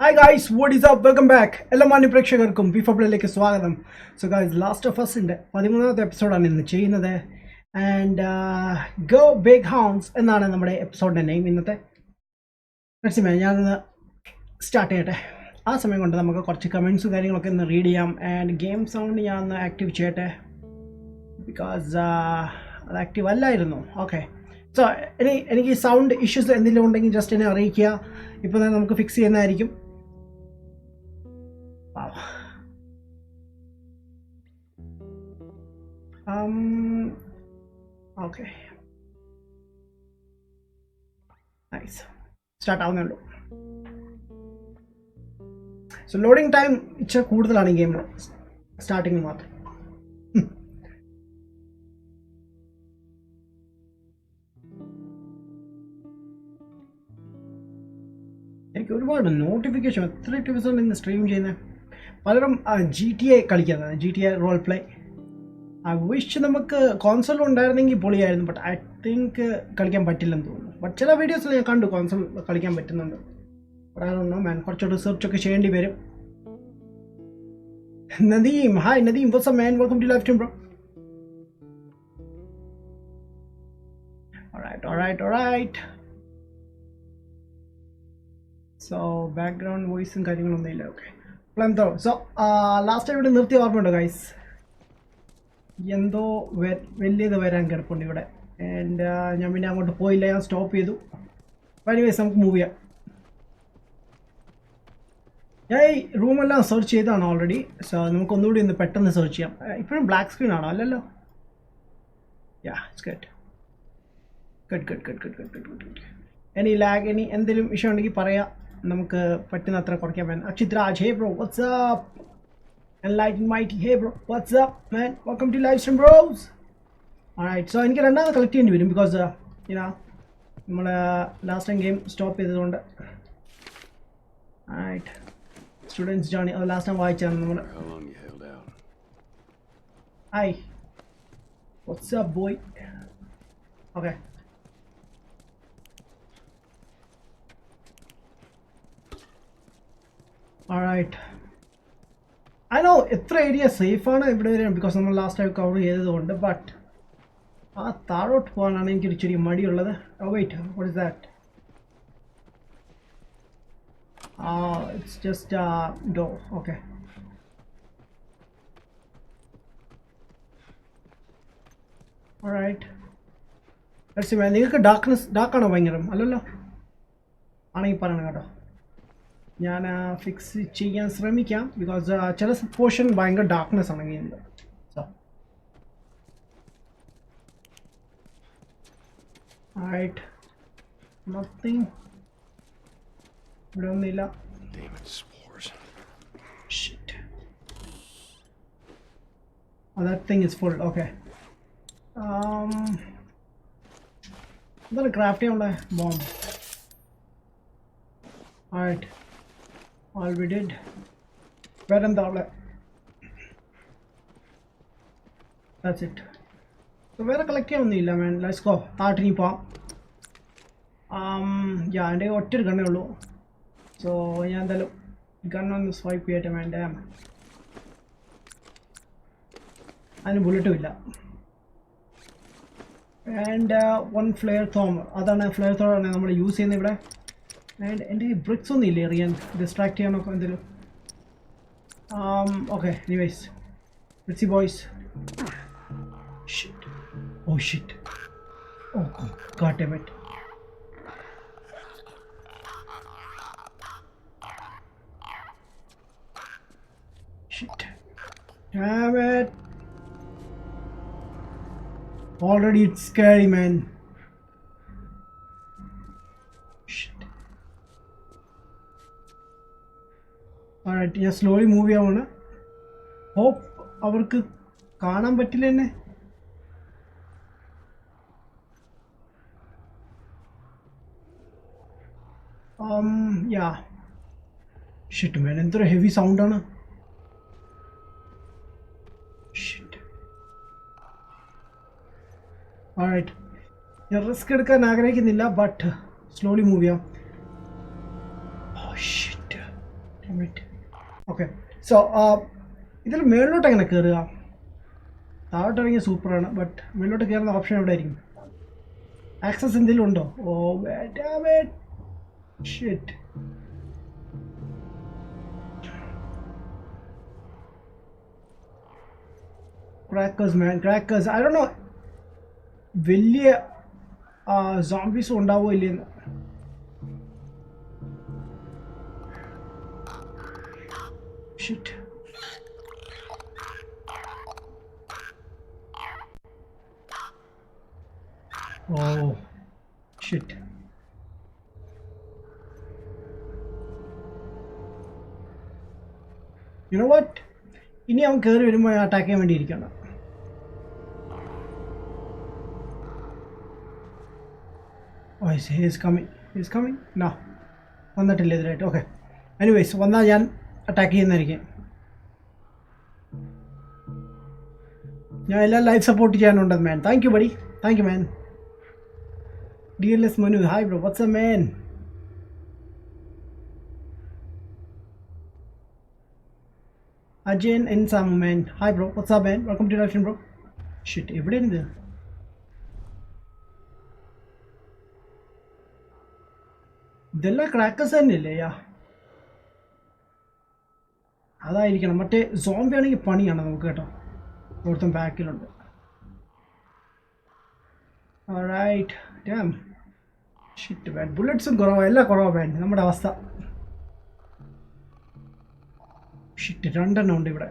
Hi guys, what is up? Welcome back. എല്ലാ മാന്യ പ്രേക്ഷകർക്കും ബിഫബ്ലിലേക്ക് സ്വാഗതം. So guys, ലാസ്റ്റ് ഓഫ് അസിൻ്റെ 13ാമത്തെ എപ്പിസോഡാണ് ഇന്ന് ചെയ്യുന്നത്. ആൻഡ് ഗോ ബിഗ് ഹൗൺസ് എന്നാണ് നമ്മുടെ എപ്പിസോഡിൻ്റെ നെയിം ഇന്നത്തെ. മാക്സിമം ഞാനൊന്ന് സ്റ്റാർട്ട് ചെയ്യട്ടെ. ആ സമയം കൊണ്ട് നമുക്ക് കുറച്ച് കമൻസും കാര്യങ്ങളൊക്കെ ഒന്ന് റീഡ് ചെയ്യാം. ആൻഡ് ഗെയിം സൗണ്ട് ഞാൻ ഒന്ന് ആക്റ്റീവ് ചെയ്യട്ടെ, ബിക്കോസ് അത് ആക്റ്റീവ് അല്ലായിരുന്നു. ഓക്കെ, സോ എനിക്ക് സൗണ്ട് ഇഷ്യൂസ് എന്തെങ്കിലും ഉണ്ടെങ്കിൽ ജസ്റ്റ് എന്നെ അറിയിക്കുക. ഇപ്പോൾ തന്നെ നമുക്ക് ഫിക്സ് ചെയ്യുന്നതായിരിക്കും. Wow. Okay. Nice. Start ആവുന്നുള്ളൂ. സോ ലോഡിങ് ടൈം ഇച്ചിരി കൂടുതലാണ് ഈ ഗെയിമിൽ, സ്റ്റാർട്ടിങ്ങിൽ മാത്രം. എനിക്ക് ഒരുപാട് നോട്ടിഫിക്കേഷൻ, എത്ര ദിവസം ഇന്ന് സ്ട്രീം ചെയ്യുന്നത്. പലരും GTA കളിക്കുന്നത്, GTA role play. I wish നമുക്ക് കോൺസോൾ ഉണ്ടായിരുന്നെങ്കിൽ പൊളിയായിരുന്നു, ബട്ട് ഐ തിങ്ക് കളിക്കാൻ പറ്റില്ലെന്ന് തോന്നുന്നു. ബട്ട് ചില വീഡിയോസിൽ ഞാൻ കണ്ടു കോൺസോൾ കളിക്കാൻ പറ്റുന്നുണ്ട്. But I don't know man, കുറച്ച് റിസർച്ചൊക്കെ ചെയ്യേണ്ടി വരും. Nadeem, hi Nadeem, what's up man, welcome to live stream bro. Alright. So background വോയിസും കാര്യങ്ങളൊന്നും ഇല്ല. ഓക്കെ, പ്ലന്തോ. സോ ലാസ്റ്റ് ടൈം ഇവിടെ നിർത്തി ഓർമ്മയുണ്ടോ ഗൈസ്? എന്തോ വലിയത് വരാൻ കിടപ്പുണ്ട് ഇവിടെ. ആൻഡ് ഞാൻ പിന്നെ അങ്ങോട്ട് പോയില്ല, ഞാൻ സ്റ്റോപ്പ് ചെയ്തു. എനിവേസ് നമുക്ക് മൂവ് ചെയ്യാം. ഞാൻ ഈ റൂമെല്ലാം സെർച്ച് ചെയ്താണ് ഓൾറെഡി. സോ നമുക്ക് ഒന്നുകൂടി ഒന്ന് പെട്ടെന്ന് സെർച്ച് ചെയ്യാം. ഇപ്പോഴും ബ്ലാക്ക് സ്ക്രീൻ ആണോ? അല്ലല്ലോ. Yeah, it's good. Any lag, any എന്തെങ്കിലും ഇഷ്യൂ ഉണ്ടെങ്കിൽ പറയാം, നമുക്ക് പറ്റുന്ന അത്ര കുറയ്ക്കാൻ പറ്റും. Akshit Raj, hey bro, what's up? Enlightened Mighty, hey bro, what's up man, welcome to live stream bros. Alright, so എനിക്ക് രണ്ടാമത് കളക്ട് ചെയ്യേണ്ടി വരും, ബിക്കോസ് നമ്മൾ ലാസ്റ്റ് ടൈം ഗെയിം സ്റ്റോപ്പ് ചെയ്തതുകൊണ്ട്. Alright, സ്റ്റുഡൻസ് ജേർണി അത് ലാസ്റ്റ് ടൈം വായിച്ചാണ് നമ്മൾ. Hi, what's up boy? Okay, alright. I know എത്ര ഏരിയ സേഫാണ് ഇവിടെ വരെയാണ്, ബിക്കോസ് നമ്മൾ ലാസ്റ്റ് ടൈം കവർ ചെയ്തതുകൊണ്ട്. ബട്ട് ആ താഴോട്ട് പോകാനാണ് എനിക്കൊരു ചെറിയ മടിയുള്ളത്. Wait, what is that? It's just door. Okay, alright. Let's see man. നിങ്ങൾക്ക് ഡാർക്കാണോ ഭയങ്കരം? അല്ലല്ലോ. ആണെങ്കിൽ പറയണം കേട്ടോ, ഞാൻ ഫിക്സ് ചെയ്യാൻ ശ്രമിക്കാം. ബിക്കോസ് ചില പോർഷൻ ഭയങ്കര ഡാർക്ക്നെസ് ആണ് ഗെയിമിൽ. സോ റൈറ്റ്, നത്തിങ് ഇവിടെ ഒന്നുമില്ല. that thing is full. Okay, എന്താണ് ക്രാഫ്റ്റ് ചെയ്യാനുള്ള bomb? alright, all we did. വേറെന്താ ഉള്ളത്? that's it. so വേറെ കളക്ട് ചെയ്യാനൊന്നുമില്ല മാൻ. ലെറ്റ്സ് ഗോ, താട്ടിനി പോവാം. എൻ്റെ ഒറ്റൊരു ഗണ്ണേ ഉള്ളൂ. സോ ഞാൻ എന്തായാലും ഗണ്ണൊന്ന് സ്വൈപ്പ് ചെയ്യട്ടെ മാൻ. ഡാം, അതിന് ബുള്ളറ്റും ഇല്ല. ആൻഡ് വൺ ഫ്ലെയർ തോമർ, അതാണ് ഫ്ലെയർ തോമറാണ് നമ്മൾ യൂസ് ചെയ്യുന്നത് ഇവിടെ. ആൻഡ് എൻ്റെ ബ്രിക്സ് ഒന്നും ഇല്ലേ അറിയാൻ, ഡിസ്ട്രാക്ട് ചെയ്യാനൊക്കെ എന്തെങ്കിലും. Okay, anyways, let's see boys. Shit, oh shit, oh God damn it. Shit, damn it. Already it's scary man. Shit. Alright, ഞാൻ സ്ലോലി മൂവ് ചെയ്യാവുന്ന. ഹോപ്പ് അവർക്ക് കാണാൻ പറ്റില്ല എന്നെ. യാ, ഷിറ്റ് മാൻ, എന്തൊരു ഹെവി സൗണ്ടാണ്. ഷിറ്റ്. Alright, ഞാൻ റിസ്ക് എടുക്കാൻ ആഗ്രഹിക്കുന്നില്ല, ബട്ട് സ്ലോലി മൂവ് ചെയ്യാം. Oh shit. ഓക്കെ സോ ഇതിൽ മേളിലോട്ട് എങ്ങനെ കയറുക? താഴോട്ട് ഇറങ്ങിയ സൂപ്പറാണ്, ബട്ട് മേളിലോട്ട് കയറുന്ന ഓപ്ഷൻ എവിടെ ആയിരിക്കും? ആക്സസ് എന്തെങ്കിലും ഉണ്ടോ? Oh shit. Crackers man, crackers. I don't know വലിയ സോംബീസും ഉണ്ടാവോ ഇല്ലെന്ന്. Shit. Oh shit. You know what? ഇനി അവൻ കയറി വരുമ്പോൾ അറ്റാക്ക് ചെയ്യാൻ വേണ്ടി ഇരിക്കണം. Oh, he's coming. He's coming. No. വന്നിട്ടില്ല ഇതിലായിട്ട്. ഓക്കെ എനിവേസ് വന്നാൽ ഞാൻ അറ്റാക്ക് ചെയ്യുന്നതായിരിക്കും. ഞാൻ എല്ലാം ലൈവ് സപ്പോർട്ട് ചെയ്യാനുണ്ട് man. Thank you buddy. Thank you man. DLS Manu, hi bro, what's up man? Ajay and Sam man, hi bro, what's up man? Welcome to the action bro. Shit, എവിടെ ഇത്? ഇതെല്ലാം crackers തന്നെയല്ലേ? അതായിരിക്കണം. മറ്റേ zombie ആണെങ്കിൽ പണിയാണ് നമുക്ക് കേട്ടോ. ഒരുത്തം ബാക്കിലുണ്ട്. Alright, damn. Shit man, ബുള്ളറ്റ്സും കുറവാണ്, എല്ലാം കുറവാണ് man നമ്മുടെ അവസ്ഥ. ഷിറ്റ്, രണ്ടെണ്ണം ഉണ്ട് ഇവിടെ.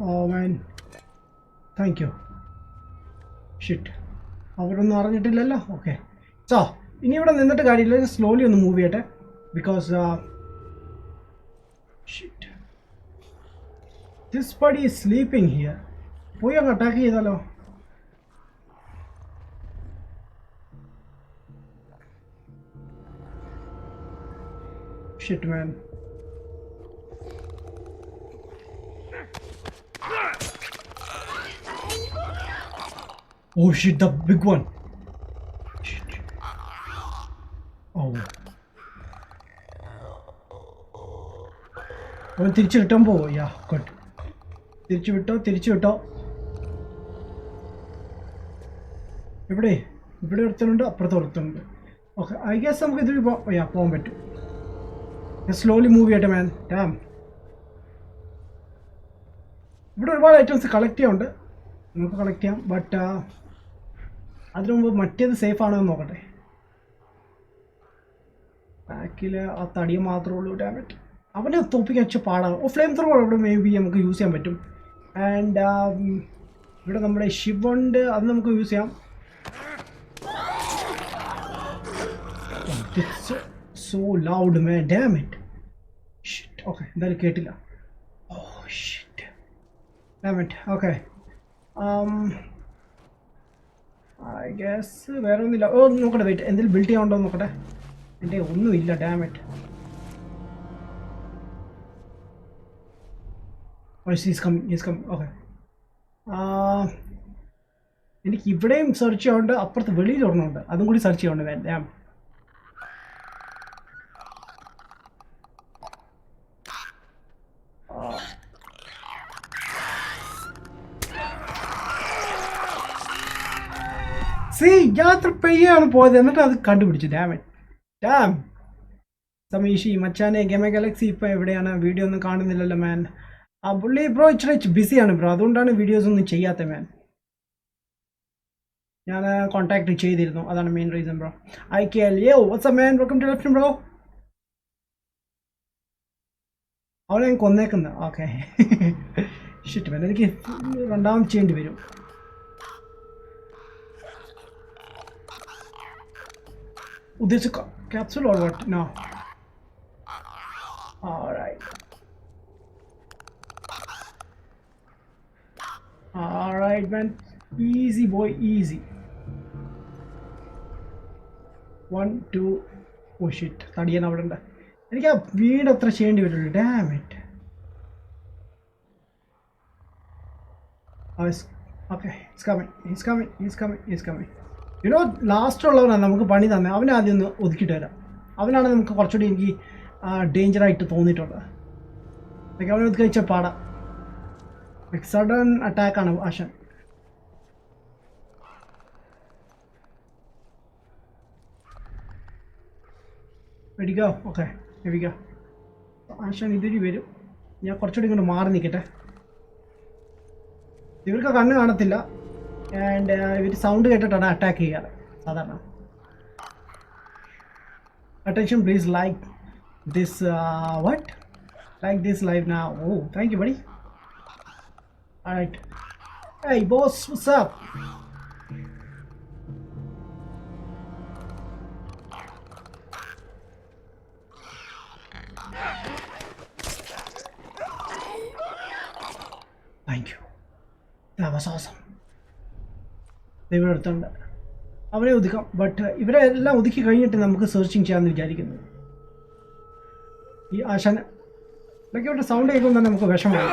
Oh man, thank you. Shit, അവരൊന്നും അറിഞ്ഞിട്ടില്ലല്ലോ. ഓക്കെ സോ ഇനി ഇവിടെ നിന്നിട്ട് കാര്യമില്ല, സ്ലോലി ഒന്ന് മൂവ് ചെയ്യട്ടെ. Because shit, this buddy is sleeping here. പോയി അങ്ങ് അറ്റാക്ക് ചെയ്താലോ? Shit man. Oh shit, the big one. Shit. Oh. അവൻ തിരിച്ചു കിട്ടാൻ പോവോ? Yeah good. തിരിച്ചു വിട്ടോ. ഇവിടെ ഒരുത്തനുണ്ട്, അപ്പുറത്ത് ഒരുത്തനുണ്ട്. ഓക്കെ ഐ ഗെസ് നമുക്ക് ഇതിൽ പോകാൻ പറ്റും. സ്ലോലി മൂവ് ചെയ്യട്ടെ മാൻ. ഡാം, ഇവിടെ ഒരുപാട് ഐറ്റംസ് കളക്ട് ചെയ്യാനുണ്ട്, നമുക്ക് കളക്ട് ചെയ്യാം. ബട്ട് അതിനു മുമ്പ് മറ്റേത് സേഫ് ആണോ എന്ന് നോക്കട്ടെ. ബാക്കിൽ ആ തടിയ മാത്രമേ ഉള്ളൂ. ഡാമേറ്റ്, അവനെ തോപ്പിക്കാൻ വെച്ച പാടാണ്. ഫ്ലെയിം ത്രോ ഇവിടെ മേ ബി നമുക്ക് യൂസ് ചെയ്യാൻ പറ്റും. ആൻഡ് ഇവിടെ നമ്മുടെ ഷിവുണ്ട്, അത് നമുക്ക് യൂസ് ചെയ്യാം. So loud man, dammit. Shit, okay എന്തായാലും കേട്ടില്ല. Oh shit, dammit. Okay I guess വേറെ ഒന്നുമില്ല. ഓ നോക്കട്ടെ, വെയിറ്റ്, എന്തെങ്കിലും ബിൽഡ് ചെയ്യാനുണ്ടോ എന്ന് നോക്കട്ടെ. എൻ്റെ ഒന്നുമില്ല. ഡാമേറ്റ്. Is coming. ഓക്കെ എനിക്ക് ഇവിടെയും സെർച്ച് ചെയ്യാനുണ്ട്, അപ്പുറത്ത് വെളിയിൽ ഒരെണ്ണമുണ്ട്, അതും കൂടി സെർച്ച് ചെയ്യാനുണ്ട്. ഡാം. ഞാൻ അത്ര പെയ്യാണ് പോയത്, എന്നിട്ട് അത് കണ്ടുപിടിച്ചു. ഡാം സമീഷി മച്ചാനെ, ഗെയിം ഗാലക്സി ഇപ്പോൾ എവിടെയാണ്? വീഡിയോ ഒന്നും കാണുന്നില്ലല്ലോ മാൻ. ആ പുള്ളി ബ്രോ ഇച്ചിരി ബിസിയാണ് ബ്രോ, അതുകൊണ്ടാണ് വീഡിയോസ് ഒന്നും ചെയ്യാത്ത മാൻ. ഞാൻ കോൺടാക്ട് ചെയ്തിരുന്നു, അതാണ് main reason bro. What's up man, welcome to left bro. അവനെ ഞാൻ കൊന്നേക്കുന്നത്. ഓക്കെ ഷിറ്റ് മാൻ, എനിക്ക് രണ്ടാമത് ചെയ്യേണ്ടി വരും. This is a capsule or what? No. Alright. Alright man. Easy boy, easy. 1, 2. Oh shit. തടിയാൻ അവിടെ ഉണ്ട്. എനിക്ക് ആ വീട് അത്ര ചെയ്യേണ്ടി വരുള്ളൂ. Damn it. Oh, okay, it's coming. He's coming. He's coming. He's coming. You know, last ഉള്ളവനാണ് നമുക്ക് പണി തന്നെ. അവനെ ആദ്യം ഒന്ന് ഒതുക്കിയിട്ട് വരാം. അവനാണ് നമുക്ക് കുറച്ചുകൂടി എനിക്ക് ഡേഞ്ചറായിട്ട് തോന്നിയിട്ടുള്ളത്. ലൈക്ക് അവനെ ഒതുക്കി വെച്ച പാടാം. ലൈക്ക് സഡൻ അറ്റാക്കാണ് ആശാൻ. വെടിക്കോ? ഓക്കെ, വെടിക്കോ. ആശാൻ ഇതിരി വരും. ഞാൻ കുറച്ചുകൂടി ഇങ്ങോട്ട് മാറി നിൽക്കട്ടെ. ഇവർക്ക് കണ്ണ് കാണത്തില്ല. ആൻഡ് ഇവർ സൗണ്ട് കേട്ടിട്ടാണ് അറ്റാക്ക് ചെയ്യാറ് സാധാരണ. Attention, please like this. What? Like this live now. Oh, thank you, buddy. All right. Hey, boss, what's up? Thank you. That was awesome. ഇവിടെ അടുത്തുണ്ട്. അവരെ ഒതുക്കാം. ബട്ട് ഇവരെ എല്ലാം ഒതുക്കി കഴിഞ്ഞിട്ട് നമുക്ക് സെർച്ചിങ് ചെയ്യാമെന്ന് വിചാരിക്കുന്നു. ഈ ആശാന് ഇതൊക്കെ ഇവിടെ സൗണ്ട് കേൾക്കുമ്പോൾ തന്നെ നമുക്ക് വിഷമമാണ്.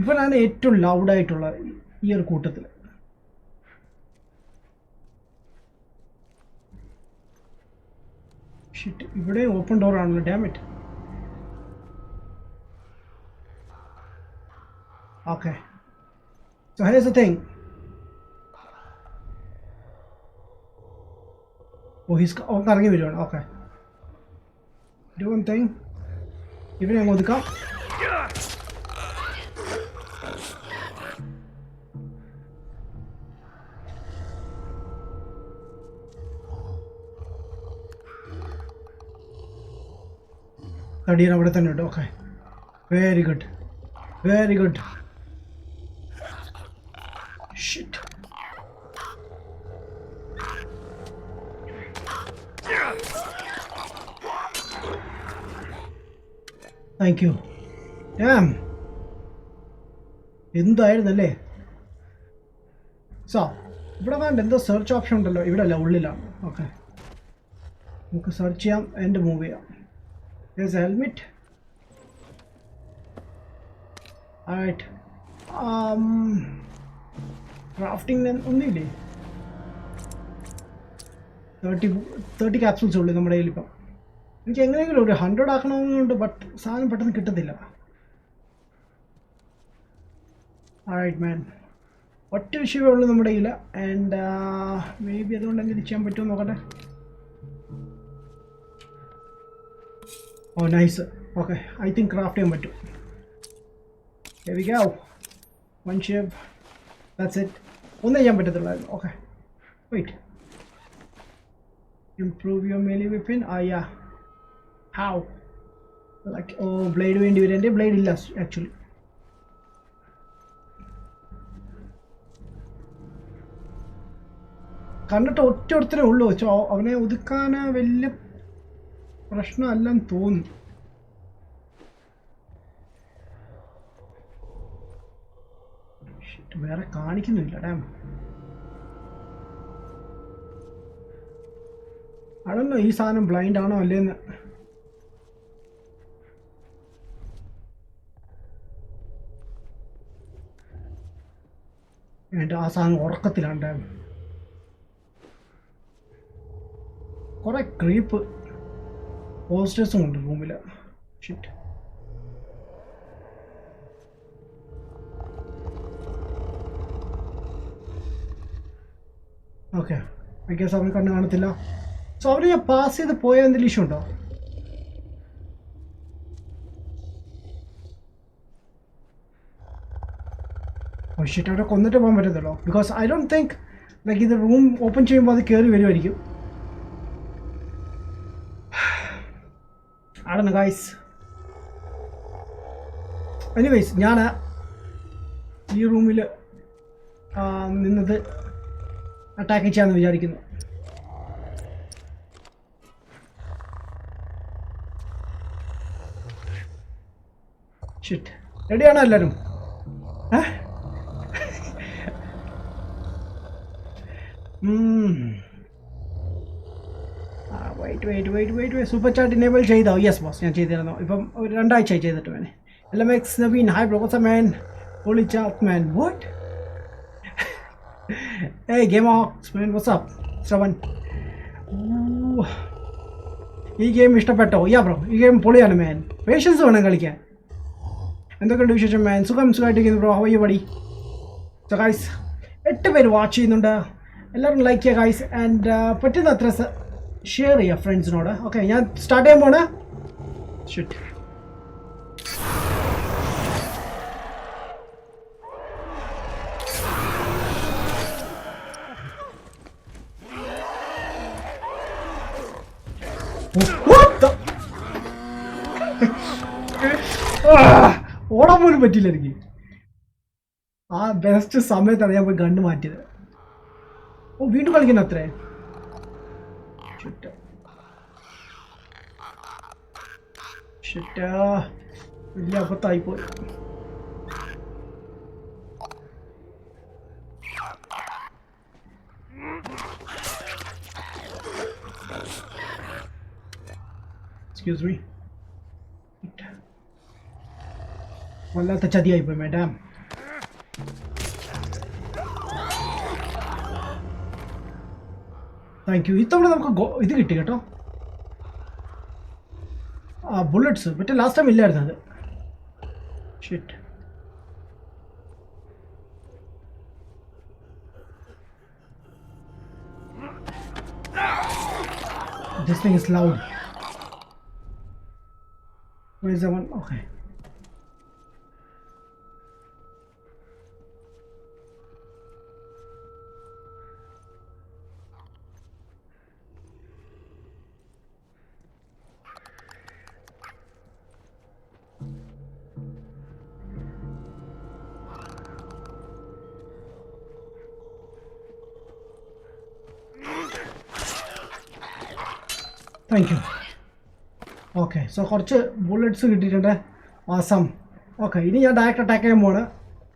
ഇവനാണ് ഏറ്റവും ലൗഡായിട്ടുള്ള ഈ ഒരു കൂട്ടത്തിൽ. ഷിറ്റ്, ഇവിടെ ഓപ്പൺ ഡോർ ആണല്ലോ. Dam it. Okay, so here's the thing. Oh, he's കറങ്ങി വരുവാണ്. Okay, do one thing. ഇവനെ അങ്ങ് ഒതുക്കാം. തടിയൻ അവിടെ തന്നെ ഉണ്ട്. Okay, very good, very good. Shit. Thank you. Damn. എന്തായിരുന്നല്ലേ. സോ ഇവിടെ വേണ്ട എന്തോ സെർച്ച് ഓപ്ഷൻ ഉണ്ടല്ലോ. ഇവിടെ അല്ല, ഉള്ളിലാണ്. ഓക്കെ, നമുക്ക് സെർച്ച് ചെയ്യാം ആൻഡ് മൂവ് ചെയ്യാം. There's a helmet. Alright. Crafting ഒന്നുമില്ലേ? 30 ക്യാപ്സൂൾസ് ഉള്ളൂ നമ്മുടെ കയ്യിൽ ഇപ്പം. എനിക്ക് എങ്ങനെയെങ്കിലും ഒരു 100 ആക്കണമെന്നുണ്ട്. ബട്ട് സാധനം പെട്ടെന്ന് കിട്ടത്തില്ല. ആൾറൈറ്റ് മാൻ, ഒറ്റ വിഷയമേ ഉള്ളൂ നമ്മുടെ കയ്യിൽ. ആൻഡ് മേ ബി അതുകൊണ്ട് എന്തെങ്കിലും ചെയ്യാൻ പറ്റുമോ നോക്കട്ടെ. Oh nice. Okay, I think craft ചെയ്യാൻ പറ്റും. Here we go. One ship. That's it. ഒന്നേ ചെയ്യാൻ പറ്റത്തുള്ളായിരുന്നു. Okay, wait. Improve your melee weapon. Yeah. How? Like, blade വേണ്ടി വരും. എൻ്റെ ബ്ലേഡ് ഇല്ല ആക്ച്വലി. കണ്ടിട്ട് ഒറ്റ ഉള്ളൂ. അവനെ ഒതുക്കാൻ വലിയ പ്രശ്നമല്ലെന്ന് തോന്നുന്നു. വേറെ കാണിക്കുന്നില്ല. ഡാം, ആണല്ലോ ഈ സാധനം ബ്ലൈൻഡ് ആണോ അല്ലേന്ന്. എൻ്റെ ആ സാധനം ഉറക്കത്തിലാണ്. ഡാം, കുറെ ക്രീപ്പ് പോസ്റ്റേഴ്സും ഉണ്ട് റൂമിൽ. ഷിറ്റ്. ഓക്കെ, ഐ ഗെസ് അവന് കണ്ണ് കാണത്തില്ല. സോ അവന് ഞാൻ പാസ് ചെയ്ത് പോയ എന്തെങ്കിലും ഇഷ്യൂ ഉണ്ടോ? ഓ ഷിറ്റ്, അവിടെ കൊന്നിട്ട് പോകാൻ പറ്റത്തുള്ളൂ. Because I don't think like ഇത് റൂം ഓപ്പൺ ചെയ്യുമ്പോൾ അത് കയറി വരുമായിരിക്കും. ആടണം ഗൈസ്. എനിവേയ്സ്, ഞാൻ ഈ റൂമിൽ നിന്നത് അറ്റാക്ക് ചെയ്യാമെന്ന് വിചാരിക്കുന്നു. ഷിറ്റ്, റെഡിയാണോ എല്ലാവരും? വെയിറ്റ് സൂപ്പർ ചാറ്റ് ഇനേബിൾ ചെയ്തോ? യെസ് ബോസ്, ഞാൻ ചെയ്തിരുന്നു. ഇപ്പം ഒരു 2 ആഴ്ചയായി ചെയ്തിട്ട് വേണേ. LMX Naveen, hi bro, what's up man? Holy chat man, what? Hey Gamehawks man, what's up? Shravan. ഈ ഗെയിം ഇഷ്ടപ്പെട്ടോ? യാ ബ്രോ, ഈ ഗെയിം പൊളിയാണ് മാൻ. പേഷ്യൻസ് വേണം കളിക്കാൻ. എന്തൊക്കെയുണ്ട് വിശേഷം മാൻ? സുഖമായിട്ടിരിക്കുന്നു bro. How are you buddy? So guys 8 പേര് വാച്ച് ചെയ്യുന്നുണ്ട്. എല്ലാവരും ലൈക്ക് ചെയ്യുക ഗൈസ്. ആൻഡ് പറ്റുന്ന അത്ര ഷെയർ ചെയ്യുക ഫ്രണ്ട്സിനോട്. ഓക്കെ, ഞാൻ സ്റ്റാർട്ട് ചെയ്യാൻ പോണേ. ഷിറ്റ്. ഓടാൻ പോലും പറ്റില്ല എനിക്ക്. ആ ബെസ്റ്റ് സമയത്താണ് ഞാൻ പോയി ഗണ്ണ് മാറ്റിയത്. ഓ, വീണ്ടും കളിക്കുന്ന അത്രേ. വലിയ അബദ്ധമായിപ്പോയി. Excuse me. വല്ലാത്ത ചതിയായിപ്പോയി മാഡം. Thank you. ഇത്തവണ നമുക്ക് ഇത് കിട്ടി കേട്ടോ, ആ ബുള്ളറ്റ്സ്. മറ്റേ ലാസ്റ്റ് ടൈം ഇല്ലായിരുന്നു അത്. Shit. This thing is loud. Where is the one? Okay. Thank you. Okay, so കുറച്ച് ബുള്ളറ്റ്സ് കിട്ടിയിട്ടുണ്ട്. ആസം. ഓക്കെ, ഇനി ഞാൻ ഡയറക്റ്റ് അറ്റാക്ക് ചെയ്യാൻ പോവാണ്.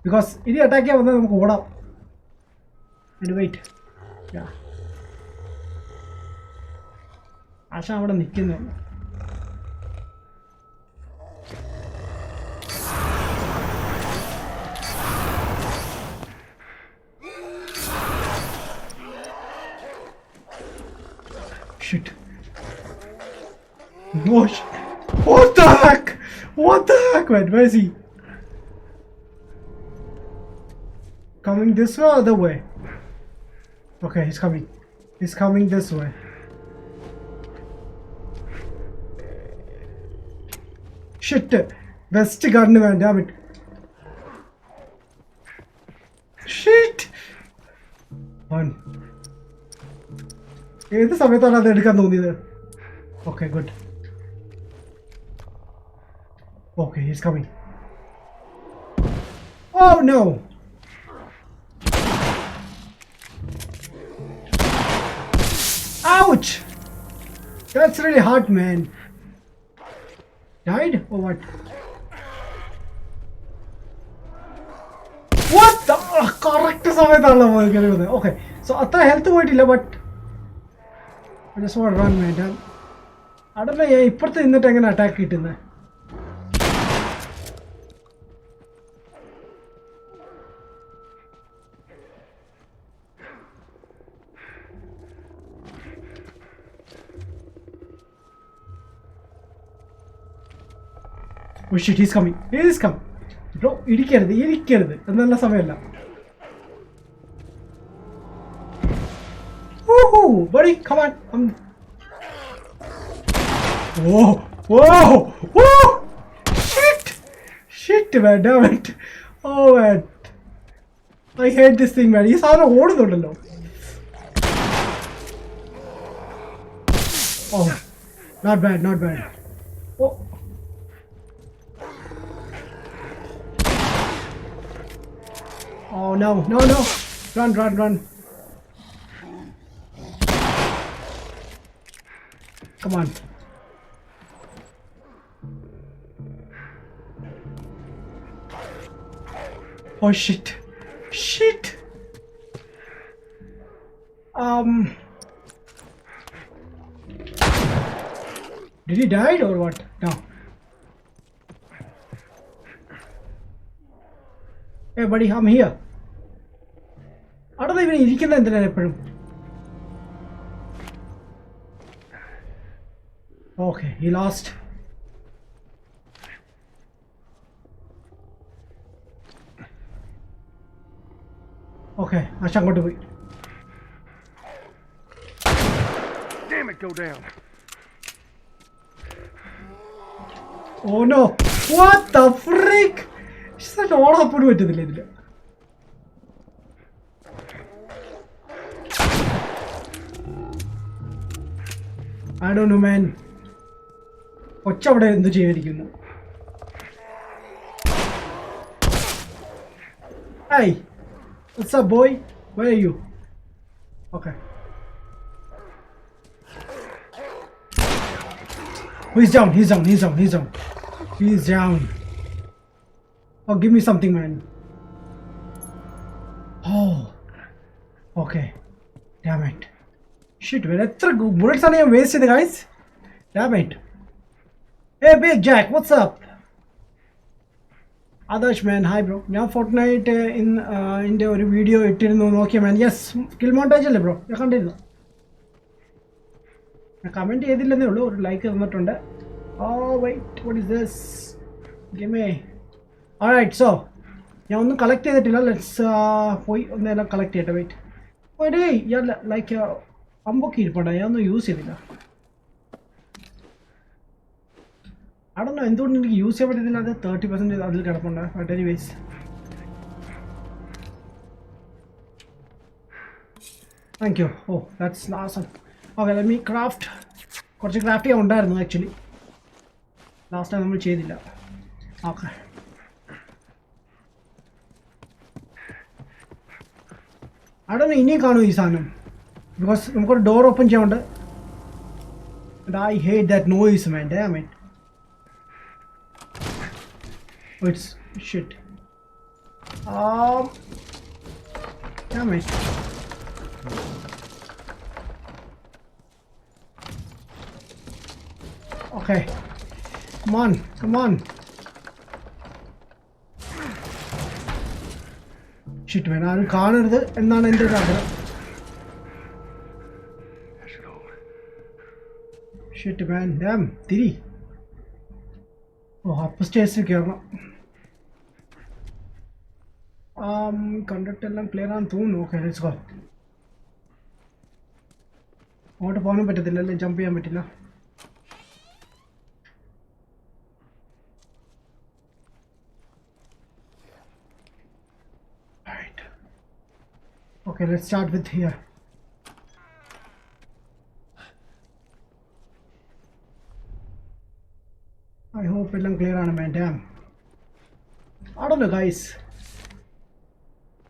ബിക്കോസ് ഇനി അറ്റാക്ക് ചെയ്യാൻ വന്നാൽ നമുക്ക് ഓടാം. വെയിറ്റ്. ആശ അവിടെ നിൽക്കുന്നു. Shit. No shit. What the heck? What the heck, man? Where is he? Coming this way or the way? Okay, he's coming. He's coming this way. Shit. Best gun, man. Damn it. Shit. One. ഏത് സമയത്താണ് അത് എടുക്കാൻ തോന്നിയത്? Okay, good. Okay, he's coming. Oh no. Ouch! That's really hard, man. Died or what? What the? Correct സമയത്താണല്ലോ പോയത്. Okay, so അത്ര health പോയിട്ടില്ല, but I just want to run, man. I don't know, ഇപ്പുറത്ത് നിന്നിട്ട് എങ്ങനെ attack കിട്ടുന്നത്? Oh shit, he's coming. He's coming. Bro, ഇരിക്കരുത് എന്നുള്ള സമയമല്ല. Woohoo! Buddy, come on. Whoa! Shit, man, damn it. Oh man, I hate this thing, man. ഈ സാധനം ഓടുന്നുണ്ടല്ലോ. Oh, not bad. Oh. Oh no. Run. Come on. Oh shit. Did he die or what? No. Hey buddy, I'm here. I don't even ഇരിക്കുന്ന എന്തിനാണ് എപ്പോഴും. Okay, he lost. Okay, Ash അങ്ങോട്ട് പോയി. Damn it, go down. Oh no! What the freak? She's ഓടാൻ പറ്റുന്നില്ല ഇതില്. I don't know man. കൊച്ച അവിടെ എന്ത് ചെയ്തിരിക്കുന്നു? Hey! What's up boy? Where are you? Okay. He's down, he's down, he's down, he's down. He's down. Oh, give me something, man. Oh. Okay. Damn it. Shit, man. Extra bullets are being wasted, guys. Damn it. Hey, Big Jack, what's up? Adarsh, man. Hi, bro. Now Fortnite in the video ittirunnu okay, man. Yes, kill montage alle, bro. I can't tell. Comment ചെയ്തില്ലെന്നേ ഉള്ളൂ ഒരു like തന്നിട്ടുണ്ട്. Oh wait, what is this? Give me. Alright, so ഞാൻ ഒന്നും collect ചെയ്തിട്ടില്ല. Let's പോയി ഒന്നെല്ലാം collect ചെയ്യട്ടെ. Wait ഒരു ഞാൻ ലൈക്ക് അമ്പൊക്കെ ഇരിപ്പുണ്ട്. ഞാൻ ഒന്നും യൂസ് ചെയ്തില്ല. അവിടെന്നോ എന്തുകൊണ്ട് എനിക്ക് യൂസ് ചെയ്യാൻ പറ്റുന്നില്ല. അത് 30% അതിൽ കിടപ്പുണ്ട്. But anyways thank you. Oh that's awesome. Okay, let me craft. കുറച്ച് ക്രാഫ്റ്റ് ചെയ്യാൻ ഉണ്ടായിരുന്നു ആക്ച്വലി. ലാസ്റ്റ് ടൈം നമ്മൾ ചെയ്തില്ല. ഓക്കെ അവിടെ ഇനിയും കാണും ഈ സാധനം. ബിക്കോസ് നമുക്കൊരു ഡോർ ഓപ്പൺ ചെയ്യാനുണ്ട്. I hate that noise man. Dam it. It's shit. Damn it. Okay, come on, come on. Shit man, ആരും കാണരുത് എന്നാണ് എൻ്റെ ഒരു ആഗ്രഹം. Shit man, damn, തിരി. ഓ അപ്പ് സ്റ്റേഴ്സിൽ കയറണം. കണ്ടിട്ടെല്ലാം ക്ലിയർ ആണെന്ന് തോന്നുന്നു. Okay let's go. അങ്ങോട്ട് പോകാനും പറ്റത്തില്ല അല്ലേ? ജമ്പ് ചെയ്യാൻ പറ്റില്ല. Okay, let's start with here. I hope it's clear on my damn. I don't know guys.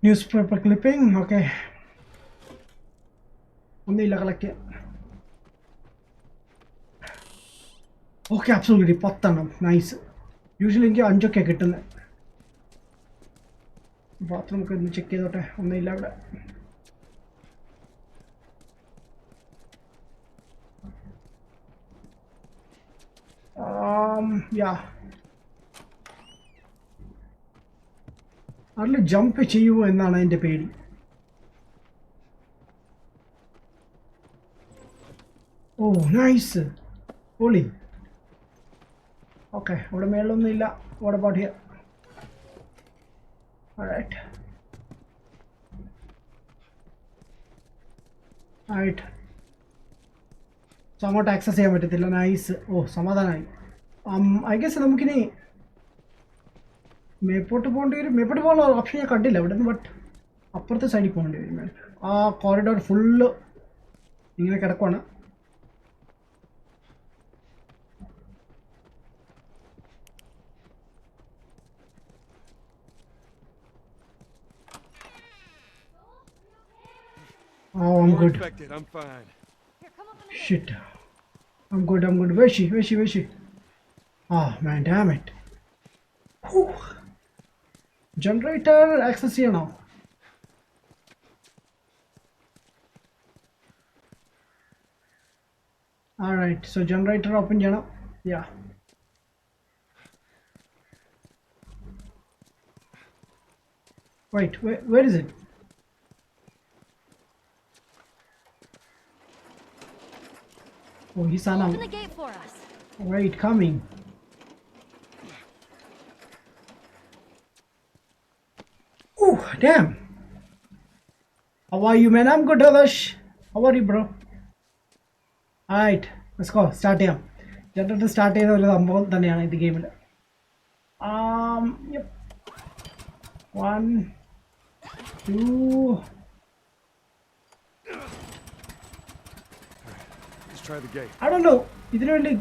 Newspaper clipping, okay. Only like okay, absolutely pottanam. Nice. Usually inge anjokke kittunne. Bathroom ഒക്കെ ഒന്ന് check ചെയ്തോട്ടെ. ഒന്നുമില്ല അവിടെ. Yeah. അതിൽ jump ചെയ്യുമോ എന്നാണ് എൻ്റെ പേടി. ഓ നൈസ് പൊളി. ഓക്കെ അവിടെ മേളൊന്നും ഇല്ല. What about here? Alright. Alright. So അങ്ങോട്ട് ആക്സസ് ചെയ്യാൻ പറ്റത്തില്ല. നൈസ്. ഓ സമാധാനമായി. ഐ ഗസ് നമുക്കിനി മേപ്പോട്ട് പോകേണ്ടി വരും. മേപ്പോട്ട് പോകാനുള്ള ഓപ്ഷൻ ഞാൻ കണ്ടില്ല ഇവിടെ നിന്ന്. ബട്ട് അപ്പുറത്തെ സൈഡിൽ പോകേണ്ടി വരും. ആ കോറിഡോർ ഫുള്ള് ഇങ്ങനെ കിടക്കുവാണ്. Oh, I'm good. I'm fine. Shit. I'm good, I'm good. Where is she? Where is she? Where is she? Ah, man, damn it. Whew. Generator access here now. Alright, so generator open jana. Yeah. Wait, where is it? Oh, he's on. Open the gate for us. Wait, coming. Oh, damn. How are you, man? I'm good, Adarsh. How are you, bro? Alright, let's go. Start here. Generator start ചെയ്ത ഒരു സംഭവം തന്നെയാണ് ഇത് ഗെയിമിൽ. Yep. 1, 2. Let's try the gate. I don't know. ഇതിനു വേണ്ടി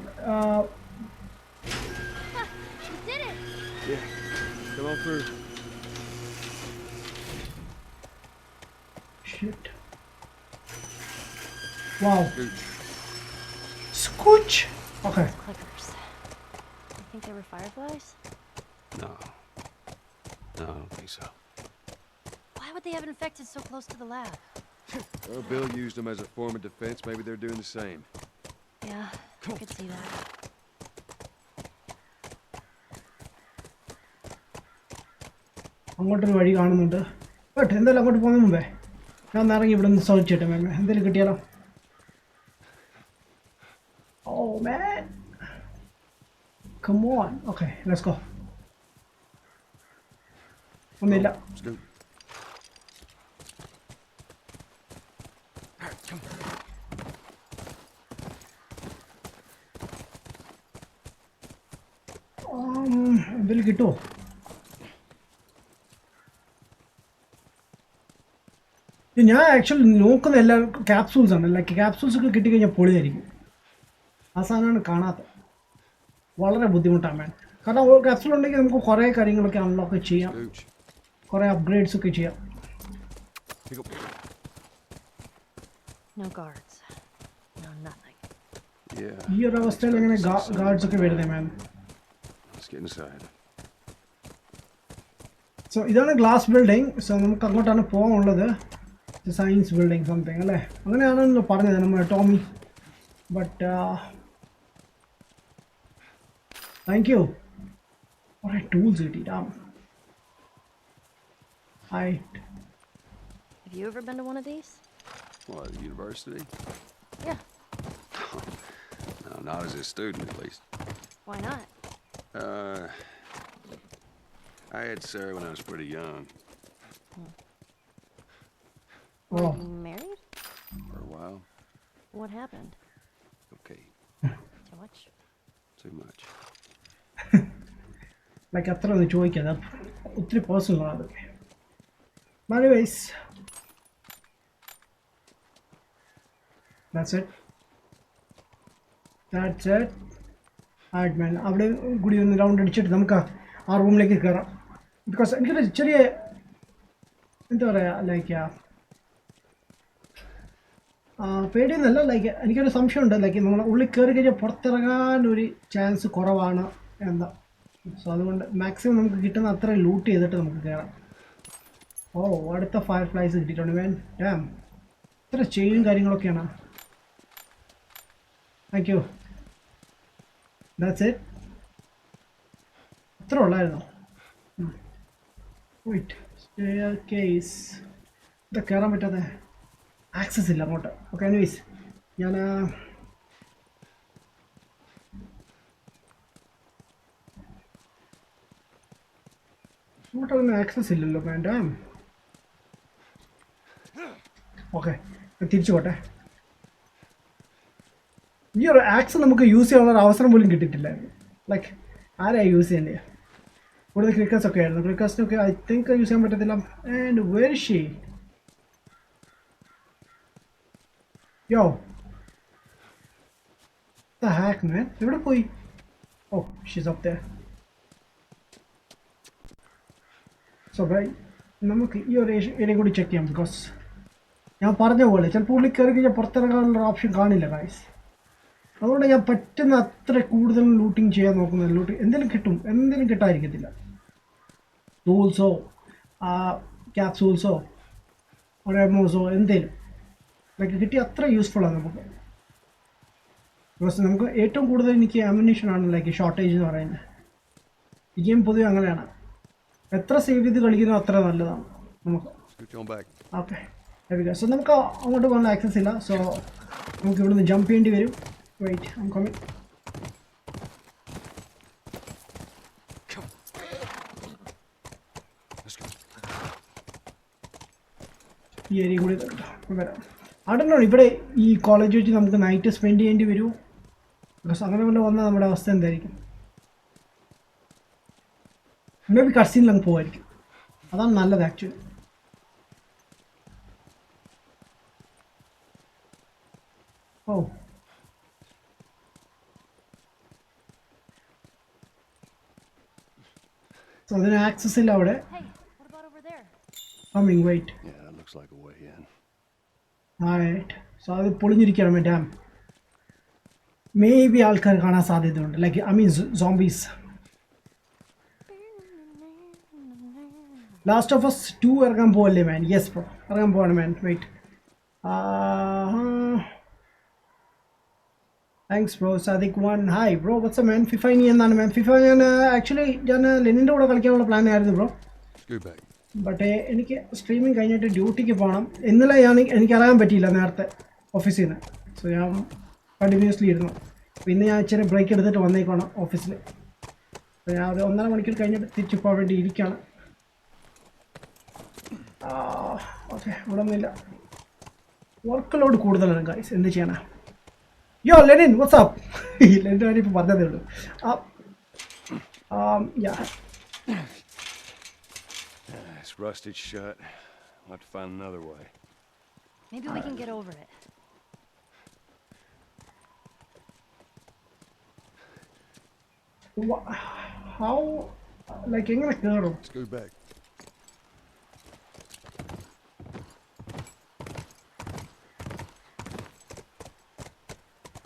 You did it. Yeah. Come on through. shit. Wow. Scooch. Scooch. Okay. Clickers. I think they were fireflies. No. No, I don't think so. Why would they have infected so close to the lab? Well, Bill used them as a form of defense. Maybe they're doing the same. Yeah, I could see that. അങ്ങോട്ടൊരു വഴി കാണുന്നുണ്ട്. But എന്തായാലും അങ്ങോട്ട് പോകുന്ന മുമ്പേ ഞാൻ ഒന്ന് ഇറങ്ങി ഇവിടെ നിന്ന് സെർച്ച് ചെയ്യട്ടെ മാം. എന്തെങ്കിലും കിട്ടിയാലോ? Oh man. Come on. Okay, let's go. ഒന്നുമില്ല. Scoot. All right, come on. എന്തെങ്കിലും കിട്ടുമോ? ഞാൻ ആക്ച്വലി നോക്കുന്ന എല്ലാ ക്യാപ്സൂൾസ് ആണ്. ലൈക്ക് ക്യാപ്സൂൾസ് ഒക്കെ കിട്ടിക്കഴിഞ്ഞാൽ പൊളിയായിരിക്കും. ആ സാധനമാണ് കാണാത്തത്. വളരെ ബുദ്ധിമുട്ടാണ് മാൻ. കാരണം ക്യാപ്സൂൾ ഉണ്ടെങ്കിൽ നമുക്ക് കുറേ കാര്യങ്ങളൊക്കെ അൺലോക്ക് ചെയ്യാം, Scooch. കുറേ അപ്ഗ്രേഡ്സ് ഒക്കെ ചെയ്യാം. Pick up. No guards. No nothing. Yeah. ഈ ഒരു അവസ്ഥയിൽ എങ്ങനെ ഗാർഡ്സ് ഒക്കെ വരുന്നത് മാൻ? Let's get inside. സോ ഇതാണ് ഗ്ലാസ് ബിൽഡിംഗ്. സോ നമുക്ക് അങ്ങോട്ടാണ് പോകാനുള്ളത്. സയൻസ് ബിൽഡിംഗ് സംതിങ് അല്ലേ, അങ്ങനെയാണല്ലോ പറഞ്ഞത് നമ്മുടെ ടോമി. But thank you. കുറേ ടൂൾസ് കിട്ടിയിട്ടാ. Have you ever been to one of these? What, university? Yeah. No, not as a student, at least. Why not? I had Sarah when I was pretty young. Oh. Are you married? For a while. What happened? Okay, Too much? too much. Like അത്ര ഒന്ന് ചോദിക്കാതെ ഒത്തിരി പേഴ്സണലാണ് അതൊക്കെ. Anyways that's it. ആയിട്ട് മാൻ അവിടെ കൂടി ഒന്ന് round അടിച്ചിട്ട് നമുക്ക് ആ റൂമിലേക്ക് കയറാം. ബിക്കോസ് എനിക്കൊരു ചെറിയ എന്താ പറയുക, ലൈക്ക് പേടിയൊന്നുമല്ല, ലൈക്ക് എനിക്കൊരു സംശയമുണ്ട്. ലൈക്ക് നമ്മൾ ഉള്ളിൽ കയറി കഴിഞ്ഞാൽ പുറത്തിറങ്ങാനൊരു ചാൻസ് കുറവാണ് എന്താ. സോ അതുകൊണ്ട് മാക്സിമം നമുക്ക് കിട്ടുന്ന അത്ര ലൂട്ട് ചെയ്തിട്ട് നമുക്ക് കയറാം. ഓ, അടുത്ത ഫയർ ഫ്ലൈസ് കിട്ടിയിട്ടുണ്ട് മാൻ. ഡാം, ഇത്ര ചെയിനും കാര്യങ്ങളൊക്കെയാണ്. Thank you. That's it. അത്ര ഉള്ളായിരുന്നോ? Wait, staircase. ഇത് കയറാൻ പറ്റാതെ ആക്സസ് ഇല്ല അങ്ങോട്ട്. ഓക്കെ, എനിവേസ് ഞാൻ അങ്ങോട്ടൊന്നും ആക്സസ് ഇല്ലല്ലോ വേണ്ട. ഓക്കെ, തിരിച്ചു പോട്ടെ. ഈ ഒരു ആക്സ് നമുക്ക് യൂസ് ചെയ്യാനുള്ള അവസരം പോലും കിട്ടിയിട്ടില്ലായിരുന്നു. ലൈക്ക് ആരാ യൂസ് ചെയ്യേണ്ടത്? കൂടുതൽ ക്രിക്കറ്റ്സ് ഒക്കെ ആയിരുന്നു. ക്രിക്കറ്റ്സിനൊക്കെ ഐ തിങ്ക് യൂസ് ചെയ്യാൻ പറ്റത്തില്ല. And where is she? Yo, the heck man? എവിടെ പോയി? Oh, she's up there. So bye, നമുക്ക് ഈ ഒരു ഏരിയ കൂടി ചെക്ക് ചെയ്യാം. ബിക്കോസ് ഞാൻ പറഞ്ഞ പോലെ ചിലപ്പോൾ ഉള്ളിൽ കയറി കഴിഞ്ഞാൽ പുറത്തിറങ്ങാനുള്ള ഓപ്ഷൻ കാണില്ല ഗൈസ്. അതുകൊണ്ട് ഞാൻ പറ്റുന്ന അത്ര കൂടുതൽ ലൂട്ടിങ് ചെയ്യാൻ നോക്കുന്നത്. ലൂട്ടിങ് എന്തെങ്കിലും കിട്ടാതിരിക്കത്തില്ല. ടൂൾസോ ക്യാപ്സൂൾസോ എമോസോ എന്തേലും ലൈക്ക് കിട്ടിയ അത്ര യൂസ്ഫുള്ളാണ് നമുക്ക്. ബിക്കോസ് നമുക്ക് ഏറ്റവും കൂടുതൽ എനിക്ക് അമ്യൂണിഷനാണ് ലൈക്ക് ഷോർട്ടേജ് എന്ന് പറയുന്നത്. ഈ ഗെയിം പൊതുവെ അങ്ങനെയാണ്. എത്ര സേവ് ചെയ്ത് കളിക്കുന്നോ അത്ര നല്ലതാണ്. നമുക്ക് Scoot on back. Okay so നമുക്ക് അങ്ങോട്ട് പോകാൻ ആക്സസ് ഇല്ല. സോ നമുക്ക് ഇവിടുന്ന് ജമ്പ് ചെയ്യേണ്ടി വരും. Wait I am coming. Let's go. ഈ ഏരിയ കൂടി വരാം. അവിടെ ഇവിടെ ഈ കോളേജ് വെച്ച് നമുക്ക് നൈറ്റ് സ്പെൻഡ് ചെയ്യേണ്ടി വരുമോ? ബിക്കോസ് അങ്ങനെ വല്ല വന്നാൽ നമ്മുടെ അവസ്ഥ എന്തായിരിക്കും? മേ ബി കട്സീനിൽ അങ്ങ് പോവായിരിക്കും. അതാണ് നല്ലത് ആക്ച്വലി. ഓ സോ അതിന് ആക്സസ് ഇല്ല അവിടെ. Hey, what about over there? Coming wait. Yeah, that looks like a way in. ആയിട്ട് സോ അത് പൊളിഞ്ഞിരിക്കുകയാണ് ഡാം. മേ ബി ആൾക്കാർ കാണാൻ സാധ്യതയുണ്ട്. Like I mean zombies. Last of us 2 ഇറങ്ങാൻ പോവല്ലേ മാൻ? യെസ് ബ്രോ, ഇറങ്ങാൻ പോവാണ് man. Wait. Thanks bro. Sadiq one hi bro. What's man? FIFA ഇനി എന്നാണ് മാൻ? ഫിഫ ഞാൻ ആക്ച്വലി ലെനിൻ്റെ കൂടെ കളിക്കാനുള്ള പ്ലാൻ ആയിരുന്നു ബ്രോ. Scoot back. ബട്ട് എനിക്ക് സ്ട്രീമിങ് കഴിഞ്ഞിട്ട് ഡ്യൂട്ടിക്ക് പോകണം. ഇന്നലെ എനിക്ക് അറിയാൻ പറ്റിയില്ല നേരത്തെ ഓഫീസിൽ നിന്ന്. സോ ഞാൻ കണ്ടിന്യൂസ്ലി ഇരുന്നു. പിന്നെ ഞാൻ ഇച്ചിരി ബ്രേക്ക് എടുത്തിട്ട് വന്നേക്കണം ഓഫീസിൽ. അപ്പോൾ ഞാൻ ഒരു 1.5 മണിക്കൂർ കഴിഞ്ഞിട്ട് തിരിച്ചു പോകാൻ വേണ്ടി ഇരിക്കുകയാണ്. ഓക്കെ, ഇവിടെ ഒന്നുമില്ല. വർക്ക് ലോഡ് കൂടുതലാണ് ഗൈസ്, എന്ത് ചെയ്യാനാ? യോ ലെനിൻ വാട്ട്സ്ആപ്പ്. ലെനിൻ ഞാനിപ്പോൾ പറഞ്ഞതേ ഉള്ളൂ. It's rusted shut. I'll have to find another way. Maybe we can get over it. How? Like എങ്ങനെ കയറും? Scoot back.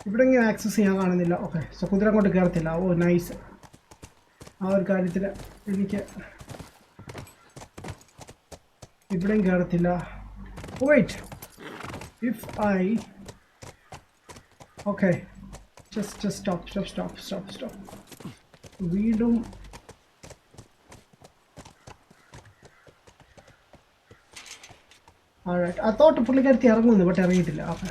ഇവിടെ ഇങ്ങനെ ആക്സസ് ചെയ്യാൻ കാണുന്നില്ല. ഓക്കെ, സോ കുതിര അങ്ങോട്ട് കയറത്തില്ല. ഓ നൈസ്. ആ ഒരു കാര്യത്തിൽ എനിക്ക് ഇവിടെയും കയറത്തില്ല. Wait, if I okay just stop. വീണ്ടും ആ തോട്ട് പുള്ളിക്കാരത്തി ഇറങ്ങുന്നു, ബട്ട് ഇറങ്ങിയിട്ടില്ല. ഓക്കെ,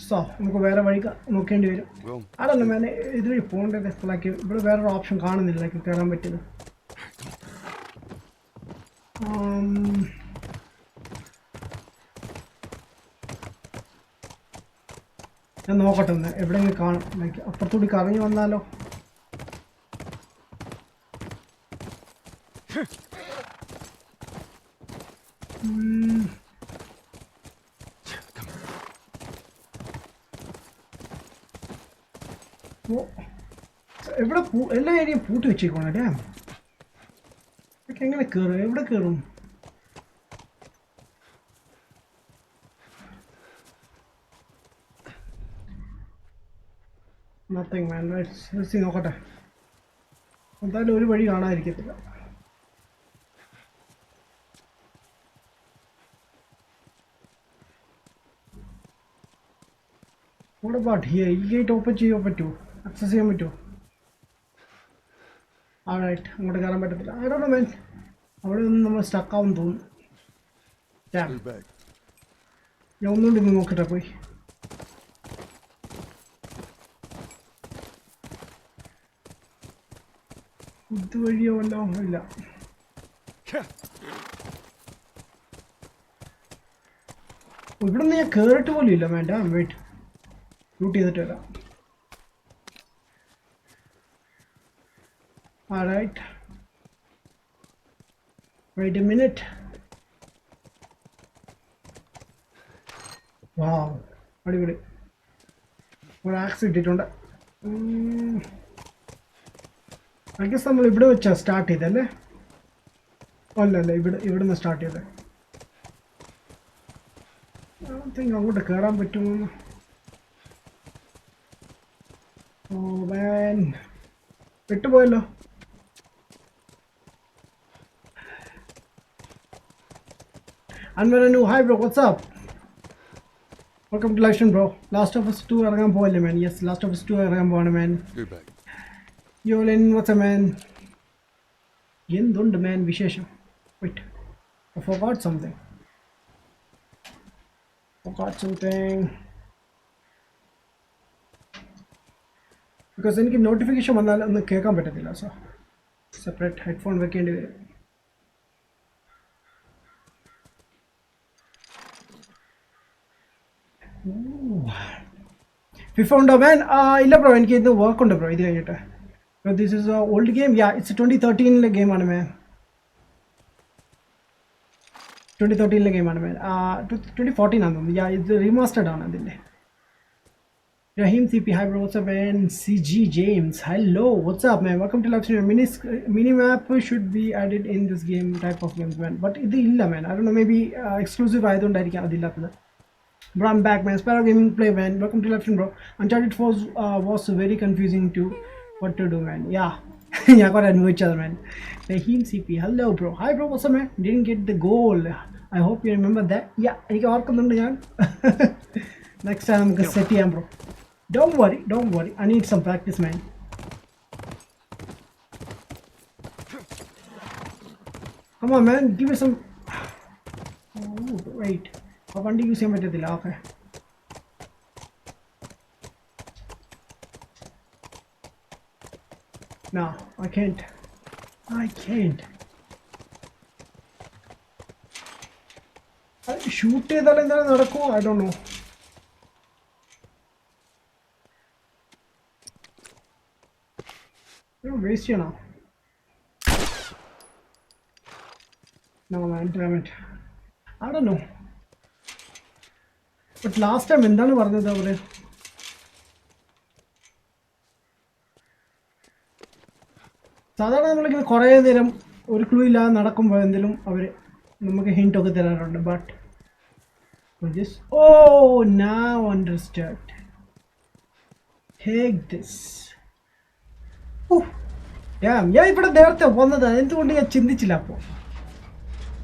സോ നമുക്ക് വേറെ വഴി നോക്കേണ്ടി വരും. Well, അതല്ല ഞാൻ ഇതുവഴി പോകേണ്ടത്. ലൈക്ക് ഇവിടെ വേറൊരു ഓപ്ഷൻ കാണുന്നില്ല ലൈക്ക് കയറാൻ പറ്റിയത്. ഞാൻ നോക്കട്ടെ ഒന്ന് എവിടെയെങ്കിലും കാണും. ലൈക്ക് അപ്പുറത്തൂടി കറങ്ങി വന്നാലോ? എവിടെ എല്ലാ ഏരിയയും പൂട്ടി വെച്ചേക്കോണേ ഡാം. ഇതൊക്കെ എങ്ങനെ കയറും? എവിടെ കയറും? നത്തിങ് മാൻ. നോക്കട്ടെ, എന്തായാലും ഒരു വഴി കാണാതിരിക്കത്തില്ല. ഇവിടെ പാട്ട് ഈ ഗേറ്റ് ഓപ്പൺ ചെയ്യാൻ പറ്റുമോ? ആക്സസ് ചെയ്യാൻ പറ്റുമോ? ആളായിട്ട് അങ്ങോട്ട് കയറാൻ പറ്റത്തില്ല. ആരോടോ മാൻ, അവിടെ നിന്ന് നമ്മൾ സ്റ്റക്കാവും തോന്നുന്നു. scoot back. ഞാൻ ഒന്നുകൊണ്ട് ഇന്ന് നോക്കട്ടെ പോയി. ഇതുവഴിയോ വല്ലോ ഇല്ല. ഇവിടെ നിന്ന് ഞാൻ കയറിട്ട് പോലും ഇല്ല. വേണ്ട, വെയിറ്റ്, ലൂട്ട് ചെയ്തിട്ട് വരാം. Alright. Wait a minute. Wow. അടിപൊളി. ഒരു ആക്സ് ഇട്ടിട്ടുണ്ട്. ഐ ഗസ് നമ്മൾ ഇവിടെ വെച്ചാ സ്റ്റാർട്ട് ചെയ്തല്ലേ? അല്ലല്ല, ഇവിടുന്ന് സ്റ്റാർട്ട് ചെയ്തേ. അങ്ങോട്ട് കയറാൻ പറ്റുമോ? ഓ മാൻ, വിട്ടുപോയല്ലോ. Anwar, hi bro, what's up? Welcome to live stream bro. Last of Us 2 ഇറങ്ങാൻ പോവല്ലേ man? Yes, Last of Us 2 ഇറങ്ങാൻ പോവാണ് man. Scoot back. Yo Len, what's up man? എന്തുണ്ട് man വിശേഷം? Wait, I forgot something. Because എനിക്ക് notification വന്നാൽ ഒന്നും കേൾക്കാൻ പറ്റത്തില്ല, സോ സെപ്പറേറ്റ് ഹെഡ്ഫോൺ വെക്കേണ്ടി വരും. ഫിഫ ഉണ്ടോ മാൻ? ഇല്ല ബ്രോ, എനിക്ക് ഇത് വർക്ക് ഉണ്ട് ബ്രോ ഇത് കഴിഞ്ഞിട്ട്. This is old game. Yeah, it's 2013 ഗെയിമാണ് മാൻ. 2013 ഗെയിമാണ് മാൻ. 2014 ആണെന്ന് തോന്നുന്നു. യാ, ഇത് റീമാസ്റ്റേർഡ് ആണ് അതിൻ്റെ. Rahim CP, hi bro, what's up man? CG James, hello, what's up man? Welcome to live stream. Mini map should be added in this game type of games man, but it illa man. I don't know, maybe exclusive ayadondairikka adillathu. Bro, I'm back man. Sparrow Gaming Play man. Welcome to live stream bro. Uncharted 4 was very confusing to what to do man. Yeah. Yeah, got adventure man. Rahim CP, hello bro. Hi bro, what's up man? Didn't get the goal. I hope you remember that. Yeah, എനിക്ക് ഓർക്കുന്നുണ്ട് ഞാൻ. Next time നമുക്ക് set ചെയ്യാം bro. Don't worry. I need some practice, man. Come on, man. Give me some. Oh, wait. I want to use him. Okay. No, I can't. Shoot it. I don't know. Waste ചെയ്യണോ? No man, damn it. I don't know. But last time എന്താണ് പറഞ്ഞത് അവര്? സാധാരണ നമ്മളിങ്ങനെ കുറേ നേരം ഒരു clue ഇല്ലാതെ നടക്കുമ്പോൾ എന്തെങ്കിലും അവർ നമുക്ക് ഹിന്റ് ഒക്കെ തരാറുണ്ട്. But now understood. Take this. ഞാൻ ഇവിടെ നേരത്തെ വന്നത് എന്തുകൊണ്ട് ഞാൻ ചിന്തിച്ചില്ല. അപ്പോൾ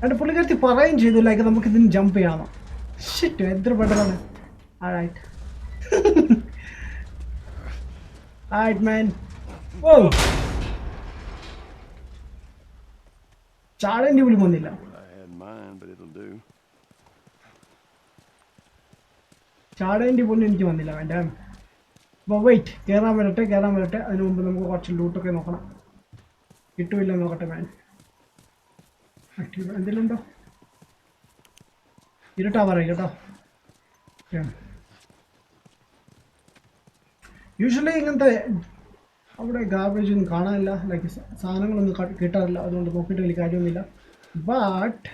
എൻ്റെ പുള്ളിക്കാരത്തി പറയുകയും ചെയ്തു ലൈക്ക് നമുക്ക് ഇതിന് ജമ്പ് ചെയ്യാമോ. ഷിറ്റ്, എത്ര പെട്ടെന്നാണ്. alright man. ഓ, ചാടേണ്ടി പോലും വന്നില്ല. ചാടേണ്ടി പോലും എനിക്ക് വന്നില്ല വേണ്ട. അപ്പോൾ വെയിറ്റ്, കയറാൻ വരട്ടെ. അതിന് മുമ്പ് നമുക്ക് കുറച്ച് ലൂട്ടൊക്കെ നോക്കണം. കിട്ടുമില്ല നോക്കട്ടെ മാൻ. ആക്റ്റീവ് എന്തെങ്കിലും ഉണ്ടോ? ഇരുട്ടാവാറായി കേട്ടോ. യൂഷ്വലി ഇങ്ങനത്തെ അവിടെ ഗാർബേജ് ഒന്നും കാണാനില്ല, ലൈക്ക് സാധനങ്ങളൊന്നും കിട്ടാറില്ല. അതുകൊണ്ട് നോക്കിയിട്ട് വലിയ കാര്യമൊന്നുമില്ല. ബട്ട്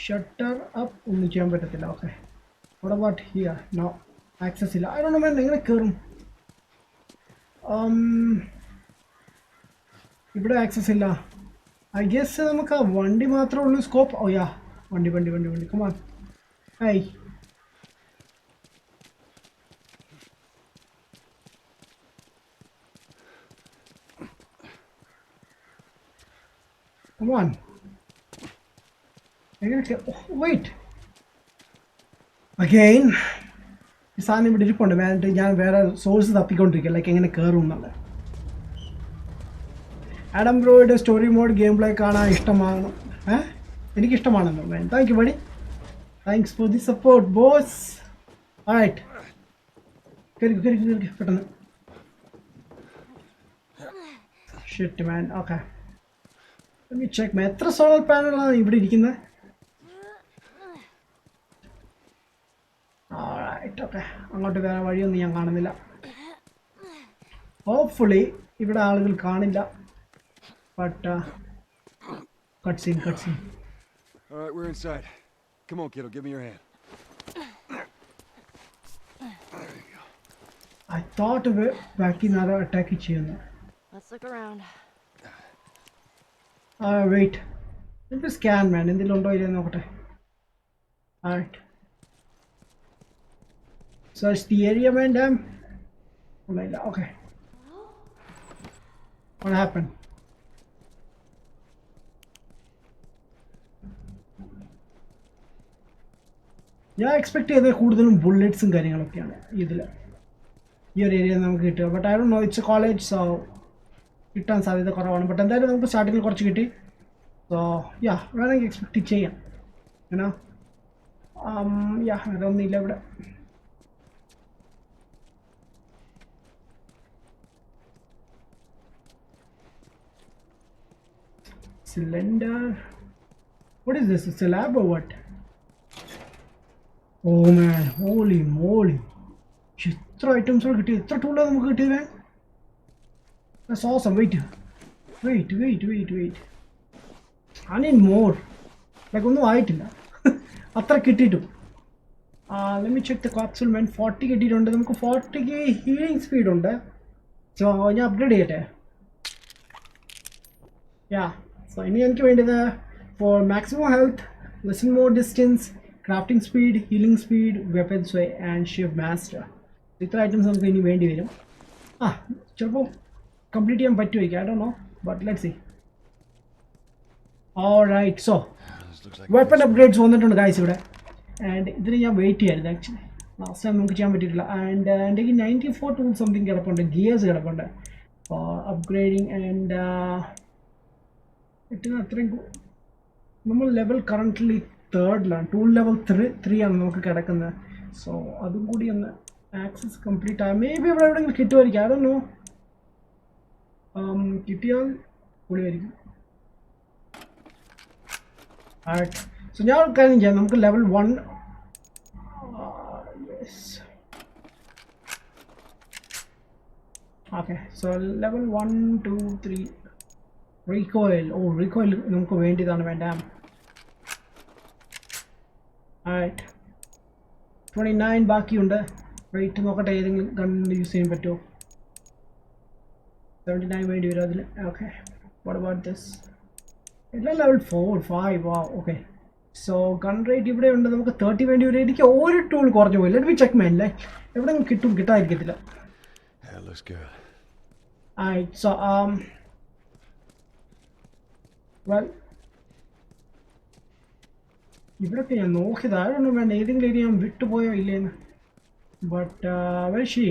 ഷട്ടർ അപ്പ് ഒന്നും ചെയ്യാൻ പറ്റത്തില്ല. ഓക്കെ, അവിടെ ബട്ട് ഹിയർ നോ ആക്സസ് ഇല്ല. ഐ ഡോണ്ട് നോ മാൻ, എങ്ങനെ കയറും? ഇവിടെ ആക്സസ് ഇല്ല. ഐ ഗെസ് നമുക്ക് ആ വണ്ടി മാത്രമേ ഉള്ളൂ സ്കോപ്പ്. ഓ യാ, വണ്ടി കമാൻ. Hi, come on. എങ്ങനെ? Wait again. ഈ സാധനം ഇവിടെ ഇരിപ്പുണ്ട് വേണ്ടിട്ട് ഞാൻ വേറെ സോഴ്സ് തപ്പിക്കൊണ്ടിരിക്കുക ലൈക്ക് എങ്ങനെ കയറും എന്നുള്ളത്. ആഡം ബ്രോയുടെ സ്റ്റോറി മോഡ് ഗെയിം പ്ലേ കാണാൻ ഇഷ്ടമാണ്. എനിക്കിഷ്ടമാണെന്നോ man. Thank you buddy, thanks for the support boss. Alright, കയറി പെട്ടെന്ന്. Shit man. Okay, check man. എത്ര സോളർ പാനലാണ് ഇവിടെ ഇരിക്കുന്നത്? ഓക്കെ, അങ്ങോട്ട് വേറെ വഴിയൊന്നും ഞാൻ കാണുന്നില്ല. ഹോപ്പ്ഫുള്ളി ഇവിടെ ആളുകൾ കാണില്ല. But cut scene. All right, we're inside. Come on, kiddo, give me your hand. There you go. I thought ബാക്കി നേരം അറ്റാക്ക് ചെയ്യുന്നു. Let's look around. Wait. Let me scan man. എന്തെങ്കിലും ഉണ്ടോ ഇല്ലെന്ന് നോക്കട്ടെ. Alright. Search the area man, damn. Okay. What happened? ഞാൻ expect ചെയ്തത് കൂടുതലും ബുള്ളറ്റ്സും കാര്യങ്ങളൊക്കെയാണ് ഇതിൽ ഈ ഒരു ഏരിയ നമുക്ക് കിട്ടുക. But I don't no, it's A college, so കിട്ടാൻ സാധ്യത കുറവാണ്. ബട്ട് എന്തായാലും നമുക്ക് സ്റ്റാർട്ടിങ്ങിൽ കുറച്ച് കിട്ടി. സോ യാ വേണമെങ്കിൽ എക്സ്പെക്റ്റ് ചെയ്യാം. ഏനാ യാ വേറെ ഒന്നുമില്ല ഇവിടെ. Cylinder. What is this? It's a lab or what? Oh man, holy moly. എത്ര ഐറ്റംസ് കിട്ടി, എത്ര ടൂളാണ് നമുക്ക് കിട്ടിയത് man? That's awesome. Wait. I need more. Like ഒന്നും ആയിട്ടില്ല. അത്ര കിട്ടിയിട്ടും. Let me check the capsule man. 40 കിട്ടിയിട്ടുണ്ട്. നമുക്ക് 40 ഹീലിംഗ് സ്പീഡ് ഉണ്ട്. സോ ഞാൻ അപ്ഗ്രേഡ് ചെയ്യട്ടെ. യാ സോ ഇനി എനിക്ക് വേണ്ടത് for maximum health, listen more distance, crafting speed, healing speed, weapons way and shift master. ഇത്ര ഐറ്റംസ് നമുക്ക് ഇനി വേണ്ടി വരും. ചിലപ്പോൾ കംപ്ലീറ്റ് ചെയ്യാൻ പറ്റുമായിരിക്കും, I don't know, but let's see. Alright, so weapon upgrades വന്നിട്ടുണ്ട് ഗൈസ് ഇവിടെ. ആൻഡ് ഇതിന് ഞാൻ വെയിറ്റ് ചെയ്യായിരുന്നു ആക്ച്വലി. ലാസ്റ്റ് ടൈം നമുക്ക് ചെയ്യാൻ പറ്റിയിട്ടില്ല. ആൻഡ് എൻ്റെ 94 ടൂൾ സംതിങ് കിടപ്പുണ്ട്, ഗിയേഴ്സ് കിടപ്പുണ്ട് അപ്ഗ്രേഡിങ്. ആൻഡ് ഇതിന് അത്രയും നമ്മൾ level currently 3rd tool level 3 ആണ് നമുക്ക് കിടക്കുന്നത്. സോ അതും കൂടി ഒന്ന് ആക്സസ് കംപ്ലീറ്റ് ആയി മേ ബി ഇവിടെ എവിടെയെങ്കിലും കിട്ടുമായിരിക്കും, ഐ ഡോണ്ട് നോ. കിട്ടിയാൽ പൊളിയായിരിക്കും. സോ ഞാൻ ഒരു കാര്യം ചെയ്യാം, നമുക്ക് level 1 okay. So level 1 2 3 recoil. Recoil നമുക്ക് വേണ്ടിയതാണ്, വേണ്ട. 29 ബാക്കിയുണ്ട്. വെയിറ്റ് നോക്കട്ടെ ഏതെങ്കിലും ഗണ്ണ് യൂസ് ചെയ്യാൻ പറ്റുമോ. 79 വേണ്ടി വരും അതിൽ. Okay, what about this? എല്ലാം ലെവൽ 4 5. വാ ഓക്കെ. സോ ഗൺ റേറ്റ് ഇവിടെ ഉണ്ട്, നമുക്ക് 30 വേണ്ടി വരും. എനിക്ക് ഒരു ടൂൾ കുറഞ്ഞു പോയി. ലെറ്റ് മി ചെക്ക് മാൻ. എവിടെയെങ്കിലും കിട്ടും, കിട്ടാതിരിക്കത്തില്ല. സോ വെൽ ഇവിടൊക്കെ ഞാൻ നോക്കിയത് ആരൊന്നും വേണ്ട, ഏതെങ്കിലും ഏരിയ ഞാൻ വിട്ടുപോയോ ഇല്ലേന്ന്. ബട്ട് വെൽ ഷീ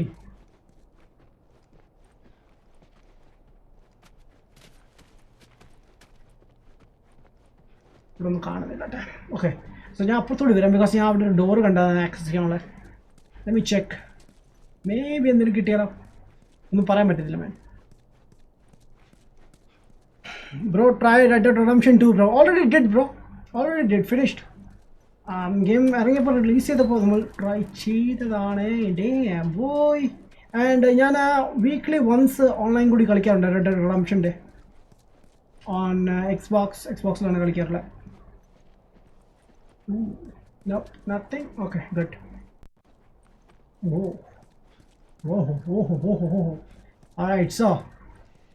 ഇവിടെ ഒന്നും കാണുന്നില്ല കേട്ടെ. ഓക്കെ, സോ ഞാൻ അപ്പുറത്തോട് വരാം, ബിക്കോസ് ഞാൻ അവിടെ ഒരു ഡോറ് കണ്ടതാണ് ആക്സസ് ചെയ്യാനുള്ള. Let me check, may be എന്തെങ്കിലും കിട്ടിയാലോ, ഒന്നും പറയാൻ പറ്റത്തില്ല മാൻ. Bro, try Red Dead Redemption 2 bro. Already did, finished. Game ഇറങ്ങിയപ്പോൾ റിലീസ് ചെയ്തപ്പോൾ നമ്മൾ ട്രൈ ചെയ്തതാണ്. ഡേം ബോയ്. ആൻഡ് ഞാൻ വീക്ക്ലി വൺസ് ഓൺലൈൻ കൂടി കളിക്കാറുണ്ട് Red Dead Redemptionൻ്റെ ഓൺ എക്സ്ബോക്സിലാണ് കളിക്കാറുള്ളത്. No, nothing. Okay, good. Whoa. Alright, so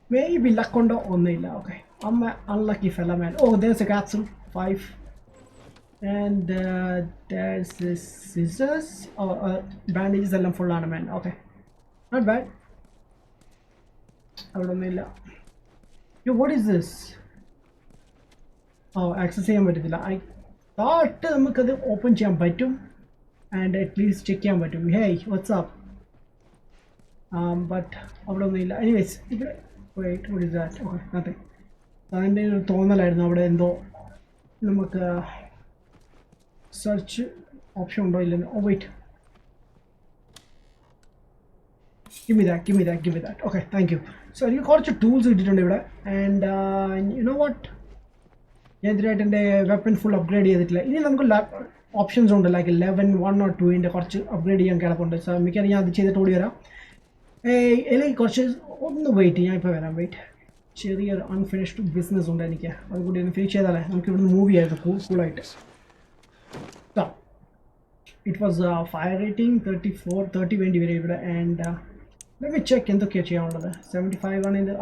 maybe luck undo onnilla. Okay, I'm an unlucky fella man. There's a capsule 5 and there's this scissors. Bandages ellam full aanu man. Okay, not bad. avadonnilla. Yo, what is this? Access cheyan pattilla. I thought namukku adu open cheyan pattum and at least check cheyan pattum. Hey, what's up? But avadonnilla. Anyways, wait, what is that? Okay, nothing. അതിൻ്റെ ഒരു തോന്നലായിരുന്നു അവിടെ എന്തോ നമുക്ക് search option ഉണ്ടോ ഇല്ലെന്ന്. Wait, give me that. Okay, thank you. So എനിക്ക് കുറച്ച് tools കിട്ടിയിട്ടുണ്ട് ഇവിടെ. ആൻഡ് യു നോ വാട്ട്, ഞാൻ ഇതിനായിട്ട് എൻ്റെ വെപ്പൺ ഫുൾ അപ്ഗ്രേഡ് ചെയ്തിട്ടില്ല. ഇനി നമുക്ക് ഓപ്ഷൻസ് ഉണ്ട്, ലൈക്ക് 11 1 or 2 കുറച്ച് അപ്ഗ്രേഡ് ചെയ്യാൻ കിടപ്പുണ്ട്. സോ മിക്കവാറും ഞാൻ അത് ചെയ്തിട്ട് ഓടി വരാം. അല്ലെങ്കിൽ കുറച്ച് ഒന്ന് വെയിറ്റ്, ഞാൻ ഇപ്പോൾ വരാം. വെയിറ്റ്, ചെറിയൊരു അൺഫിനിഷ്ഡ് ബിസിനസ് ഉണ്ട് എനിക്ക്, അതുകൂടി ഒന്ന് ഫിനിഷ് ചെയ്താലേ നമുക്ക് ഇവിടുന്ന് മൂവ് ചെയ്യായിരുന്നു കൂളായിട്ട്. ഇറ്റ് വാസ് ഫയർ റേറ്റിംഗ് 30 വേണ്ടി വരും ഇവിടെ. ആൻഡ് ലെറ്റ് മി ചെക്ക് എന്തൊക്കെയാണ് ചെയ്യാനുള്ളത്. 75 ആണ് ഇത്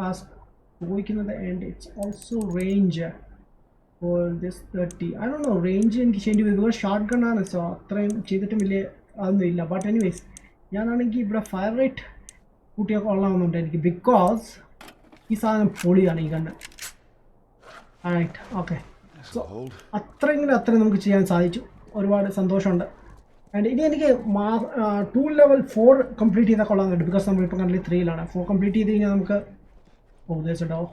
ചോദിക്കുന്നത്. And it's also range for this 30. I don't no, range എനിക്ക് ചെയ്യേണ്ടി വരും, ബിക്കോസ് ഷോർട്ട് ഗൺ ആണ്. സോ അത്രയും ചെയ്തിട്ടും വലിയ അതൊന്നും ഇല്ല. ബട്ട് എനിവേസ് ഞാനാണെങ്കിൽ ഇവിടെ ഫയർ റേറ്റ് കൂട്ടിയൊക്കെ കൊള്ളാമെന്നുണ്ട് എനിക്ക്, ബിക്കോസ് ഈ സാധനം പൊളിയാണ് ഈ കണ്ണ്. Right, okay. സോ അത്രയും നമുക്ക് ചെയ്യാൻ സാധിച്ചു, ഒരുപാട് സന്തോഷമുണ്ട്. ആൻഡ് ഇനി എനിക്ക് ടൂൾ ലെവൽ 4 കംപ്ലീറ്റ് ചെയ്താൽ കൊള്ളാമെന്നുണ്ട്, ബിക്കോസ് നമ്മളിപ്പോൾ കണ്ടില്ല 3ലാണ്. 4 കംപ്ലീറ്റ് ചെയ്ത് കഴിഞ്ഞാൽ നമുക്ക് Oh, there's a door.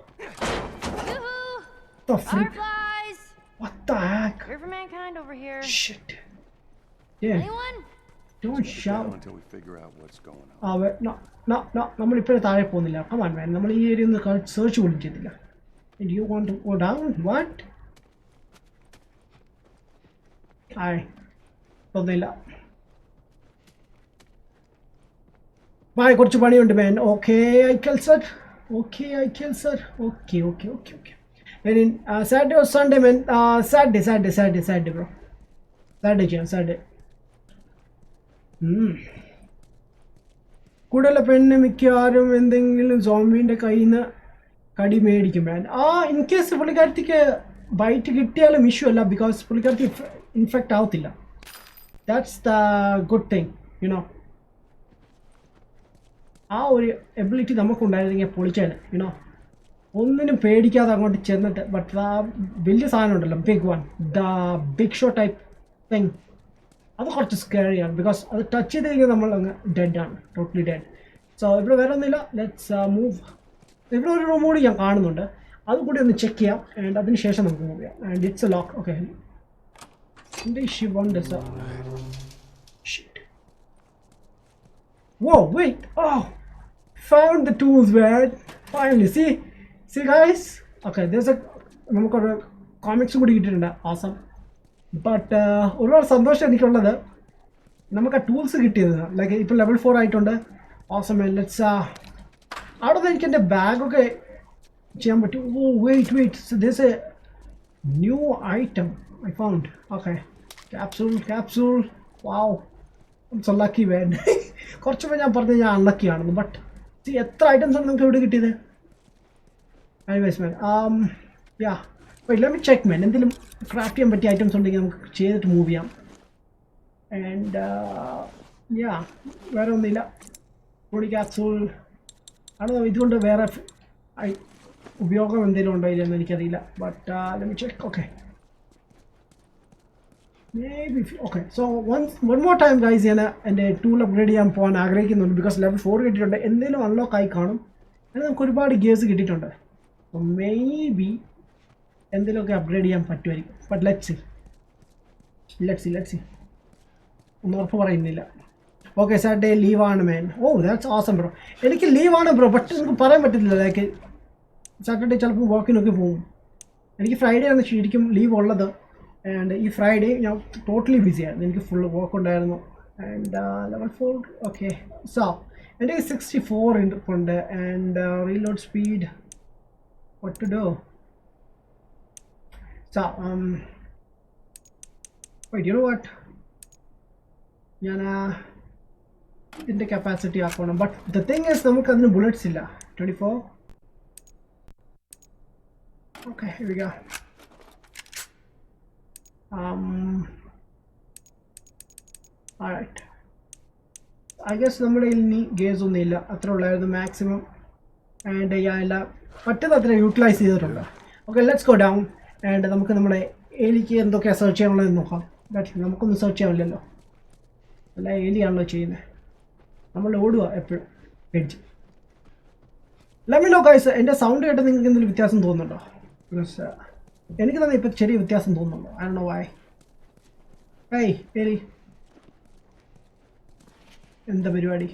Yoo-hoo! The frick? Fireflies! What the heck? Here for mankind over here. Shit. Yeah. Anyone? Don't Down shout. until we figure out what's going on. Wait, no. നമ്മളിപ്പോഴും താഴെ പോകുന്നില്ല. Come on, man. നമ്മൾ ഈ area ഒന്ന് search പോലും ചെയ്തില്ല. And you want to go down? What? ഒന്നുമില്ല. Bye കുറച്ച് പണിയുണ്ട് man. Okay, I kill sir. Okay. And in Saturday or Sunday, man. Saturday, bro. Saturday. കൂടുതൽ പെണ്ണ് മിക്കവാറും എന്തെങ്കിലും സോംബിൻ്റെ കയ്യിൽ നിന്ന് കടി മേടിക്കും മാൻ. ഇൻ കേസ് പുള്ളിക്കാരത്തിക്ക് ബൈറ്റ് കിട്ടിയാലും ഇഷ്യൂ അല്ല, ബിക്കോസ് പുള്ളിക്കാരത്തി ഇൻഫെക്റ്റ് ആവത്തില്ല. That's the good thing, you know. ആ ഒരു എബിലിറ്റി നമുക്കുണ്ടായിരുന്നെങ്കിൽ പൊളിച്ചാണ്, യുനോ. ഒന്നിനും പേടിക്കാതെ അങ്ങോട്ട് ചെന്നിട്ട്. ബട്ട് ആ വലിയ സാധനം ഉണ്ടല്ലോ, big one, the big show type thing, അത് കുറച്ച് സ്കേറിയാണ്. ബിക്കോസ് അത് ടച്ച് ചെയ്ത് കഴിഞ്ഞാൽ നമ്മൾ അങ്ങ് ഡെഡാണ്, ടോട്ടലി ഡെഡ്. സോ ഇവിടെ വേറെ ഒന്നുമില്ല. Let's move. ഇവിടെ ഒരു റൂം കൂടി ഞാൻ കാണുന്നുണ്ട്, അതുകൂടി ഒന്ന് ചെക്ക് ചെയ്യാം. ആൻഡ് അതിന് ശേഷം നമുക്ക് മൂവ് ചെയ്യാം. And it's A lock. Okay. Whoa, wait. Oh, found the tools, man. Finally. See guys. Okay, there's a നമുക്കൊരു കോമിക്സ് കൂടി കിട്ടിയിട്ടുണ്ട്. awesome. ബട്ട് ഒരുപാട് സന്തോഷം എനിക്കുള്ളത് നമുക്ക് ആ ടൂൾസ് കിട്ടിയത്. ലൈക്ക് ഇപ്പോൾ ലെവൽ 4 ആയിട്ടുണ്ട്. awesome, man. Let's അവിടെ നിന്ന് എനിക്ക് എൻ്റെ ബാഗൊക്കെ ചെയ്യാൻ പറ്റും. ഓ wait. So there's a new item I found. Okay. Capsule. Wow. I'm so lucky, man. കുറച്ച് മുമ്പ് ഞാൻ പറഞ്ഞത് ഞാൻ അൺലക്കി ആണെന്ന്. ബട്ട് എത്ര ഐറ്റംസ് ആണ് നിങ്ങൾക്ക് ഇവിടെ കിട്ടിയത്? Anyways, man. Yeah. Wait, let me check, man. എന്തെങ്കിലും ക്രാഫ്റ്റ് ചെയ്യാൻ പറ്റിയ ഐറ്റംസ് ഉണ്ടെങ്കിൽ നമുക്ക് ചെയ്തിട്ട് മൂവ് ചെയ്യാം. ആൻഡ് വേറെ ഒന്നുമില്ല. പൊടി ക്യാപ്സൂൾ ആണോ? ഇതുകൊണ്ട് വേറെ ഉപയോഗം എന്തെങ്കിലും ഉണ്ടോ ഇല്ലെന്ന് എനിക്കറിയില്ല. But let me check. Okay. Maybe. Okay. So one more time, guys. ഞാൻ എൻ്റെ ടൂൾ അപ്ഗ്രേഡ് ചെയ്യാൻ പോകാൻ ആഗ്രഹിക്കുന്നുണ്ട്. ബിക്കോസ് ലെവൽ 4 കിട്ടിയിട്ടുണ്ട്. എന്തെങ്കിലും അൺലോക്ക് ആയി കാണും. അങ്ങനെ നമുക്ക് ഒരുപാട് ഗിയേഴ്സ് കിട്ടിയിട്ടുണ്ട്. സോ മേബി എന്തെങ്കിലുമൊക്കെ അപ്ഗ്രേഡ് ചെയ്യാൻ പറ്റുമായിരിക്കും. But let's see. ഒന്നും ഉറപ്പ് പറയുന്നില്ല. ഓക്കെ, സാറ്റർഡേ ലീവാണ് man. Oh that's awesome bro. എനിക്ക് ലീവാണ് ബ്രോ, ബട്ട് എനിക്ക് പറയാൻ പറ്റത്തില്ല. ലൈക്ക് സാറ്റർഡേ ചിലപ്പോൾ വർക്കിനൊക്കെ പോകും. എനിക്ക് ഫ്രൈഡേ ആണ് ശരിക്കും ലീവ് ഉള്ളത്. ആൻഡ് ഈ ഫ്രൈഡേ ഞാൻ ടോട്ടലി ബിസിയായിരുന്നു. എനിക്ക് ഫുൾ വർക്ക് ഉണ്ടായിരുന്നു. And level 4. ഓക്കെ. സോ എൻ്റെ 64 ഉണ്ട്. And reload speed what to do. So wait, you know what, ഞാൻ ഇതിൻ്റെ കപ്പാസിറ്റി ആക്കണം. ബട്ട് ദ തിങ് ഈസ് നമുക്ക് അതിന് ബുള്ളറ്റ്സ് ഇല്ല. 24. Okay, here we go. alright, I guess നമ്മുടെ ഇനി ഗേസ് ഒന്നും ഇല്ല. അത്ര ഉള്ളായിരുന്നു മാക്സിമം. ആൻഡ് ഞാൻ എല്ലാം പറ്റുന്ന അത്ര യൂട്ടിലൈസ് ചെയ്തിട്ടുണ്ട്. Okay, let's go down. And നമുക്ക് നമ്മുടെ എലിക്ക് എന്തൊക്കെയാണ് സെർച്ച് ചെയ്യാനുള്ളതെന്ന് നോക്കാം. ബട്ട് നമുക്കൊന്നും സെർച്ച് ചെയ്യാനില്ലല്ലോ, അല്ല എലിയാണല്ലോ ചെയ്യുന്നത്. നമ്മൾ ഓടുക എപ്പോഴും edge. Let me know guys, എൻ്റെ സൗണ്ട് കേട്ട് നിങ്ങൾക്ക് എന്തെങ്കിലും വ്യത്യാസം തോന്നുന്നുണ്ടോ? ബിക്കോസ് എനിക്ക് തന്നെ ഇപ്പോൾ ചെറിയ വ്യത്യാസം തോന്നുന്നുണ്ടോ? I don't know why. ഏയ് എലി, എന്താ പരിപാടി?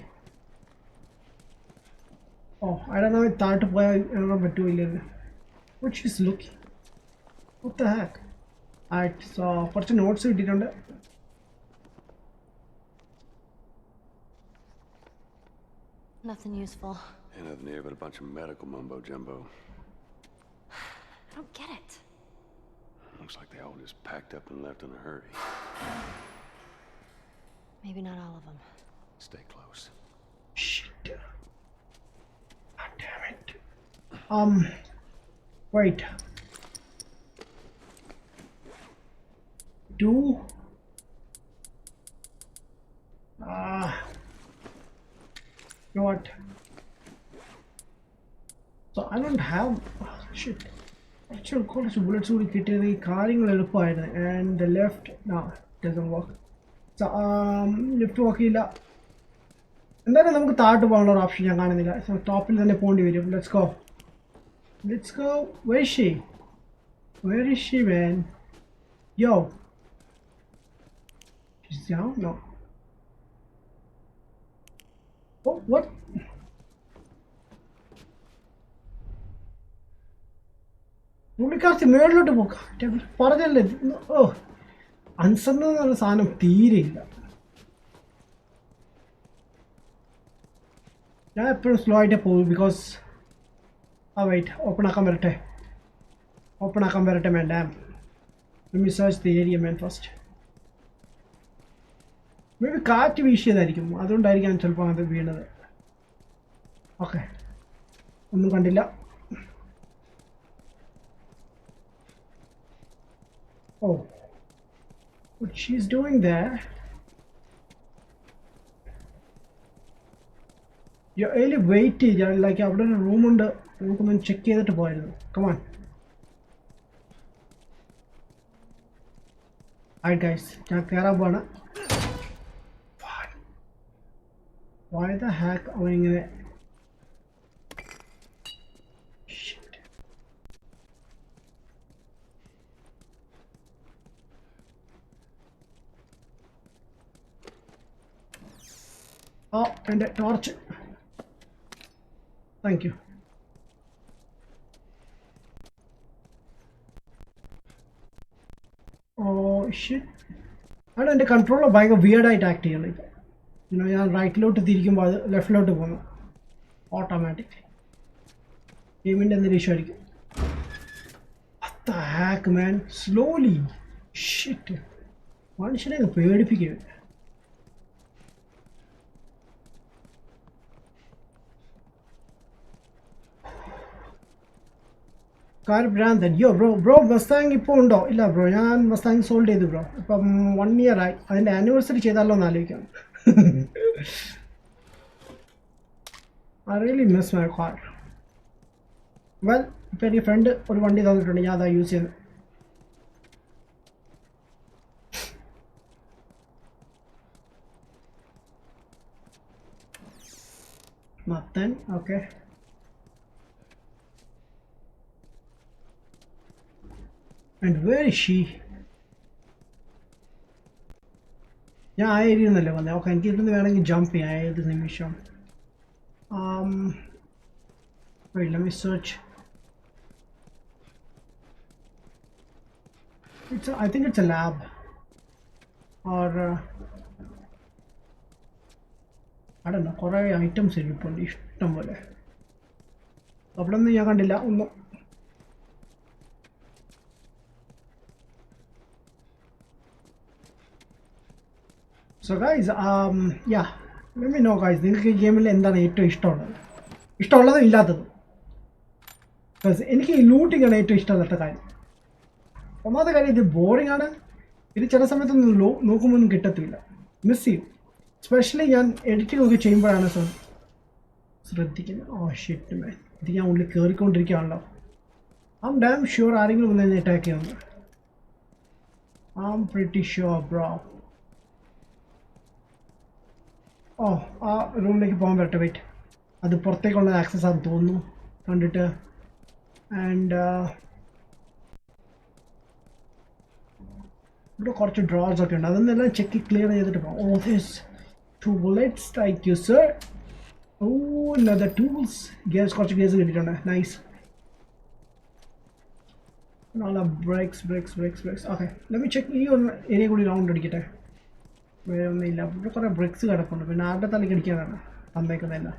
Oh, I don't know if താഴോട്ട് പോയാൽ ഇറങ്ങാൻ പറ്റുമോ ഇല്ലെന്ന്. What she's looking? What the heck? Alright, so കുറച്ച് നോട്ട്സ് കിട്ടിയിട്ടുണ്ട്. Nothing useful. Ain't nothing here but a bunch of medical mumbo jumbo. I don't get it. Looks like they all just packed up and left in a hurry. Maybe not all of them. Stay close. Shit. God damn it. Wait. 2. You know what? So I don't have shit. Actual കുറച്ച് bullets കൂടി കിട്ടിയത് ഈ കാര്യങ്ങൾ എളുപ്പമായിരുന്നു. And the left doesn't work. So left work ചെയ്യില്ല. എന്തായാലും നമുക്ക് താഴോട്ട് പോകാനുള്ള ഒരു ഓപ്ഷൻ ഞാൻ കാണുന്നില്ല. സോ ടോപ്പിൽ തന്നെ പോകേണ്ടി വരും. Let's go. Let's go. Where is she? Where is she, man? Yo. She's down? No. Oh, what? പുള്ളിക്കാർത്തി മേളിലോട്ട് പോക്കാം പറഞ്ഞല്ലേ ഓ അൺസർന്ന് എന്നുള്ള സാധനം തീരെയില്ല ഞാൻ എപ്പോഴും സ്ലോ ആയിട്ടേ പോകും ബിക്കോസ് വെയിറ്റ് ഓപ്പൺ ആക്കാൻ വരട്ടെ madam search the area man first maybe കാറ്റ് വീശിയതായിരിക്കും അതുകൊണ്ടായിരിക്കാം ചിലപ്പോൾ അത് വീണത് ഓക്കെ ഒന്നും കണ്ടില്ല Oh, what she's doing there? Yeah, really wait. Like അവിടെ ഒരു റൂം ഉണ്ട് നമുക്കൊന്ന് ചെക്ക് ചെയ്തിട്ട് പോയിരുന്നു come on alright guys ഞാൻ കേറാൻ പോവാണ് why the heck അവൻ ഇങ്ങനെ Oh, and a torch. Thank you. Oh shit. I don't control of buying a weird attack here. Like, you know, you're right load to the left load to one automatically. Even in the ratio. What the heck, man? Slowly. Shit. Why should I pay? Car brand that yo bro Mustang ഇപ്പോൾ ഉണ്ടോ ഇല്ല bro ഞാൻ Mustang sold ചെയ്തു bro ഇപ്പം 1 year ആയി അതിൻ്റെ anniversary ചെയ്താലോ എന്ന് ആലോചിക്കാം I really miss my car well ഇപ്പം എനിക്ക് ഫ്രണ്ട് ഒരു വണ്ടി തന്നിട്ടുണ്ട് ഞാൻ അതാ യൂസ് ചെയ്യുന്നത് nothing okay and where is she ഞാൻ ആ ഏരിയ ഒന്നല്ലേ വന്നത് ഓക്കെ എനിക്ക് ഇരുന്ന് വേണമെങ്കിൽ ജമ്പ് ചെയ്യാം ഏത് നിമിഷം wait let me search I think it's a lab or I don't know കുറേ ഐറ്റംസ് ഇരിപ്പുണ്ട് ഇഷ്ടം പോലെ അവിടെ ഒന്നും ഞാൻ കണ്ടില്ല ഒന്നും So guys, yeah, let me know guys, നിങ്ങൾക്ക് ഈ ഗെയിമിൽ എന്താണ് ഏറ്റവും ഇഷ്ടമുള്ളതും ഇല്ലാത്തതും ബിക്കോസ് എനിക്ക് ഈ ലൂട്ടിംഗ് ആണ് ഏറ്റവും ഇഷ്ടമല്ലാത്ത കാര്യം ഒന്നാമത്തെ കാര്യം ഇത് ബോറിംഗ് ആണ് ഇത് ചില സമയത്തൊന്നും നോക്കുമ്പോൾ ഒന്നും കിട്ടത്തില്ല മിസ് ചെയ്യും സ്പെഷ്യലി ഞാൻ എഡിറ്റിംഗ് ഒക്കെ ചെയ്യുമ്പോഴാണ് ശ്രദ്ധിക്കുന്നത് ഓ ഷിറ്റ് മാൻ ഇത് ഞാൻ ഉള്ളിൽ കയറിക്കൊണ്ടിരിക്കുകയാണല്ലോ ഐ ആം ഡാം ഷുവർ ആരെങ്കിലും ഒന്ന് അറ്റാക്ക് ചെയ്യുന്നു I am pretty sure bro oh ആ റൂമിലേക്ക് പോകാൻ പറ്റട്ടെ വെയിറ്റ് അത് പുറത്തേക്കുള്ള ആക്സസ് ആണെന്ന് തോന്നുന്നു കണ്ടിട്ട് ആൻഡ് ഇവിടെ കുറച്ച് ഡ്രോസ് ഒക്കെ ഉണ്ട് അതൊന്നെല്ലാം ചെക്ക് ക്ലിയർ ചെയ്തിട്ട് പോകാം oh this two bullets thank you sir oh another tools gauze കുറച്ച് ഗേസ് കിട്ടിയിട്ടുണ്ട് നൈസ് നല്ല breaks okay let me check ഈ ഒരു ഏരിയ കൂടി റൗണ്ട് അടിക്കട്ടെ വേറെ ഒന്നുമില്ല ഇവിടെ കുറേ ബ്രിക്സ് കിടപ്പുണ്ട് പിന്നെ ആരുടെ തലയ്ക്ക് അടിക്കാനാണ് തന്നേക്കുന്നതല്ല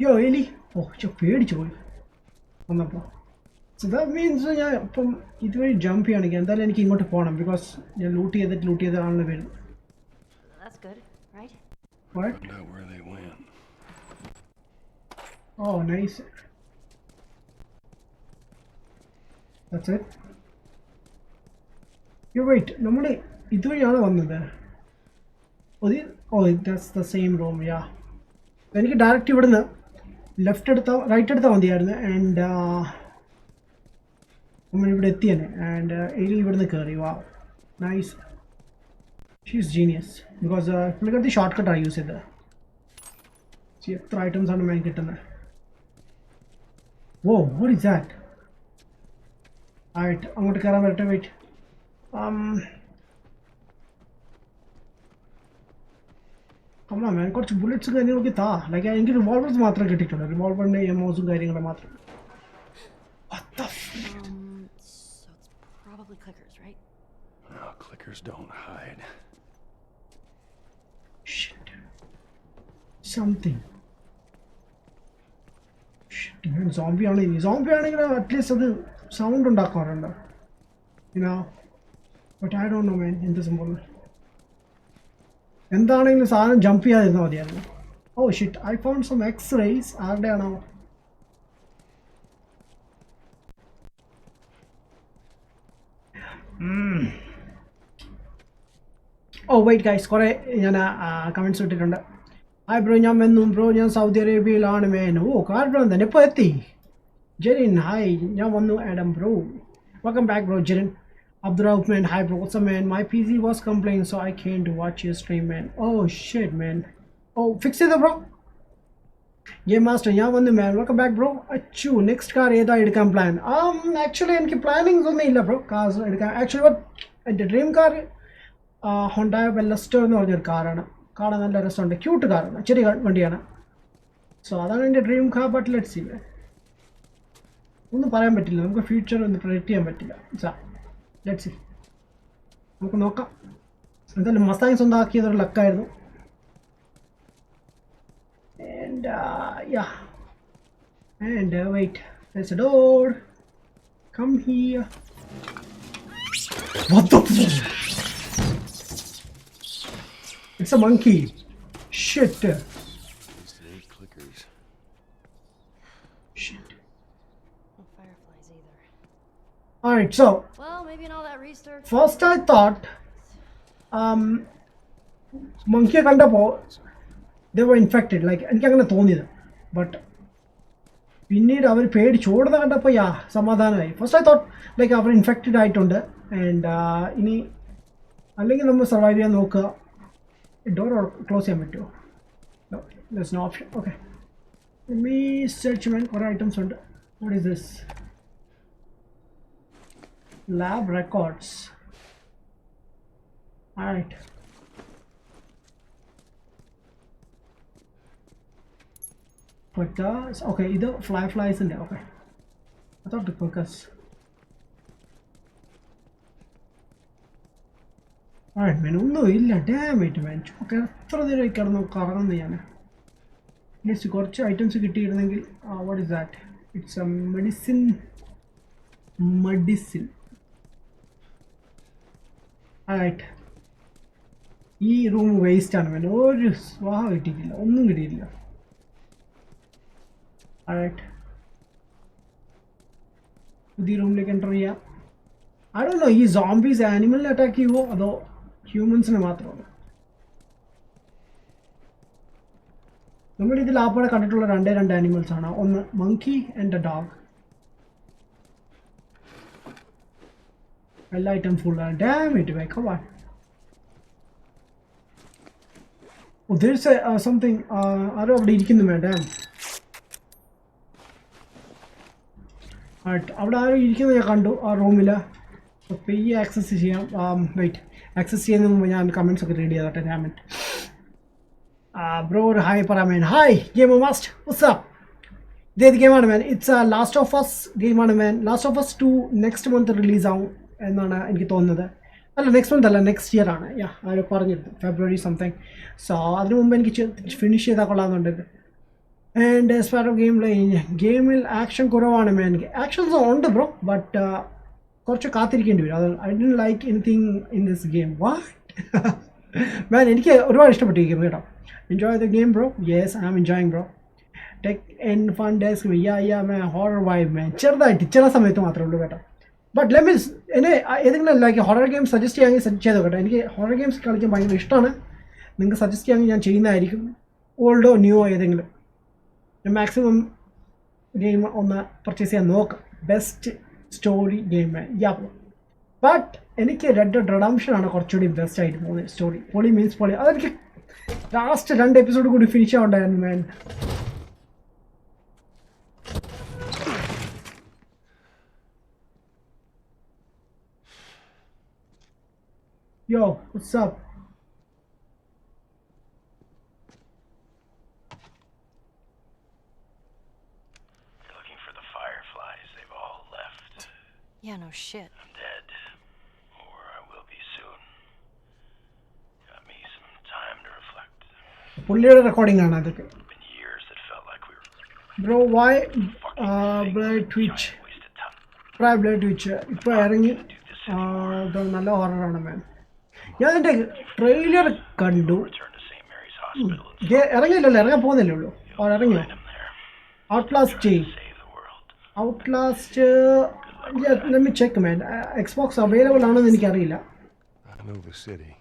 യോ എലി ഓ പേടിച്ചു പോയി വന്നപ്പോൾ സോ ദാറ്റ് മീൻസ് ഞാൻ ഇപ്പം ഇതുവഴി ജമ്പ് ചെയ്യുകയാണെങ്കിൽ എന്തായാലും എനിക്ക് ഇങ്ങോട്ട് പോകണം ബിക്കോസ് ഞാൻ ലൂട്ട് ചെയ്തതാണല്ലോ വരും That's good, right? What? Find out where they went. Oh, nice. That's it. You wait, നമ്മൾ ഇതുവഴിയാണ് വന്നത് that's the same room, yeah. എനിക്ക് ഡയറക്റ്റ് ഇവിടുന്ന് റൈറ്റ് എടുത്താൽ മതിയായിരുന്നു ആൻഡ് നമ്മൾ ഇവിടെ എത്തിയേനെ ആൻഡ് എലി ഇവിടുന്ന് കയറി വാ നൈസ് ഷീസ് ജീനിയസ് ബിക്കോസ് പുള്ളിക്കാരത്തി ഷോർട്ട് കട്ടാണ് യൂസ് ചെയ്തത് എത്ര ഐറ്റംസ് ആണ് മാൻ കിട്ടുന്നത്. Oh what is that? ആയിട്ട് അങ്ങോട്ട് കയറാൻ വരട്ടെ. വെയിറ്റ്. കമ്മാ മാൻ, കുറച്ച് ബുള്ളറ്റ്സും കാര്യങ്ങളൊക്കെ താ. ലൈക്ക് എനിക്ക് റിവോൾവേഴ്സ് മാത്രമേ കിട്ടിയിട്ടുള്ളൂ. റിവോൾവറിൻ്റെ എമോസും കാര്യങ്ങളും മാത്രം. So it's probably clickers, right? No, clickers don't hide. Shit. Something. Shit, man, zombie ആണെങ്കിൽ അറ്റ്ലീസ്റ്റ് അത് സൗണ്ട് ഉണ്ടാക്കാറുണ്ട്. But I don't know man, എന്ത് സംഭവം. എന്താണെങ്കിലും സാധനം ജമ്പ് ചെയ്യാതിരുന്നാൽ മതിയായിരുന്നു. Oh shit, I found some x-rays. ആരുടെയാണോ? ഓ വെയിറ്റ് ഗൈസ്, കുറേ ഞാൻ കമൻറ്റ്സ് ഇട്ടിട്ടുണ്ട്. ഹായ് ബ്രോ, ഞാൻ വന്നു ബ്രോ, ഞാൻ സൗദി അറേബ്യയിലാണ് മാൻ. ഓ കാരണം തന്നെ ഇപ്പോൾ എത്തി. ജെറിൻ ഹായ്, ഞാൻ വന്നു. Adam bro welcome back bro. Jerin Abdurrahman, hi bro, what's up man? My PC was complaining so I can't watch your stream man. Oh shit man. Oh fix it bro. Game master, yeah one man. Welcome back bro. Achu, next car eda edukam plan. Actually enki plannings onnum illa bro. Cars edukam actually what the dream car Honda Veloster nu പറഞ്ഞ car ആണ്. car നല്ല രസമുണ്ട്, cute car ആണ്, ചെറിയ വണ്ടിയാണ്. So അതാണ് എൻ്റെ dream car. But let's see. ഒന്നും പറയാൻ പറ്റില്ല, നമുക്ക് ഫ്യൂച്ചർ ഒന്നും പ്രെഡിക്റ്റ് ചെയ്യാൻ പറ്റില്ല. സാ ലെറ്റ്സ് സീ, നമുക്ക് നോക്കാം. എന്തായാലും മസ്താങ് സ്വന്തമാക്കിയതൊരു ലക്കായിരുന്നു. And yeah, and wait, there's a door. Come here. What the fuck? It's a monkey. Shit. These ain't clickers. Shit. No fireflies either. Alright, so Well, maybe in all that research. first I thought monkey കണ്ടപ്പോൾ they were infected, like എനിക്കങ്ങനെ തോന്നിയത്. But പിന്നീട് അവർ പേടിച്ചോടുന്ന കണ്ടപ്പോൾ yeah സമാധാനമായി. First I thought like അവർ infected ആയിട്ടുണ്ട് and ഇനി അല്ലെങ്കിൽ നമ്മൾ സർവൈവ് ചെയ്യാൻ നോക്കുക. ഡോർ ക്ലോസ് ചെയ്യാൻ പറ്റുമോ? No option. Okay, me search man. കുറേ ഐറ്റംസ് ഉണ്ട്. What is this? Lab records. Alright. Focus. Okay, either flies in there. Okay, I thought to focus. Alright man, ഒന്നും ഇല്ല. Damn it man. Okay, എത്ര നേരം കിടന്നു കറങ്ങുന്നു ഞാൻ. നെക്സ്റ്റ് കുറച്ച് ഐറ്റംസ് കിട്ടിയിരുന്നെങ്കിൽ. What is that? It's a medicine. Alright, ഈ റൂം വേസ്റ്റ് ആണ് man. ഒരു സ്വാഹ കിട്ടിയിട്ടില്ല, ഒന്നും കിട്ടിയിട്ടില്ല. Alright, പുതിയ റൂമിലേക്ക് എൻ്റർ ചെയ്യാം. ഐ ഡോണ്ട് നോ, ഈ സോംബീസ് ആനിമലിനെ അറ്റാക്ക് ചെയ്യുമോ അതോ ഹ്യൂമൻസിനെ മാത്രമോ? നമ്മുടെ ഇതിൽ ആപ്പാടെ കണ്ടിട്ടുള്ള രണ്ട് ആനിമൽസ് ആണ്. ഒന്ന് മങ്കി ആൻഡ് എ ഡോഗ്. എല്ലാ ഐറ്റം ഫുള്ളാണ്. Damn it bye, come on. Oh there's something. ആരോ അവിടെ ഇരിക്കുന്നു മാഡം. അവിടെ ആരും ഇരിക്കുന്നത് ഞാൻ കണ്ടു ആ റൂമിൽ. പെയ്യെ ആക്സസ് ചെയ്യാം. വെയിറ്റ്, ആക്സസ് ചെയ്യുന്നതിന് മുമ്പ് ഞാൻ കമൻറ്റ്സ് ഒക്കെ റീഡ് ചെയ്തോട്ടെ. ഡാമിറ്റ് ബ്രോ, ഒരു ഹായ് പറയാം man. Hi game mast, what's up? ഇതേത് ഗെയിമാണ് man? It's last of us ഗെയിമാണ് man. Last of us 2 next month റിലീസാവും എന്നാണ് എനിക്ക് തോന്നുന്നത്. അല്ല, നെക്സ്റ്റ് മന്ത് അല്ല, നെക്സ്റ്റ് ഇയർ ആണ്. യാ, ആരോ പറഞ്ഞിരുന്നു ഫെബ്രുവരി സംതിങ്. സോ അതിനു മുമ്പ് എനിക്ക് ഫിനിഷ് ചെയ്താൽ കൊള്ളാമെന്നുണ്ട്. ആൻഡ് ആസ് പാർട്ട് ഓഫ് ഗെയിമിൽ ആക്ഷൻ കുറവാണ് മാൻ. ആക്ഷൻസ് ഉണ്ട് ബ്രോ, ബട്ട് കുറച്ച് കാത്തിരിക്കേണ്ടി വരും. അത് I don't like anything in this game. What man, എനിക്ക് ഒരുപാട് ഇഷ്ടപ്പെട്ടു ഈ ഗെയിം കേട്ടോ. Enjoy the game bro. Yes, I am enjoying bro. Tech and fun days. Yeah man, horror vibe man. ചെറുതായിട്ട് ചില സമയത്ത് മാത്രമേ ഉള്ളൂ കേട്ടോ. ബട്ട് ലെറ്റ് മീൻസ് എന്നെ ഏതെങ്കിലും ലൈക്ക് ഹൊറർ ഗെയിം സജസ്റ്റ് ചെയ്യാമെങ്കിൽ സജസ്റ്റ് ചെയ്തോ കേട്ടോ. എനിക്ക് ഹൊറർ ഗെയിംസ് കളിക്കാൻ ഭയങ്കര ഇഷ്ടമാണ്. നിങ്ങൾക്ക് സജസ്റ്റ് ചെയ്യാമെങ്കിൽ ഞാൻ ചെയ്യുന്നതായിരിക്കും. ഓൾഡോ ന്യൂയോ ഏതെങ്കിലും. മാക്സിമം ഗെയിം ഒന്ന് പർച്ചേസ് ചെയ്യാൻ നോക്കാം. Best story game yeah. But എനിക്ക് റെഡ് ഡെഡ് റിഡംപ്ഷൻ ആണ് കുറച്ചുകൂടി ബെസ്റ്റ് ആയിട്ട് തോന്നിയത്. സ്റ്റോറി പൊളി മീൻസ് പൊളി. അതെനിക്ക് ലാസ്റ്റ് 2 എപ്പിസോഡ് കൂടി finish ആവണ്ടായിരുന്നു man. Yo, what's up? You're looking for the fireflies. They've all left. Yeah, no shit. I'm dead. Or I will be soon. Got me some time to reflect. പുള്ളിയുടെ recording ആണ് അതൊക്കെ. Been years that felt like we were bro Y fucking blood twitch giant wasted time. Blood twitch ഇപ്പോൾ ഇറങ്ങി. ഇത് നല്ല ഹൊററാണ് മാൻ. ഞാൻ അതിൻ്റെ trailer കണ്ടു. Return to St. Mary's Hospital. ഇറങ്ങിയില്ലല്ലോ, ഇറങ്ങാൻ പോകുന്നില്ലേ ഉള്ളൂ. ഇറങ്ങിയോ? I'm there. Outlast Save the world. Outlast let me check man. Xbox available ആണെന്ന് എനിക്കറിയില്ല. I know the city.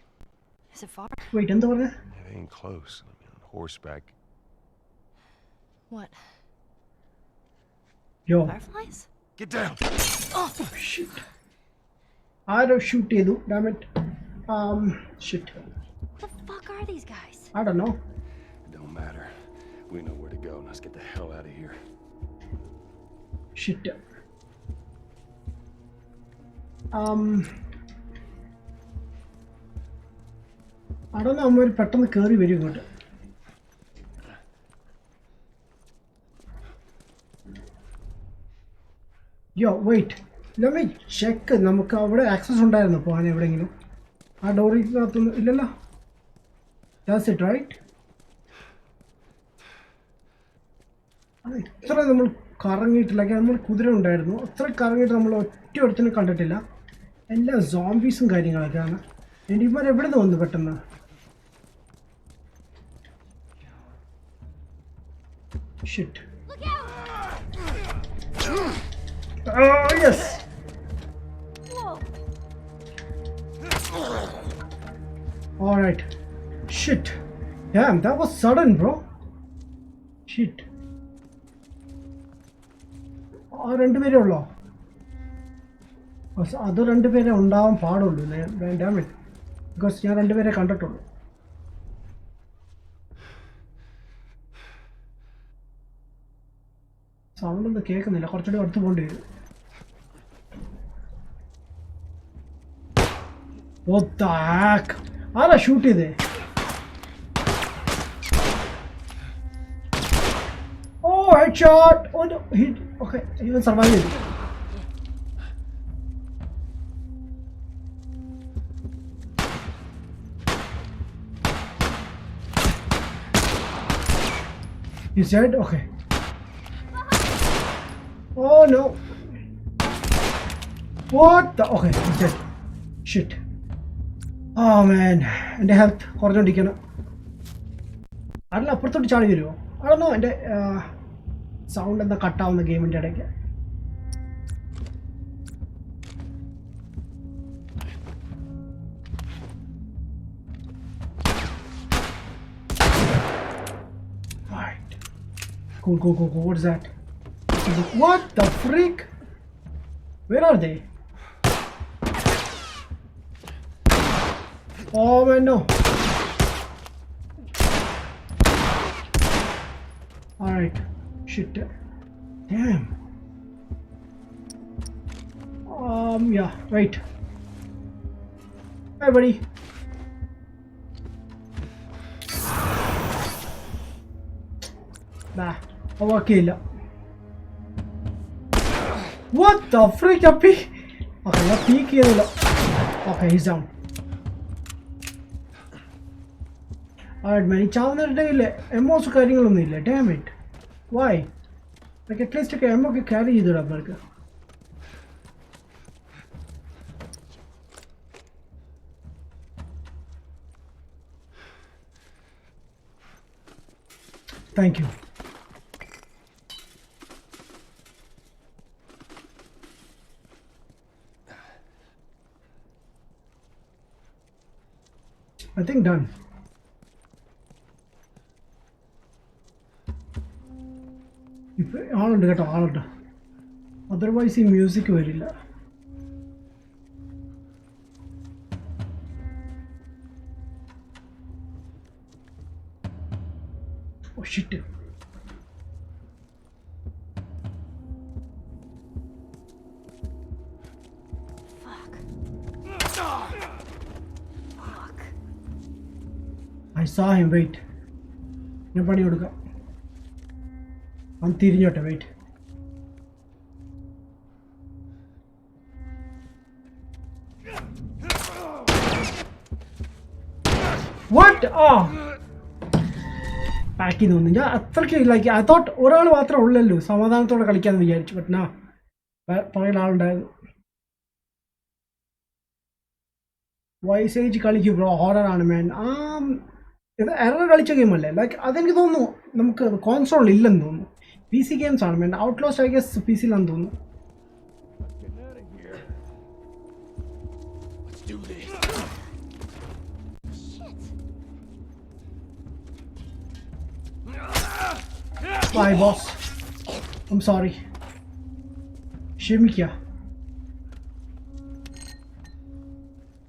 Is it far? Wait, എന്താ പറഞ്ഞേ? It ain't close. I mean, on horseback. What? Yo. Fireflies? Get down! Oh, Shit. Arrow shoot ചെയ്തു. Damn it. Shit. what the fuck are these guys? I don't know. It don't matter. We know where to go. Now let's get the hell out of here. Shit. I don't know, അമ്മ പെട്ടെന്ന് കയറി വരും ഇങ്ങോട്ട്. യോ wait, let me check. നമുക്ക് അവിടെ access ഉണ്ടായിരുന്നു പോകാൻ എവിടെയെങ്കിലും? ആ ഡോറിനകത്തൊന്നും ഇല്ലല്ലോ. That's it right? അത് ഇത്ര നമ്മൾ കറങ്ങിയിട്ടില്ല. നമ്മൾ കുതിര ഉണ്ടായിരുന്നു, അത്ര കറങ്ങിയിട്ട് നമ്മൾ ഒറ്റ ഒരുത്തിനെ കണ്ടിട്ടില്ല. എല്ലാ സോംബീസും കാര്യങ്ങളൊക്കെയാണ്. എൻ്റെ ഇവർ എവിടെ നിന്ന് വന്നു പെട്ടെന്ന്? Shit. Oh yes. Whoa. All right. Shit. Damn, that was sudden, bro. Shit. ആ രണ്ടുപേരേ ഉള്ളോ? അത് രണ്ടുപേരെ ഉണ്ടാവാൻ പാടുള്ളൂ. Dam it. ബിക്കോസ് ഞാൻ രണ്ടുപേരെ കണ്ടിട്ടുള്ളൂ. സൗണ്ട് ഒന്നും കേൾക്കുന്നില്ല, കുറച്ചുകൂടി അടുത്ത് പോകേണ്ടി വരും. What the heck? ആരാ ഷൂട്ട് ചെയ്തേ? Oh, headshot! Oh no, hit. Okay, even survived it. He's dead? Okay. Oh no. What the? Okay, he's dead. Shit. Oh man. എൻ്റെ ഹെൽത്ത് കുറഞ്ഞോണ്ടിരിക്കണം. അതിൽ അപ്പുറത്തോട്ട് ചാടി വരുമോ? അതൊന്നോ എൻ്റെ സൗണ്ട് എന്താ കട്ടാവുന്ന ഗെയിമിൻ്റെ ഇടയ്ക്ക്. Right. Cool. What is that? What the freak? Where are they? Oh man, no. Alright. Shit. Damn. Yeah, wait. Hey buddy. Nah, okay. What the freak, Appy? Okay, let's peek here. Okay, he's down. Alright man, ഈ ചാവുന്നവരുടെ ഇല്ലേ എമ്മോസ് കാര്യങ്ങളൊന്നും ഇല്ല. Damn it. Why? Like at least ഒക്കെ എമ്മോ ഒക്കെ carry ചെയ്തിടാം അവർക്ക്. Thank you. I think done. ഇപ്പം ആളുണ്ട് കേട്ടോ, ആളുണ്ട്. അതർവൈസ് ഈ മ്യൂസിക് വരില്ല. shit. Fuck. I saw him. Wait. Nobody would go. I'm തിരിഞ്ഞോട്ടെ. Wait. What? Oh. Back in on. Yeah, like I thought ഒരാൾ മാത്രമേ ഉള്ളല്ലോ സമാധാനത്തോടെ കളിക്കാന്ന് വിചാരിച്ചു. But now പറയുന്ന ആളുണ്ടായിരുന്നു. വോയിസ് ഏജ് കളിക്കും ബ്രോ. ഹൊറർ ആണ് മാൻ. ഇത് എറർ കളിച്ച ഗെയിമല്ലേ. ലൈക്ക് അതെനിക്ക് തോന്നുന്നു നമുക്ക് കോൺസോൾ ഇല്ലെന്ന് തോന്നുന്നു. പി സി ഗെയിംസ് ആണ് മാൻ. ഔട്ട്ലോസ്റ്റ് ഐ ഗെസ് പി സിയിലാണെന്ന് തോന്നുന്നു. Bye boss. I'm sorry. ക്ഷമിക്കുക.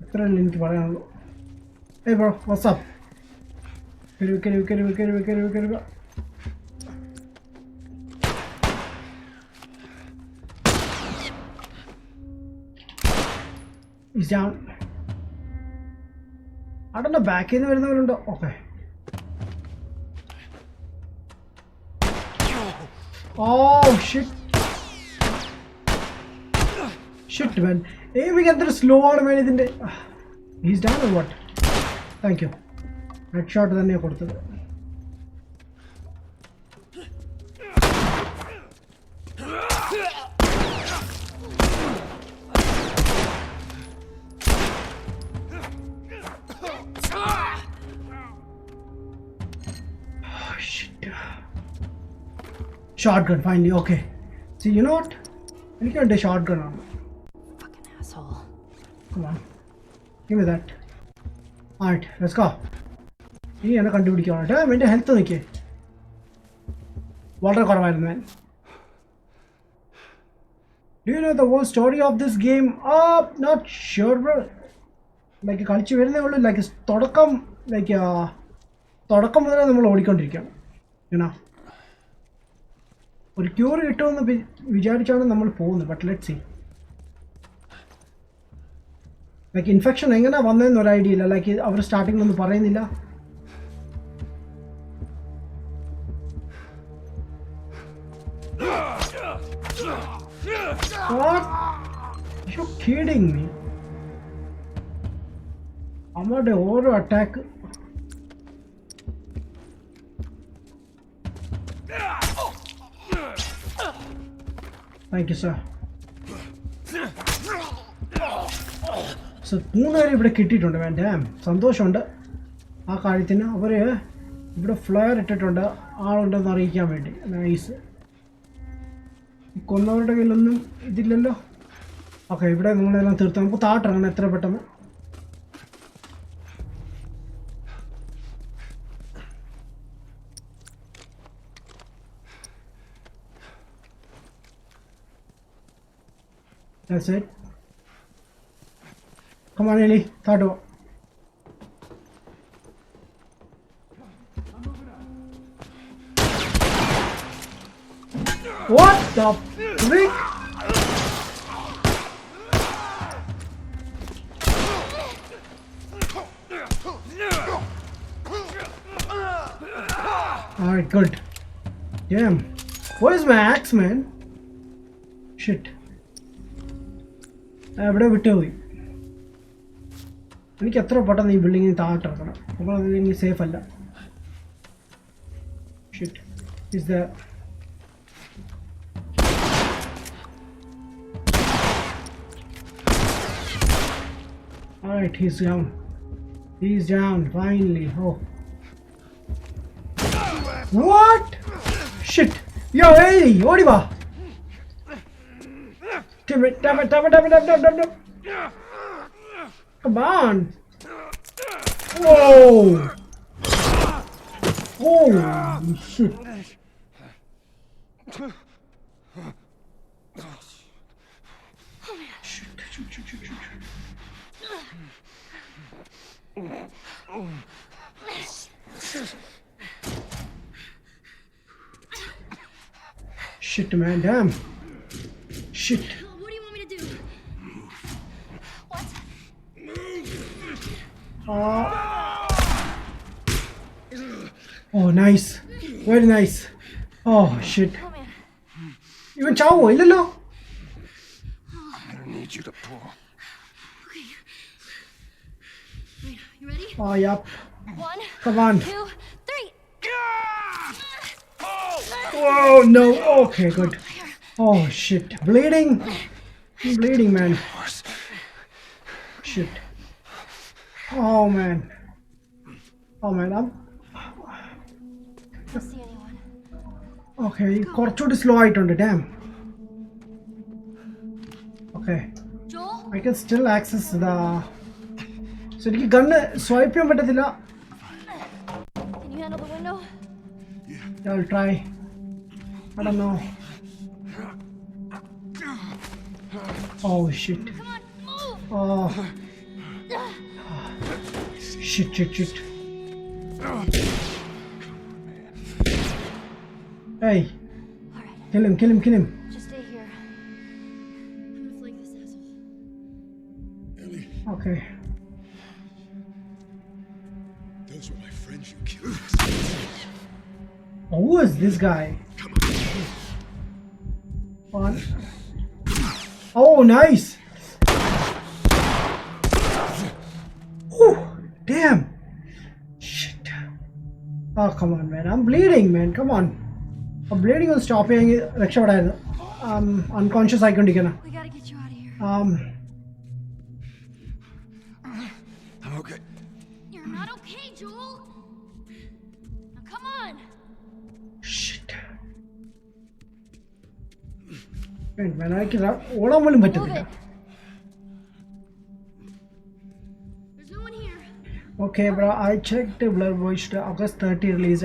എത്രയല്ലേ എനിക്ക് പറയാനുള്ളൂ. Hey bro, what's up? Karuva. He's down. I don't know, back in വരുന്നവരുണ്ടോ? Okay. Oh shit. Shit man. Aiming at the slow ആണ് man ഇതിന്റെ. He's down or what? Thank you. Headshot തന്നെ കൊടുത്തത്. Shotgun finally. Okay. See, you know what? I can get a shotgun on. Fucking asshole. Come on. Give me that. Alright, let's go. He is going to do it. Mental health. Water കുറവായിരുന്നു man. Do you know the whole story of this game? Not sure bro. Like കളിച്ചു വരുന്നേ ഉള്ളൂ. Like തുടക്കം മുതലേ നമ്മൾ ഓടിക്കൊണ്ടിരിക്കുകയാണ്. You know. ഒരു cure കിട്ടുമെന്ന് വിചാരിച്ചാണ് നമ്മൾ പോകുന്നത്. But let see. Like infection എങ്ങനെ വന്നതെന്ന് ഒരു ഐഡിയ ഇല്ല. ലൈക്ക് അവർ സ്റ്റാർട്ടിങ്ങിലൊന്നും പറയുന്നില്ല. You're kidding me. അവരുടെ ഓരോ attack Thank you, sir. So, മൂന്നുപേരെ ഇവിടെ കിട്ടിയിട്ടുണ്ട് മാൻ. ഡാം സന്തോഷമുണ്ട് ആ കാര്യത്തിന്. അവർ ഇവിടെ ഫ്ലയർ ഇട്ടിട്ടുണ്ട് ആളുണ്ടെന്ന് അറിയിക്കാൻ വേണ്ടി. നൈസ്. കൊന്നവരുടെ കയ്യിലൊന്നും ഇതില്ലല്ലോ. ഓക്കെ, ഇവിടെ നിങ്ങളെല്ലാം തീർത്ത് നമുക്ക് താട്ടിറങ്ങണം എത്ര പെട്ടെന്ന്. That's it. Come on, Ellie. Third one. What the frick? Alright, good. Damn. Where's my axe, man? Shit. എവിടെ വിട്ടുപോയി. എനിക്ക് എത്ര പെട്ടെന്ന് ഈ ബിൽഡിങ്ങിന് താഴ്ത്തിറക്കണം. അപ്പോൾ അത് എനിക്ക് സേഫ് അല്ല. Shit is the Alright, he's down. He's down finally. Oh. What? Shit. Yo, hey, odi va. Damn it. Come on. Whoa. Holy shit. Shoot. Shit, man, damn. Shit. What do you want me to do? What? Oh, nice. Very nice. Oh, shit. Oh man. Even chavo, illalo. I don't need you to pull. Okay. Wait, you ready? Oh, yep. 1, Come on. 2, 3. Oh, no. Okay, good. Oh, shit. Bleeding. I'm bleeding, man. Shit. Oh, man. Oh, man. I don't see anyone. Okay, കുറച്ചുകൂടി slow ആയിട്ടുണ്ട് damn. Okay, Joel? I can still access the. So എനിക്ക് gun swipe ചെയ്യാൻ പറ്റത്തില്ല. Can you handle the window? I'll try. I don't know. Oh shit. Come on, move! Oh. Shit, shit, shit. Hey, Alright, kill him, kill him, kill him. just stay here. I'm gonna flank this asshole. Okay. Those were my friends you killed. Who is this guy? One. Oh, nice. Oh, damn. Shit. Oh, come on, man. I'm bleeding, man. Come on. I'm bleeding on stopping. I'm unconscious. I can't get. We gotta get you out of here. I'm okay. You're not okay, Joel! Now come on! Shit. Man, I can. ഓടാൻ പോലും Move പറ്റത്തില്ല. it! There's no one here. Okay, bro. I checked the Blur Voice August 30 release.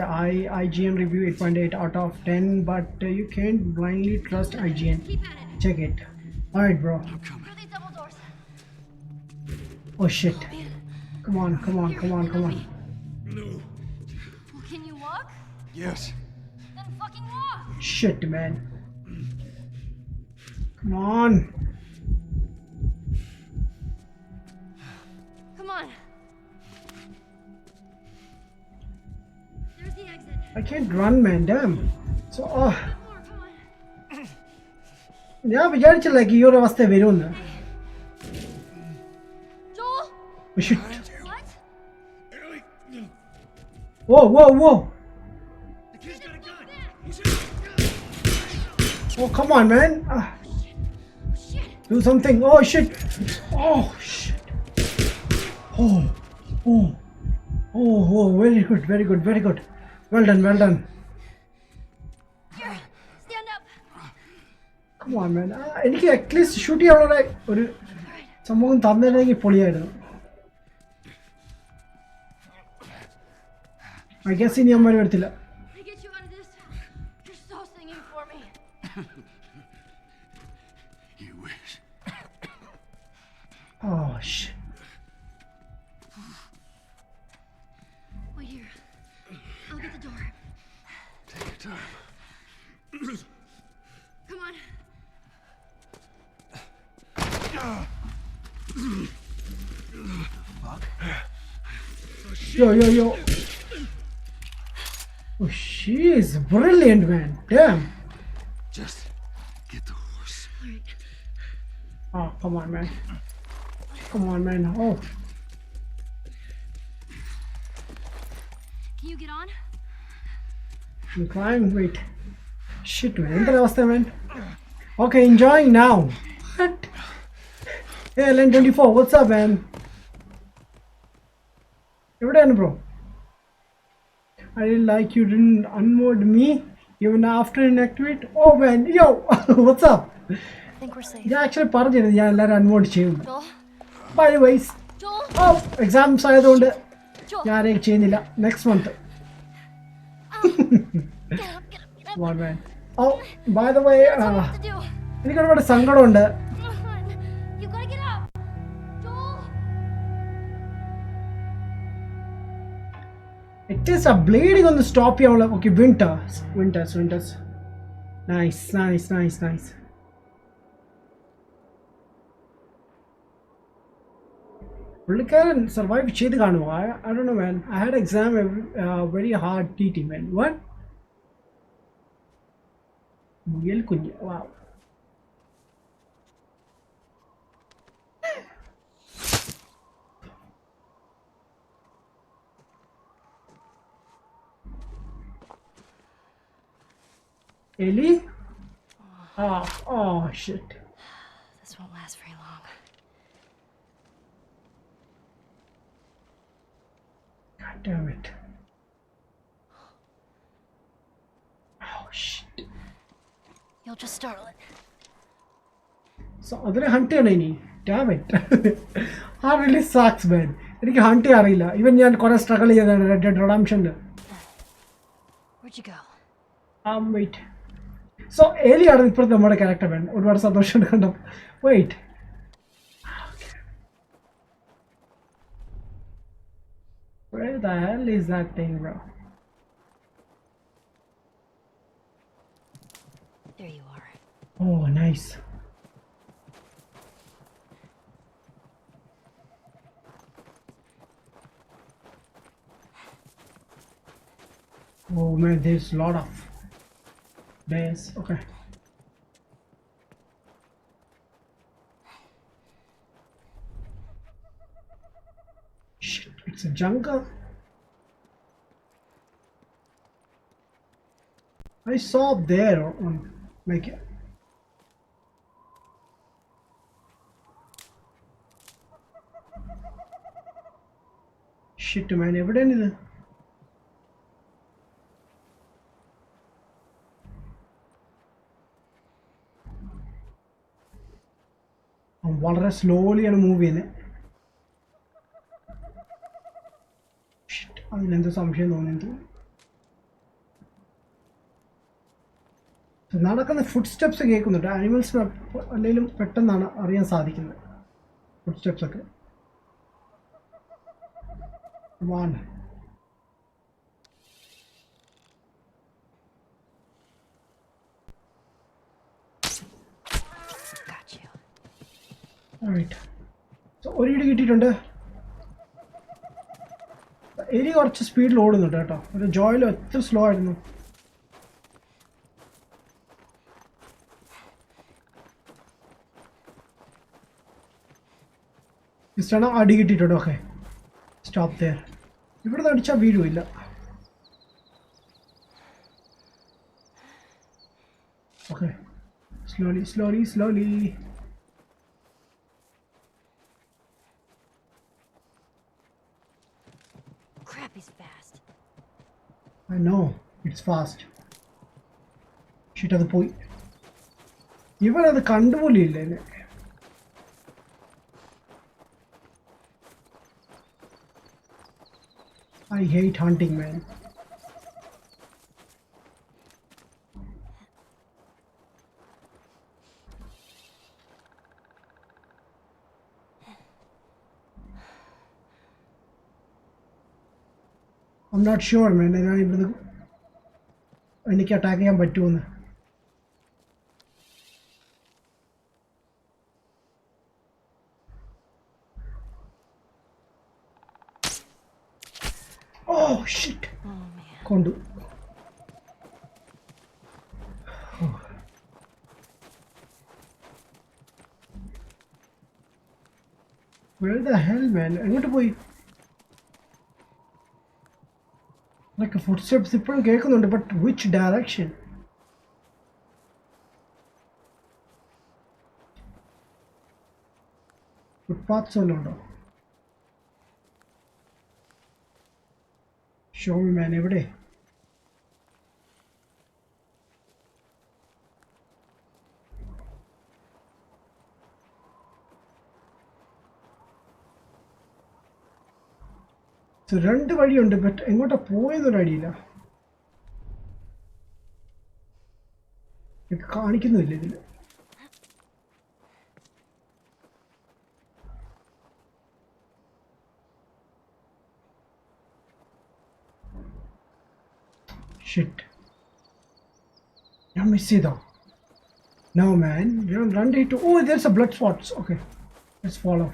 IGN review 8.8 out of 10, but you can't blindly trust IGN. Keep at it. Check it. Alright, bro. Through these double doors. Oh shit. Man. Come on, come on, come on, come on. Well, can you walk? Yes. Then fucking walk! Shit, man. Come on. Come on. There's the exit. I can't run, man. Damn. So, More, come on. ഞാൻ വിചാരിച്ചില്ല ഈ ഒരു അവസ്ഥ വരുമെന്ന്. Joel? Oh shit. What? Whoa, whoa, whoa. Oh, come on, man. Shit! Do something. Oh shit. Oh shit. Oh, oh, oh, oh. Very good, very good, very good. Well done, well done. Here, stand up. Come on, man. എനിക്ക് at least shoot ചെയ്യാനുള്ള ഒരു സംഭവം തന്നില്ലെങ്കിൽ പൊളിയായിരുന്നു. I guess ഇനി അമ്മ വരത്തില്ല. I get you out of this. You're so singing for me. You wish. Oh shit. Wait here. I'll get the door. Take your time. Come on. Yo, yo, yo. Oh, she is brilliant, man. Damn. Just get the horse. Alright. Oh, come on, man. Come on, man. Oh. Can you get on? I'm trying. Wait. Shit, man. What was that, man? Okay, enjoying now. What? Hey, LN24. What's up, man? Everyone, bro. I didn't like you didn't unmod me even after inactivate. Oh, man. Yo. What's up? I think we're safe. Yeah, actually, പറഞ്ഞിരുന്നു ഞാൻ എല്ലാവരും അൺമോഡ് ചെയ്യും. Joel? By the way, Joel? oh, exams ആയതുകൊണ്ട് Joel? ഞാൻ ചെയ്യുന്നില്ല. Next month. Get up, get up, get up. Come on, man. Oh, by the way, Tell me what to do. എനിക്ക് ഒരുപാട് സങ്കടമുണ്ട്. Come on. You gotta get up. Joel? It is a bleeding on the stop here. Okay, winters. Nice, nice, nice, nice. പുള്ളിക്കാരൻ survive ചെയ്ത് കാണുമോ? I don't know, man. I had exam very hard TT, man. What? മുയൽ കുഞ്ഞ്. Wow. Ellie? Oh, shit. This won't last very long. God damn it. Oh, shit. You'll just startle it. So, അതിനെ hunt ചെയ്യണം ഇനി. Damn it. That really sucks, man. എനിക്ക് hunt ചെയ്യാൻ അറിയില്ല. ഇവൻ ഞാൻ കുറെ സ്ട്രഗിൾ ചെയ്തതാണ് Red Dead Redemptionല്. Where'd you go? Wait. So, ഏലിയാണ് ഇപ്പോഴത്തെ നമ്മുടെ ക്യാരക്ടർ, man. ഒരുപാട് സന്തോഷമുണ്ട് കണ്ടോ. Wait. Where the hell is that thing, bro? There you are. Oh, nice. Oh man, there's a lot of bears. Okay. Shit, it's a jungle. I saw there on like shit, man. Evident is വളരെ സ്ലോലിയാണ് move ചെയ്യുന്നത്. അതിനെന്തോ സംശയം തോന്നിയത്. നടക്കുന്ന food steps കേൾക്കുന്നുണ്ട്. ആനിമൽസിന് അല്ലെങ്കിലും പെട്ടെന്നാണ് അറിയാൻ സാധിക്കുന്നത് ഫുഡ് സ്റ്റെപ്സ് ഒക്കെ. One. Got you. Alright. So ഒരു ഇടി കിട്ടിയിട്ടുണ്ട്. എലി കുറച്ച് സ്പീഡിൽ ഓടുന്നുണ്ട് കേട്ടോ. ഒരു ജോയിൽ എത്ര സ്ലോ ആയിരുന്നു. ഇഷ്ടമാണ് അടി കിട്ടിയിട്ടുണ്ട്. Okay, stop there. ഇവിടെ നിന്ന് അടിച്ചാൽ വീഴുമില്ല. Okay, slowly slowly slowly. Crap, he's fast. I know, it's fast. Shit, അത് പോയി. ഇവനത് കണ്ടുപോലില്ല എന്നെ. I hate hunting, man. I'm not sure, man. എനിക്ക് അറ്റാക്ക് ചെയ്യാൻ പറ്റുമെന്ന്. Oh shit. Oh man. കൊണ്ടു. Where the hell, man? എങ്ങോട്ട് പോയി? Like footsteps ഇപ്പോഴും കേൾക്കുന്നുണ്ട്, but which direction? ഫുട്പാത്ത്സ് വല്ലതും ഉണ്ടോ? ഷോ മി മാൻ, എവിടെ? രണ്ട് വഴിയുണ്ട്, ബട്ട് എങ്ങോട്ടാ പോയതൊരു അടിയില്ല. കാണിക്കുന്നില്ല ഇതിൽ. ഷിറ്റ്, ഞാൻ മിസ് ചെയ്തോ? No man, run to. Oh, there's a blood spots. Okay, let's follow.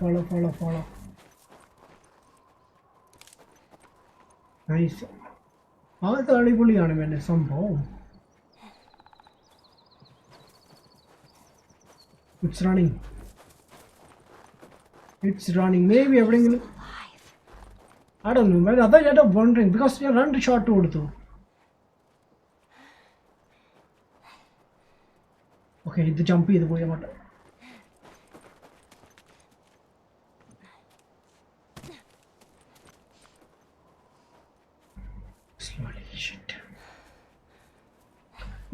Nice. അത് അടിപൊളിയാണ് വേണ്ട സംഭവം. It's running. Maybe എവിടെയെങ്കിലും. I don't know, man. I'm wondering because you run the shot കൊടുത്തു. Okay, ഇത് ജമ്പ് ചെയ്ത് പോയി അങ്ങോട്ട്. Slowly, shit.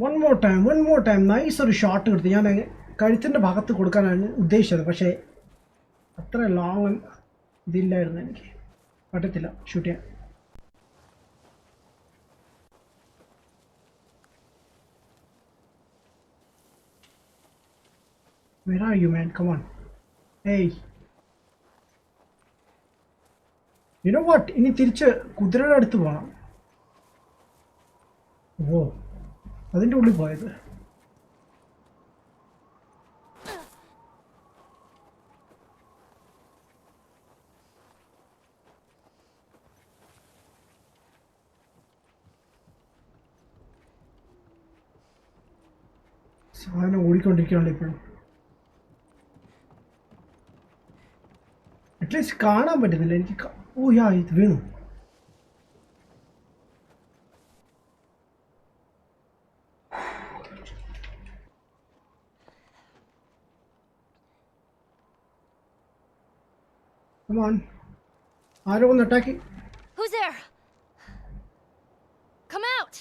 One more time. Nice ഒരു ഷോട്ട് കൊടുത്തു. ഞാൻ കഴുത്തിൻ്റെ ഭാഗത്ത് കൊടുക്കാനാണ് ഉദ്ദേശിച്ചത്, പക്ഷേ അത്ര ലോങ് ഇതില്ലായിരുന്നു, എനിക്ക് പറ്റത്തില്ല ഷൂട്ട് ചെയ്യാൻ. Where are you, man? Come on. Hey. You know what? ഇനി തിരിച്ച് കുതിരയുടെ അടുത്ത് പോകണം. ഓ, അതിൻ്റെ ഉള്ളിൽ പോയത്. സാധനം ഓടിക്കൊണ്ടിരിക്കുകയാണ് ഇപ്പോഴും. അറ്റ്ലീസ്റ്റ് കാണാൻ പറ്റുന്നില്ല എനിക്ക്. ഓ യാ, ഇത് വീണു. Come on. ആരോ ഒന്ന് attack. Who's there? Come out!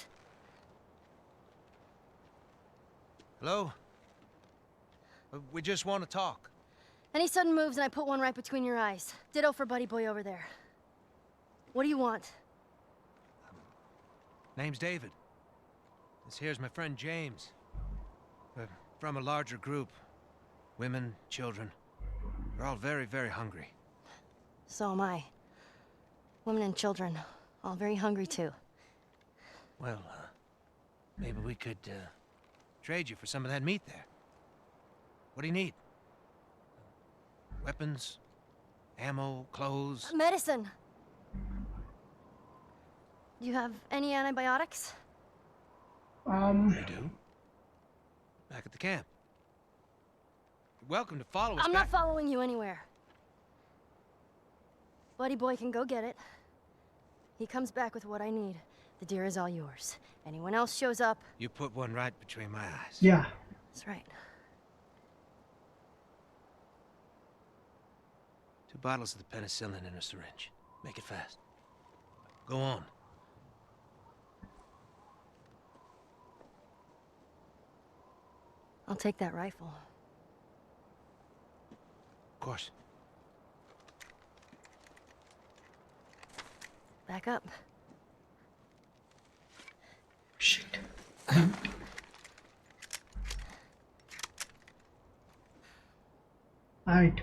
Hello? We just want to talk. Any sudden moves and I put one right between your eyes. Ditto for buddy boy over there. What do you want? Name's David. This here's my friend James. We're from a larger group. Women, children. We're all very, very hungry. So am I. Women and children, all very hungry too. Well, maybe we could trade you for some of that meat there. What do you need? Weapons, ammo, clothes. Medicine. Do you have any antibiotics? We do. Back at the camp. You're welcome to follow us I'm back. not following you anywhere. Buddy boy can go get it. He comes back with what I need. The deer is all yours. Anyone else shows up... You put one right between my eyes. Yeah. That's right. 2 bottles of the penicillin in a syringe. Make it fast. Go on. I'll take that rifle. Of course. Back up. Shit. Alright.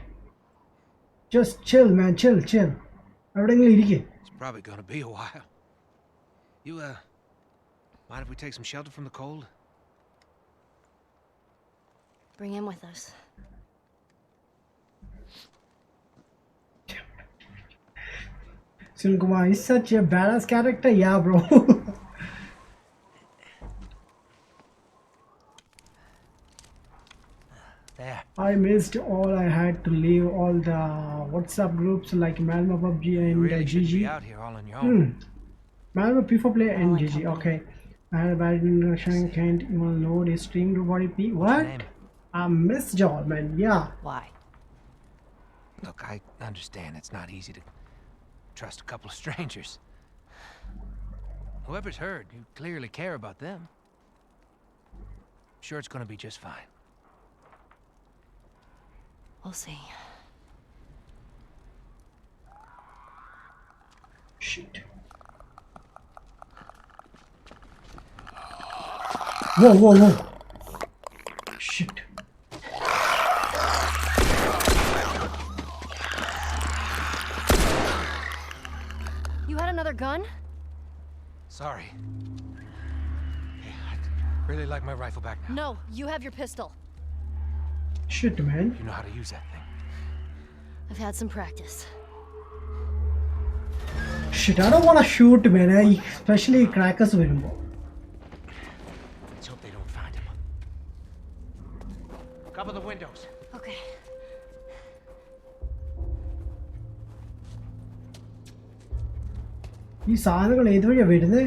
Just chill, man. Chill. എവിടെയെങ്കിലും ഇരിക്കേ. It's probably gonna be a while. You, mind if we take some shelter from the cold? Bring him with us. Sunkumar is such a badass character. Yeah, bro. There. I missed all. I had to leave all the WhatsApp groups like Malmo PUBG You and really shouldn't be GG. out here all on your own. Malmo P4Play and GG. Okay. I had a bad introduction. Can't even load a stream to body P. What? name? I missed y'all, man. Yeah. Why? Look, I understand it's not easy to trust a couple of strangers. Whoever's heard, you clearly care about them. Sure, it's gonna be just fine. We'll see. Shit. Whoa. Shit. You had another gun? Sorry. Hey, Really like my rifle back now. No, you have your pistol. Shit, man. You know how to use that thing. I've had some practice. Shit, I don't want to shoot, man. Especially crackers വരുമ്പോ. Let's hope they don't find him. Cover the windows. Okay. ഈ സാധനങ്ങൾ ഏത് വഴിയാ വരുന്നത്?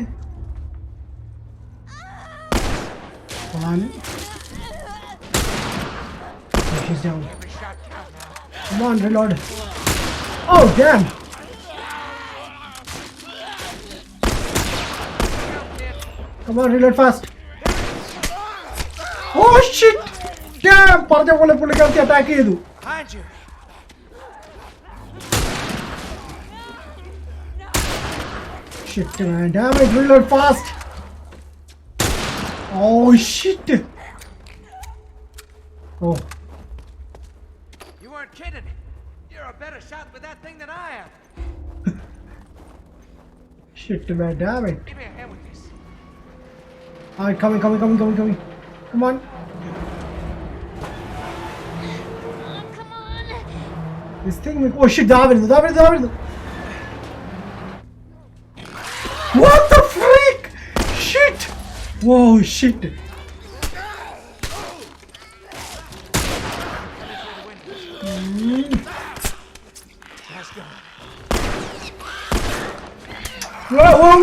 One. Oh, she's down. Come on, reload. Oh, damn. Come on, reload fast. Oh, shit. Damn, പറഞ്ഞ പോലെ പുള്ളിക്കാരത്തി attack ചെയ്തു. Behind you. Shit, man. Damn it, reload fast. Oh, shit. Oh. You weren't kidding. You're a better shot with that thing than I am. Shit, man. Damn it. Give me a hand with this. Alright, coming. Come on. Come on. This thing. Oh shit, David. What the freak? Shit. Whoa, shit.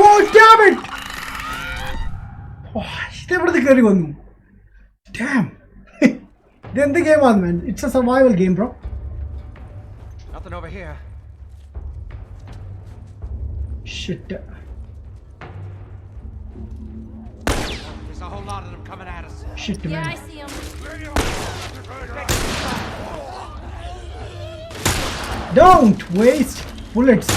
Whoa, damn it. Oh, ഇതെവിടുന്ന് കയറി വന്നു? Damn. ഇതെന്ത് ഗെയിമാണ്, man? It's a survival game, bro. Nothing over here. Shit. There's a whole lot of them coming at us. Shit, Yeah, man. I see him. Don't waste bullets.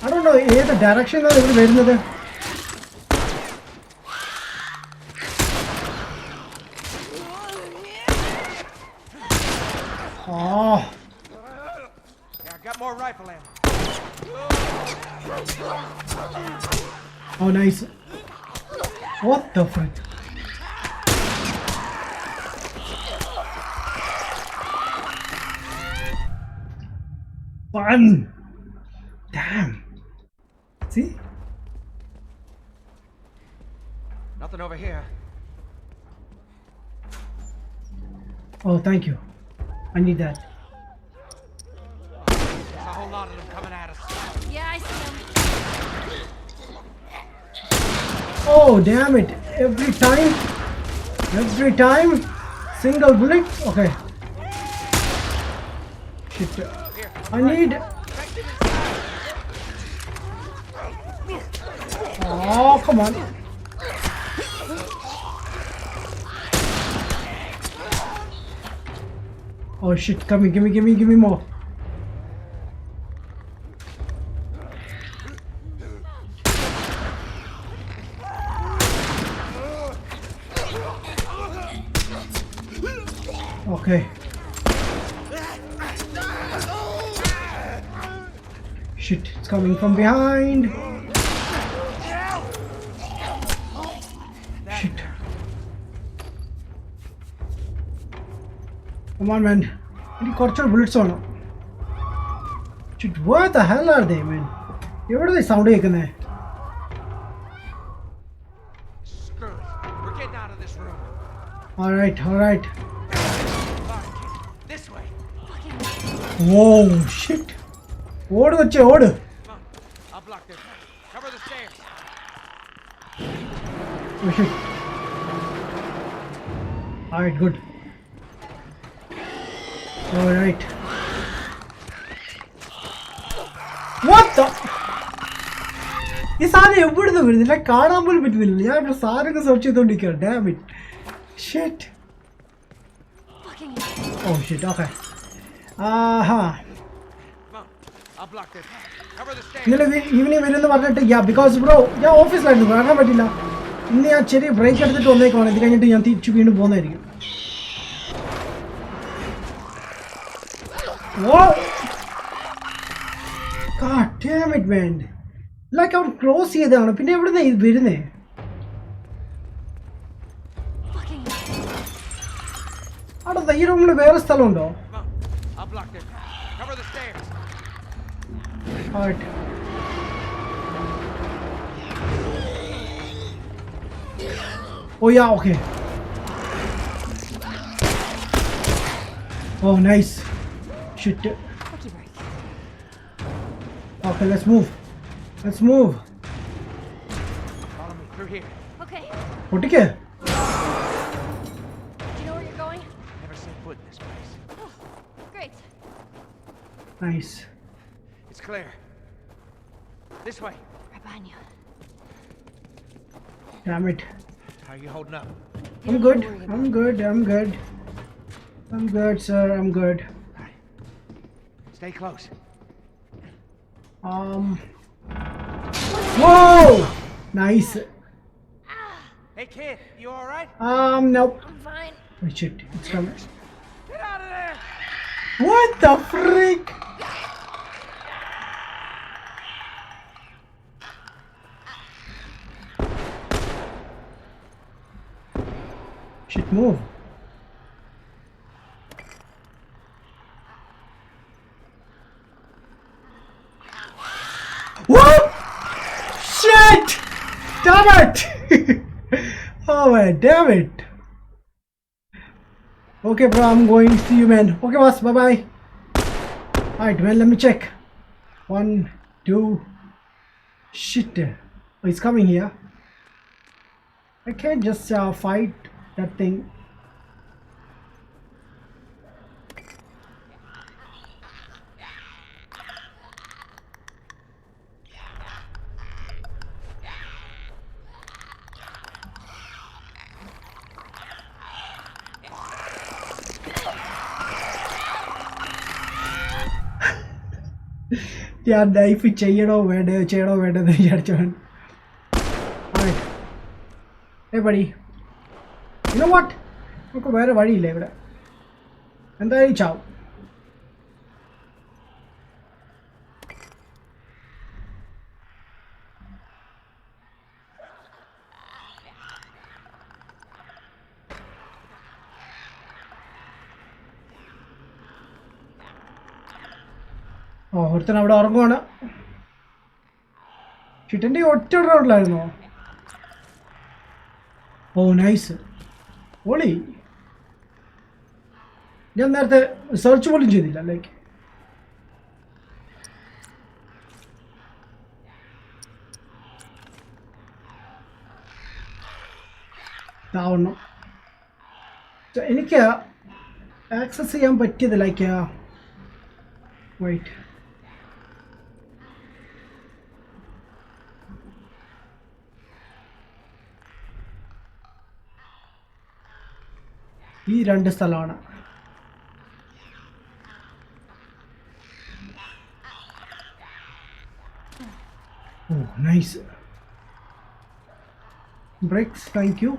I don't know ഏത് ഡയറക്ഷനിലാണ് ഇവർ വരുന്നത്. Oh. Yeah, I got more rifle ammo. Oh, nice. What the frick? Fun. Damn. See? Nothing over here. Oh, thank you. I need that. There's a whole lot of them coming at us. Yeah, I see him. Oh, damn it. Every time. Single bullet. Okay. Shit. I need. Oh, come on. Oh shit, give me more. Okay. Shit, it's coming from behind. Shit. Come on, man. Any corcher bullets on? Shit, what the hell are they, man? Where are they sounding? Screw it. We're getting out of this room. Alright. This way. Whoa, shit. Odu. Come on. I'll block this. Cover the stairs. Oh shit. Alright, good. Alright. What the? This is എവിടുന്ന് വരുന്നില്ല, കാണാൻ പോലും പറ്റുന്നില്ല. ഞാൻ ഇവിടെ സാധനങ്ങൾ search ചെയ്തോണ്ടിരിക്കുക. Damn it. Shit. Oh shit, okay. Come on. I'll block this. Cover the stairs. ഇന്നലെ evening വരുമെന്ന് പറഞ്ഞിട്ട് ബിക്കോസ് ബ്രോ ഞാൻ ഓഫീസിലായിരുന്നു, വരാൻ പറ്റില്ല. ഇന്ന് ഞാൻ ചെറിയ ബ്രേക്ക് എടുത്തിട്ട് വന്നേക്കാണ്. ഇത് കഴിഞ്ഞിട്ട് ഞാൻ തിരിച്ചു വീണ്ടും പോകുന്നതായിരിക്കും. God damn it, man. Like അവൻ ക്രോസ് ചെയ്തതാണ്, പിന്നെ എവിടുന്നാ ഇത് വരുന്നേ? Fucking അവിടെ ഈ റൂമിൽ വേറെ സ്ഥലമുണ്ടോ? Come on. I'll block this. Cover the stairs. Alright. Oh yeah, okay. Oh nice. Shit. quickie break. Okay, let's move. Let's move. Follow me through here. Okay. ഒട്ടിക്ക്. Do you know where you're going? Never set foot in this place. Oh, great. Nice. It's clear. This way. Right behind you. Damn it. How are you holding up? I'm good. I'm good. I'm good. I'm good, sir. I'm good. Right. Stay close. Whoa! Nice. Hey kid, you all right? Nope. I'm fine. Oh shit, it's coming. Get out of there! What the freak? Shit, move. What? Shit! Damn it! Oh man, damn it. Okay, bro, I'm going. See you, man. Okay, boss. Bye bye. Alright, man, let me check. 1, 2. Shit. Oh, he's coming here. I can't just fight that thing. ഞാൻ knife ചെയ്യണോ വേണ്ടെന്ന് വിചാരിച്ചവൻ. Alright. Hey buddy. You know what? നമുക്ക് വേറെ വഴിയില്ല ഇവിടെ. എന്തായാലും ചാവും. ഓ, ഒരുത്തൻ അവിടെ ഉറങ്ങുവാണ്. ചിട്ടൻ്റെ ഒറ്റ റോഡിലായിരുന്നോ? ഓ നൈസ്. ഓളി ഞാൻ നേരത്തെ സെർച്ച് പോലും ചെയ്തില്ല. ലൈക്ക് താവണം. എനിക്ക് ആക്സസ് ചെയ്യാൻ പറ്റിയത് ലൈക്ക് വെയിറ്റ്, ഈ രണ്ട് സ്ഥലമാണ്. ഓ nice. Bricks, thank you.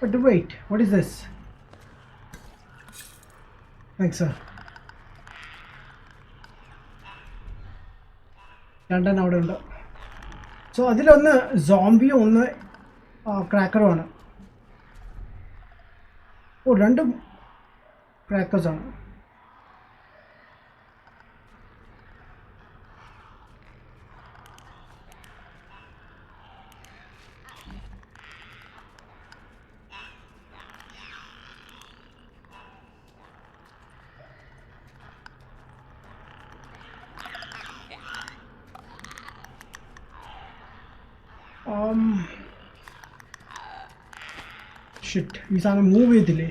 But wait, what is this? Thanks, sir. രണ്ടെണ്ണം അവിടെ ഉണ്ട്. സോ അതിലൊന്ന് സോംബിയും ഒന്ന് ക്രാക്കറുമാണ്. ഓ, രണ്ടും ക്രാക്കേഴ്സാണ്. ഷിറ്റ്, ഈ സാധനം മൂവ് ചെയ്തില്ലേ?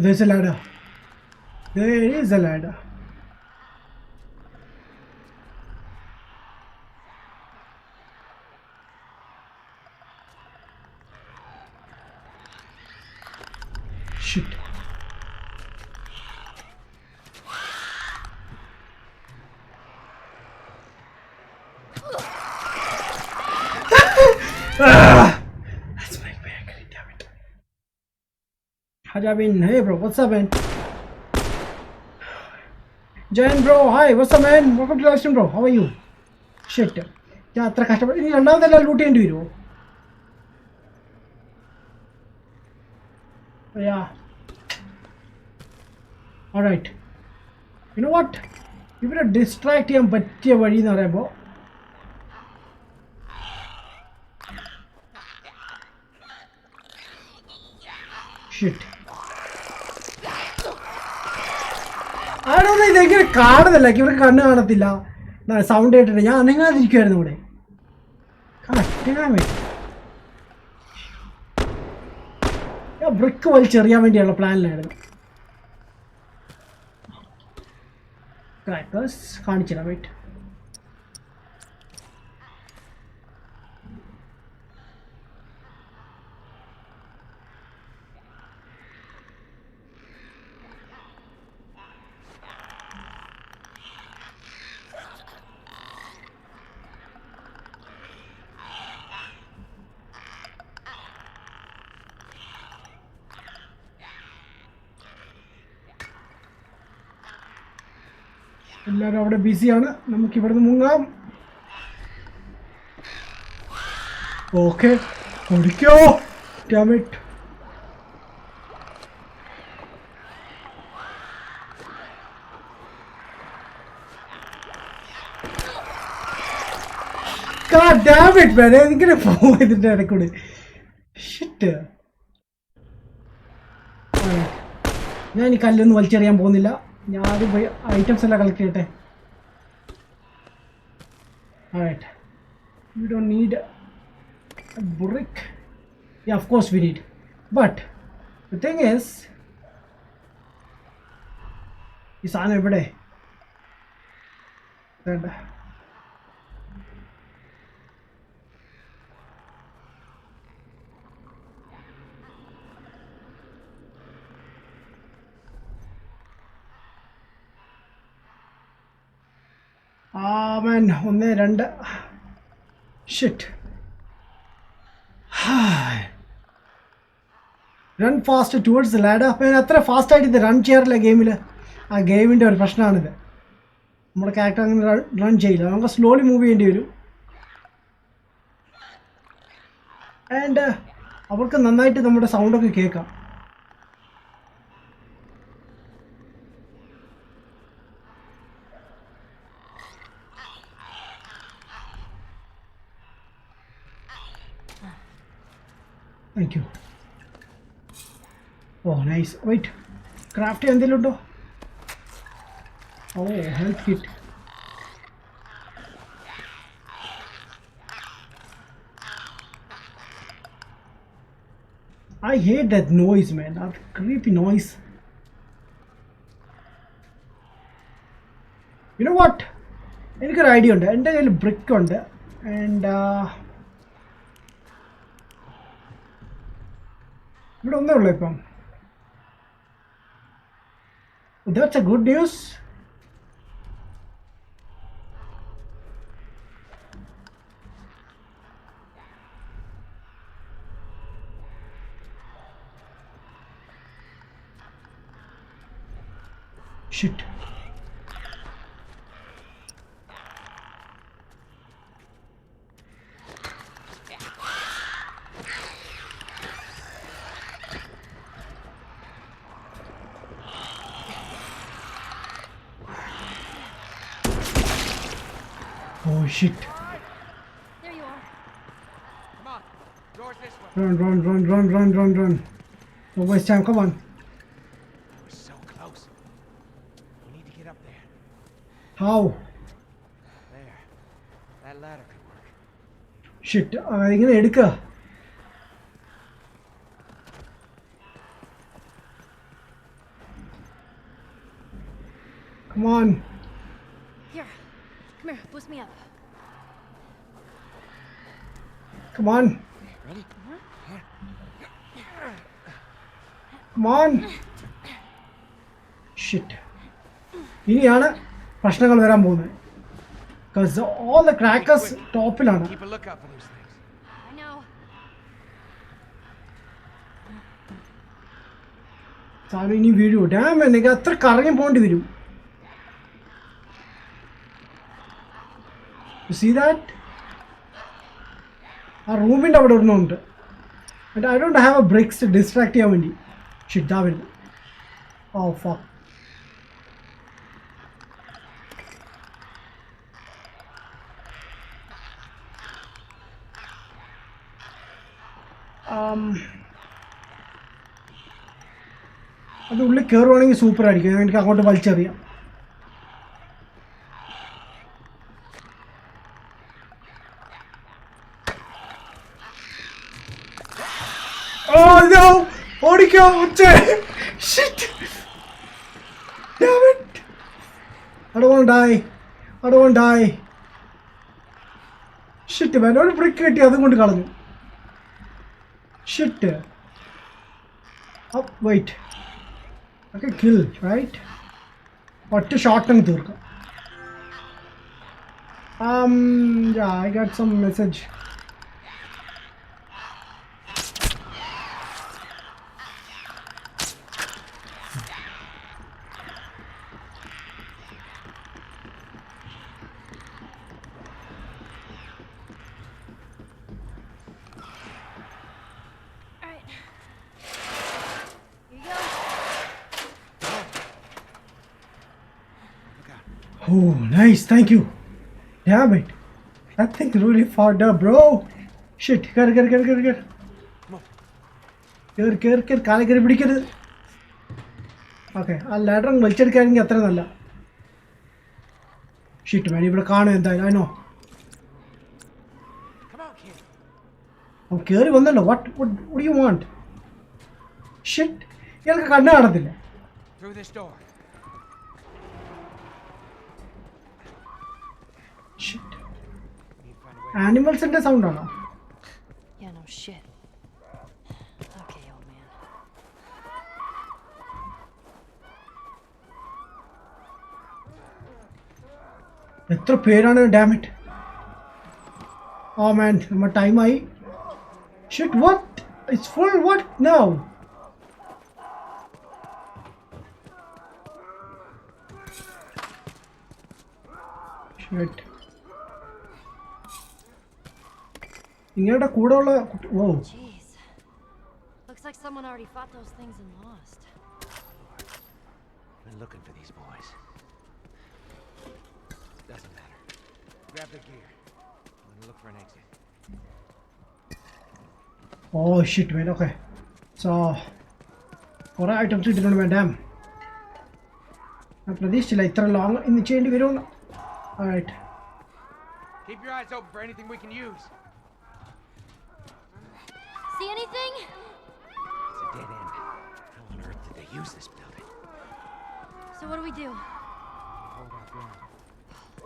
There's a ladder. There is a ladder. Shit. Hajabin, hey bro, what's up man? Jain bro, hi, what's up man? Welcome to the live stream bro, how are you? Shit. ഞാൻ അത്ര കഷ്ടപ്പെട്ട് ഇനി രണ്ടാമതെല്ലാം loot ചെയ്യേണ്ടി വരുമോ? Yeah. Alright. You know what? ഇവരെ distract ചെയ്യാൻ പറ്റിയ വഴി എന്ന് പറയുമ്പോൾ ഷിറ്റ്. ആരോന്നും ഇതെങ്ങനെ കാണുന്നില്ല, ഇവർക്ക് കണ്ണ് കാണത്തില്ല, സൗണ്ട് കേട്ടിട്ട് ഞാൻ അനങ്ങാതിരിക്കുമായിരുന്നു ഇവിടെ. ഞാൻ ബ്രിക്ക് വലിച്ചെറിയാൻ വേണ്ടിയുള്ള പ്ലാനിലായിരുന്നു. ക്രാക്കേഴ്സ് കാണിച്ചില്ല, വെയിറ്റ്. എല്ലാവരും അവിടെ ബിസിയാണ്, നമുക്ക് ഇവിടുന്ന് മുങ്ങാം. ഓക്കെ, ഓടിക്കോ. Damn it. God damn it man, എനിക്കിങ്ങനെ പോകും ഇതിൻ്റെ ഇടയ്ക്കൂടെ. ഷിറ്റ്. ഞാൻ ഈ കല്ലൊന്നും വലിച്ചെറിയാൻ പോകുന്നില്ല, ഞാൻ ആദ്യം പോയി ഐറ്റംസ് എല്ലാം കളക്ട് ചെയ്യട്ടെ. Alright, we don't need a brick. Yeah, of course we need, but the thing is, ഈ സാധനം എവിടെ? വേണ്ട. man, 1 2 shit. Run fast towards the ladder. Man, അത്ര ഫാസ്റ്റ് ആയിട്ട് ഇത് റൺ ചെയ്യാറില്ല ഗെയിമിൽ. ആ ഗെയിമിൻ്റെ ഒരു പ്രശ്നമാണിത്. നമ്മുടെ ക്യാരക്ടർ അങ്ങനെ റൺ ചെയ്യില്ല, നമുക്ക് സ്ലോലി മൂവ് ചെയ്യേണ്ടി വരും. ആൻഡ് അവർക്ക് നന്നായിട്ട് നമ്മുടെ സൗണ്ടൊക്കെ കേൾക്കാം. Thank you. Oh, nice. Wait. Craft എന്തെങ്കിലും ഉണ്ടോ? Oh, health kit. I hate that noise, man. That creepy noise. You know what? എനിക്കൊരു ഐഡിയ ഉണ്ട്. എൻ്റെ കയ്യിൽ ബ്രിക്ക് ഉണ്ട്. ആൻഡ് ഇവിടെ ഒന്നേ ഉള്ളൂ ഇപ്പം. That's a good news. Shit. Oh shit. There you are. Come on. Doors this way. Run. Don't waste time, come on. We're so close. We need to get up there. How? There. That ladder could work. Shit. ഇങ്ങനെ എടുക്ക. Come on. Here. Come here. Boost me up. Come on. Ready? Come on. Shit. ഇനിയാണ് പ്രശ്നങ്ങൾ വരാൻ പോകുന്നത്. Because all the crackers ടോപ്പിലാണ്. Keep a lookout for those things. I know. സാധനം ഇനി വീഴുമോ? Dam എനിക്ക് അത്ര കറങ്ങി പോകേണ്ടി വരും. See that? ആ റൂമിൻ്റെ അവിടെ ഒരെണ്ണമുണ്ട്. I don't have a bricks distract ചെയ്യാൻ വേണ്ടി. ഷിറ്റ് ആ വരുന്നു. Oh fuck. അത് ഉള്ളിൽ കയറുവാണെങ്കിൽ സൂപ്പറായിരിക്കും. എനിക്ക് അങ്ങോട്ട് വലിച്ചെറിയാം. Oh no! ഓടിക്കോ ഉച്ചേ. Shit! Damn it! I don't want to die. I don't want to die. Shit man, ഒരു ബ്രിക്ക് കിട്ടി അതും കൊണ്ട് കളഞ്ഞു. Shit. Up, wait. Okay, kill, right? ഒറ്റ ഷോട്ട് അങ്ങ് തീർക്കാം. Yeah, I got some message. Oh, nice, thank you. Damn it. That thing really far up, bro. Shit, get. Get. കാലെ കയറി പിടിക്കരുത്. ഓക്കെ, ആ ലാഡർ വലിച്ചെടുക്കുകയാണെങ്കിൽ അത്ര നല്ല. ഷിറ്റ് മാൻ, ഇവിടെ കാണും എന്തായാലും. I know. അവൻ കയറി വന്നല്ലോ. What do you want? Shit, ഇയാൾക്ക് കണ്ണ് കാണത്തില്ല. Through this door. Shit. Animals-ന്റെ സൗണ്ട് ആണോ? Yeah, no shit. Okay, old man. എത്ര പേരാണ്? Damn it. Oh man, നമ്മുടെ ടൈമായി. Shit, what? It's full. What now? Shit. ഇങ്ങയുടെ കൂടെ ഉള്ള ഓ Jeez. Looks like someone already fought those things and lost. Been looking for these boys. Doesn't matter. Grab their gear. I'm gonna look for an exit. Oh shit man, okay. So കുറെ items ഇട്ടിട്ടുണ്ട്. വേണ്ടാം, ഞാൻ പ്രതീക്ഷിച്ചില്ല ഇത്ര long ഇന്ന് ചെയ്യേണ്ടി വരുമെന്ന്. Alright. Keep your eyes open for anything we can use. See anything? It's a dead end. How on earth did they use this building? So what do we do? Hold our ground.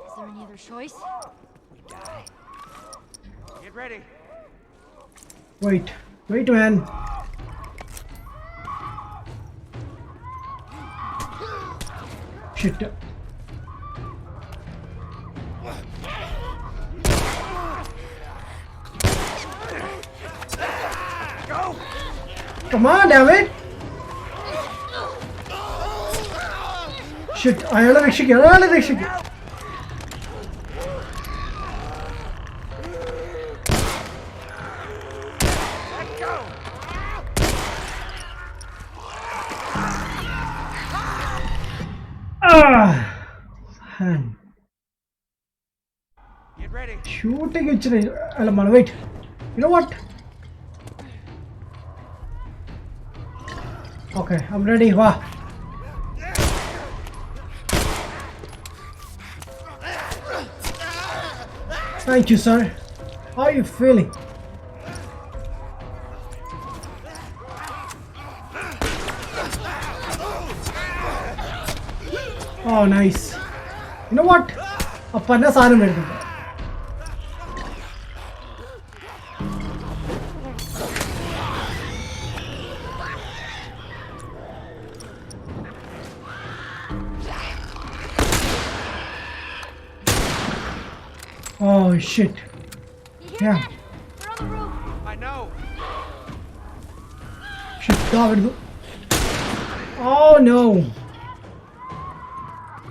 Is there any other choice? We die. Get ready. Wait man. Shit. Come on, damn it! Shit, അയാളെ രക്ഷിക്കുക. Get ready. Shooting ഇച്ചിരി അല്ല മണ. Wait, you know what? Okay, I'm ready. വാ. Thank you, sir. How are you feeling? Oh, nice. You know what? അപ്പന്ന സാധനം വരുന്നുണ്ട്. Oh shit. Yeah. We're on the roof. I know. Shit, da വരുന്നു. Oh no.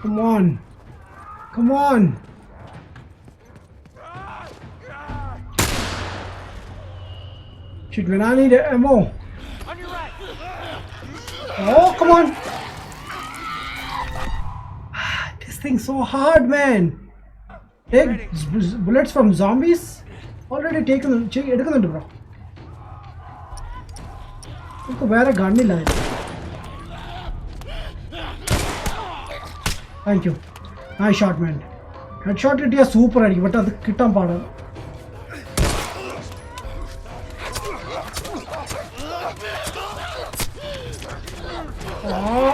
Come on. Come on. Shit, man, I need ammo. On your right. Oh, come on. This thing's so hard, man. Take bullets from zombies. Already taken. എടുക്കുന്നുണ്ട് bro. നമുക്ക് വേറെ ഗണ്ണില്ല. Thank you. Nice shot, man. Headshot കിട്ടിയ super ആയിരിക്കും, but അത് കിട്ടാൻ പാടാണ്. Oh.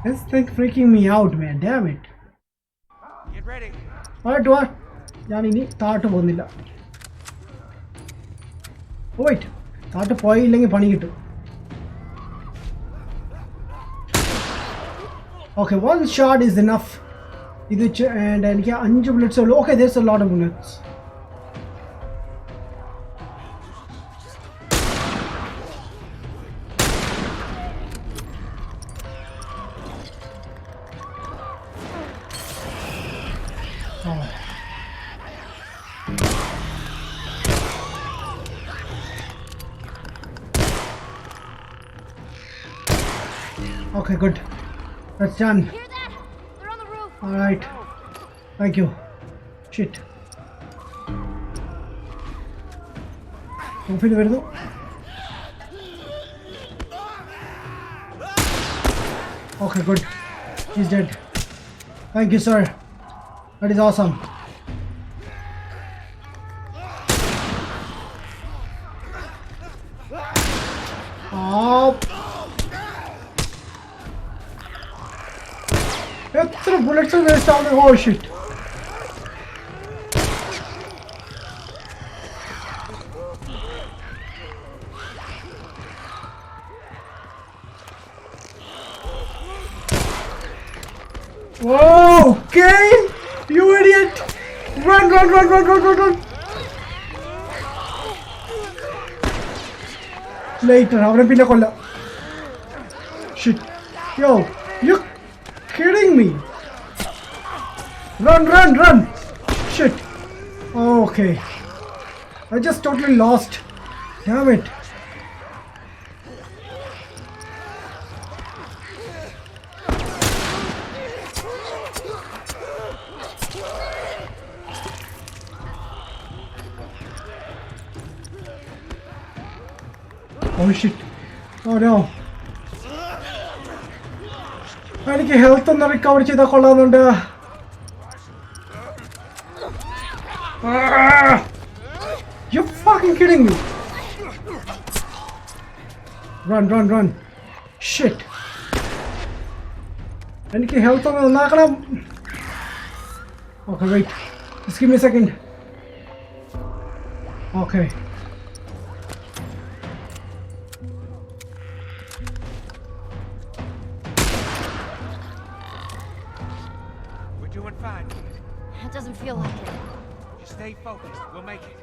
This thing freaking me out, man. Damn it. Get ready. Alright, what? ഞാൻ ഇനി താട്ട് പോകുന്നില്ല. Wait. താട്ട് പോയില്ലെങ്കിൽ പണി കിട്ടും. Okay, one shot is enough. ഇത് and എനിക്ക് 5 bullets ഉള്ളൂ. Okay, there's a lot of bullets. Oh. Okay, good. That's done. Hear that? They're on the roof. All right. Thank you. Shit. Roof-il വരുന്നു. Okay, good. He's dead. Thank you, sir. That is awesome. Oh. എത്ര bullets waste ആവുന്നു. Oh shit. Okay, you idiot. Run, run, run, run, run, run, run. Later, അവനെ പിന്നെ കൊല്ലാം. Shit. Yo, you kidding me? Run, run, run. Shit. Okay. I just totally lost. Damn it. Oh shit. Oh no. എനിക്ക് health ഒന്ന് recover ചെയ്താൽ കൊള്ളാമെന്നുണ്ട്. You fucking kidding me? Run, run, run. Shit. എനിക്ക് health ഒന്ന് നന്നാക്കണം. Okay, wait. Just give me a second. Okay. Doing fine. It doesn't feel like it. Just stay focused. We'll make it.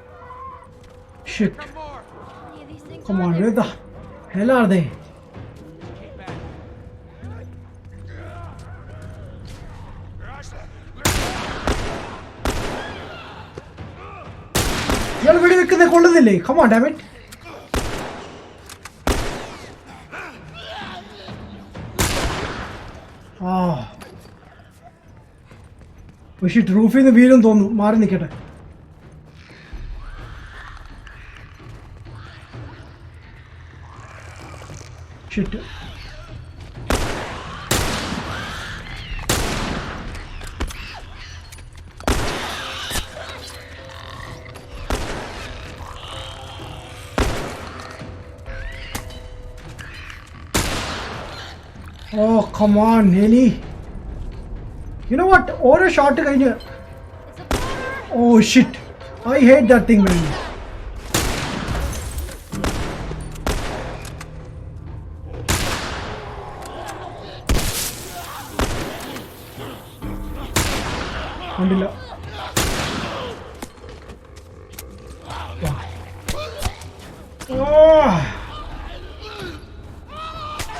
Shit. Come more. How many of these things Come are on, there? where the hell are they? Keep back. ഇയാൾ വെടി വെക്കുന്നത് കൊള്ളുന്നില്ലേ? Come on, damn it. പക്ഷേ റൂഫിൽ നിന്ന് വീഴും തോന്നുന്നു. മാറി നിൽക്കട്ടെ. Shit. Oh, come on, Haley. You know what? ഓരോ ഷോട്ട് കഴിഞ്ഞ്. Oh shit. I hate that thing, man. കണ്ടില്ല.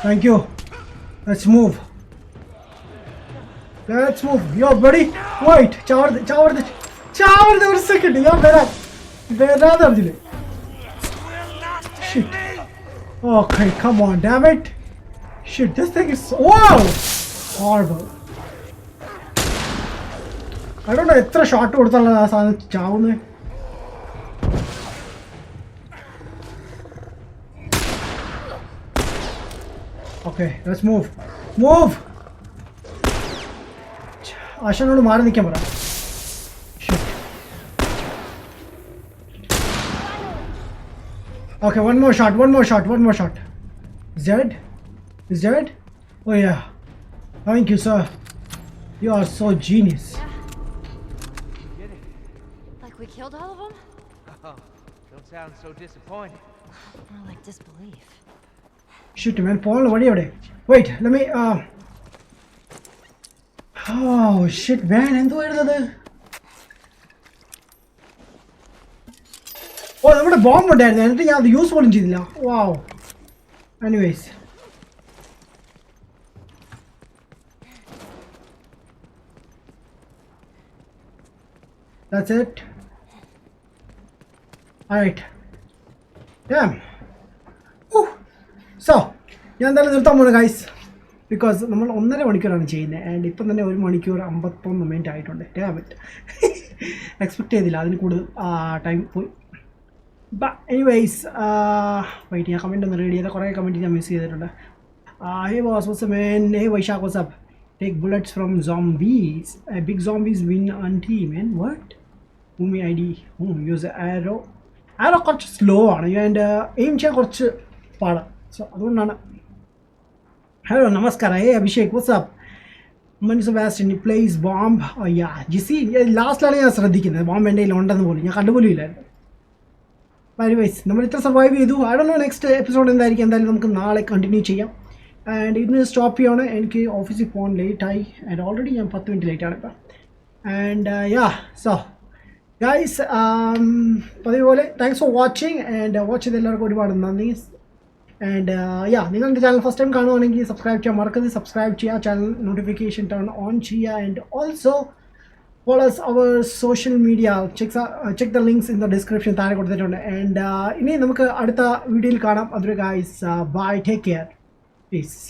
Thank you. Let's move. Let's move. Yo, buddy. Wait. Chawar one second. Yo, Vera. Shit. Okay, come on, damn it. Shit, this thing is wow. Horrible. I don't know. It's shot to Okay, let's move. Move! Ashanonu mari nikkan para. Shit. Okay, one more shot. Is dead? Oh yeah. Thank you, sir. You are so genius. Like we killed all of them? Oh, don't sound so disappointed. More like disbelief. Shit, man. Paul, what are you? Wait, let me. Oh shit, man. എന്തുവായിരുന്നു ഓ നമ്മുടെ bomb ഉണ്ടായിരുന്നു എന്നിട്ട് ഞാൻ അത് use പോലും ചെയ്തില്ല വാവ് anyways that's it alright damn so ഞാൻ എന്തായാലും നിർത്താൻ പോകുന്നു ഗൈസ് ബിക്കോസ് നമ്മൾ 1.5 മണിക്കൂറാണ് ചെയ്യുന്നത് ആൻഡ് ഇപ്പം തന്നെ 1 മണിക്കൂർ 51 മിനിറ്റ് ആയിട്ടുണ്ട് ഡാം ഇറ്റ് എക്സ്പെക്ട് ചെയ്തില്ല അതിന് കൂടുതൽ ടൈം പോയി എനിവേസ് വെയിറ്റ് ഞാൻ കമൻറ്റ് ഒന്ന് റീഡ് ചെയ്ത കുറേ കമൻറ്റ് ഞാൻ മിസ് ചെയ്തിട്ടുണ്ട് hey boss what's a man hey Vaishakh what's up take bullets from zombies big zombies win on team and what umi id use arrow കുറച്ച് സ്ലോ ആണ് and aim ചെയ്യാൻ കുറച്ച് പാടാണ് സോ അതുകൊണ്ടാണ് ഹലോ നമസ്കാരം ഹേ അഭിഷേക് വാട്സ്ആപ്പ് മനി Sebastian place bomb യാ ജിസി ലാസ്റ്റിലാണ് ഞാൻ ശ്രദ്ധിക്കുന്നത് bomb എൻ്റെ കയ്യിൽ ഉണ്ടെന്ന് പോലും ഞാൻ കണ്ടുപോലും ഇല്ലായിരുന്നു വൈസ് നമ്മൾ ഇത്ര സർവൈവ് ചെയ്തു I don't no next episode എന്തായിരിക്കും എന്തായാലും നമുക്ക് നാളെ കണ്ടിന്യൂ ചെയ്യാം ആൻഡ് ഇന്ന് സ്റ്റോപ്പ് ചെയ്യാണ് എനിക്ക് ഓഫീസിൽ പോകാൻ ലേറ്റായി ആൻഡ് ഓൾറെഡി ഞാൻ 10 മിനിറ്റ് ലേറ്റാണ് ഇപ്പം ആൻഡ് യാ സോ ഗൈസ് പതിപോലെ thanks for watching and watch ചെയ്ത എല്ലാവർക്കും ഒരുപാട് നന്ദി ആൻഡ് യാ നിങ്ങൾ എൻ്റെ ചാനൽ ഫസ്റ്റ് ടൈം കാണുവാണെങ്കിൽ സബ്സ്ക്രൈബ് ചെയ്യാൻ മറക്കരുത് സബ്സ്ക്രൈബ് ചെയ്യുക ചാനൽ നോട്ടിഫിക്കേഷൻ ടേൺ ഓൺ ചെയ്യുക and also follow us our social media check the links in the description താഴെ കൊടുത്തിട്ടുണ്ട് ആൻഡ് ഇനി നമുക്ക് അടുത്ത വീഡിയോയിൽ കാണാം അതുവരെ guys bye take care piece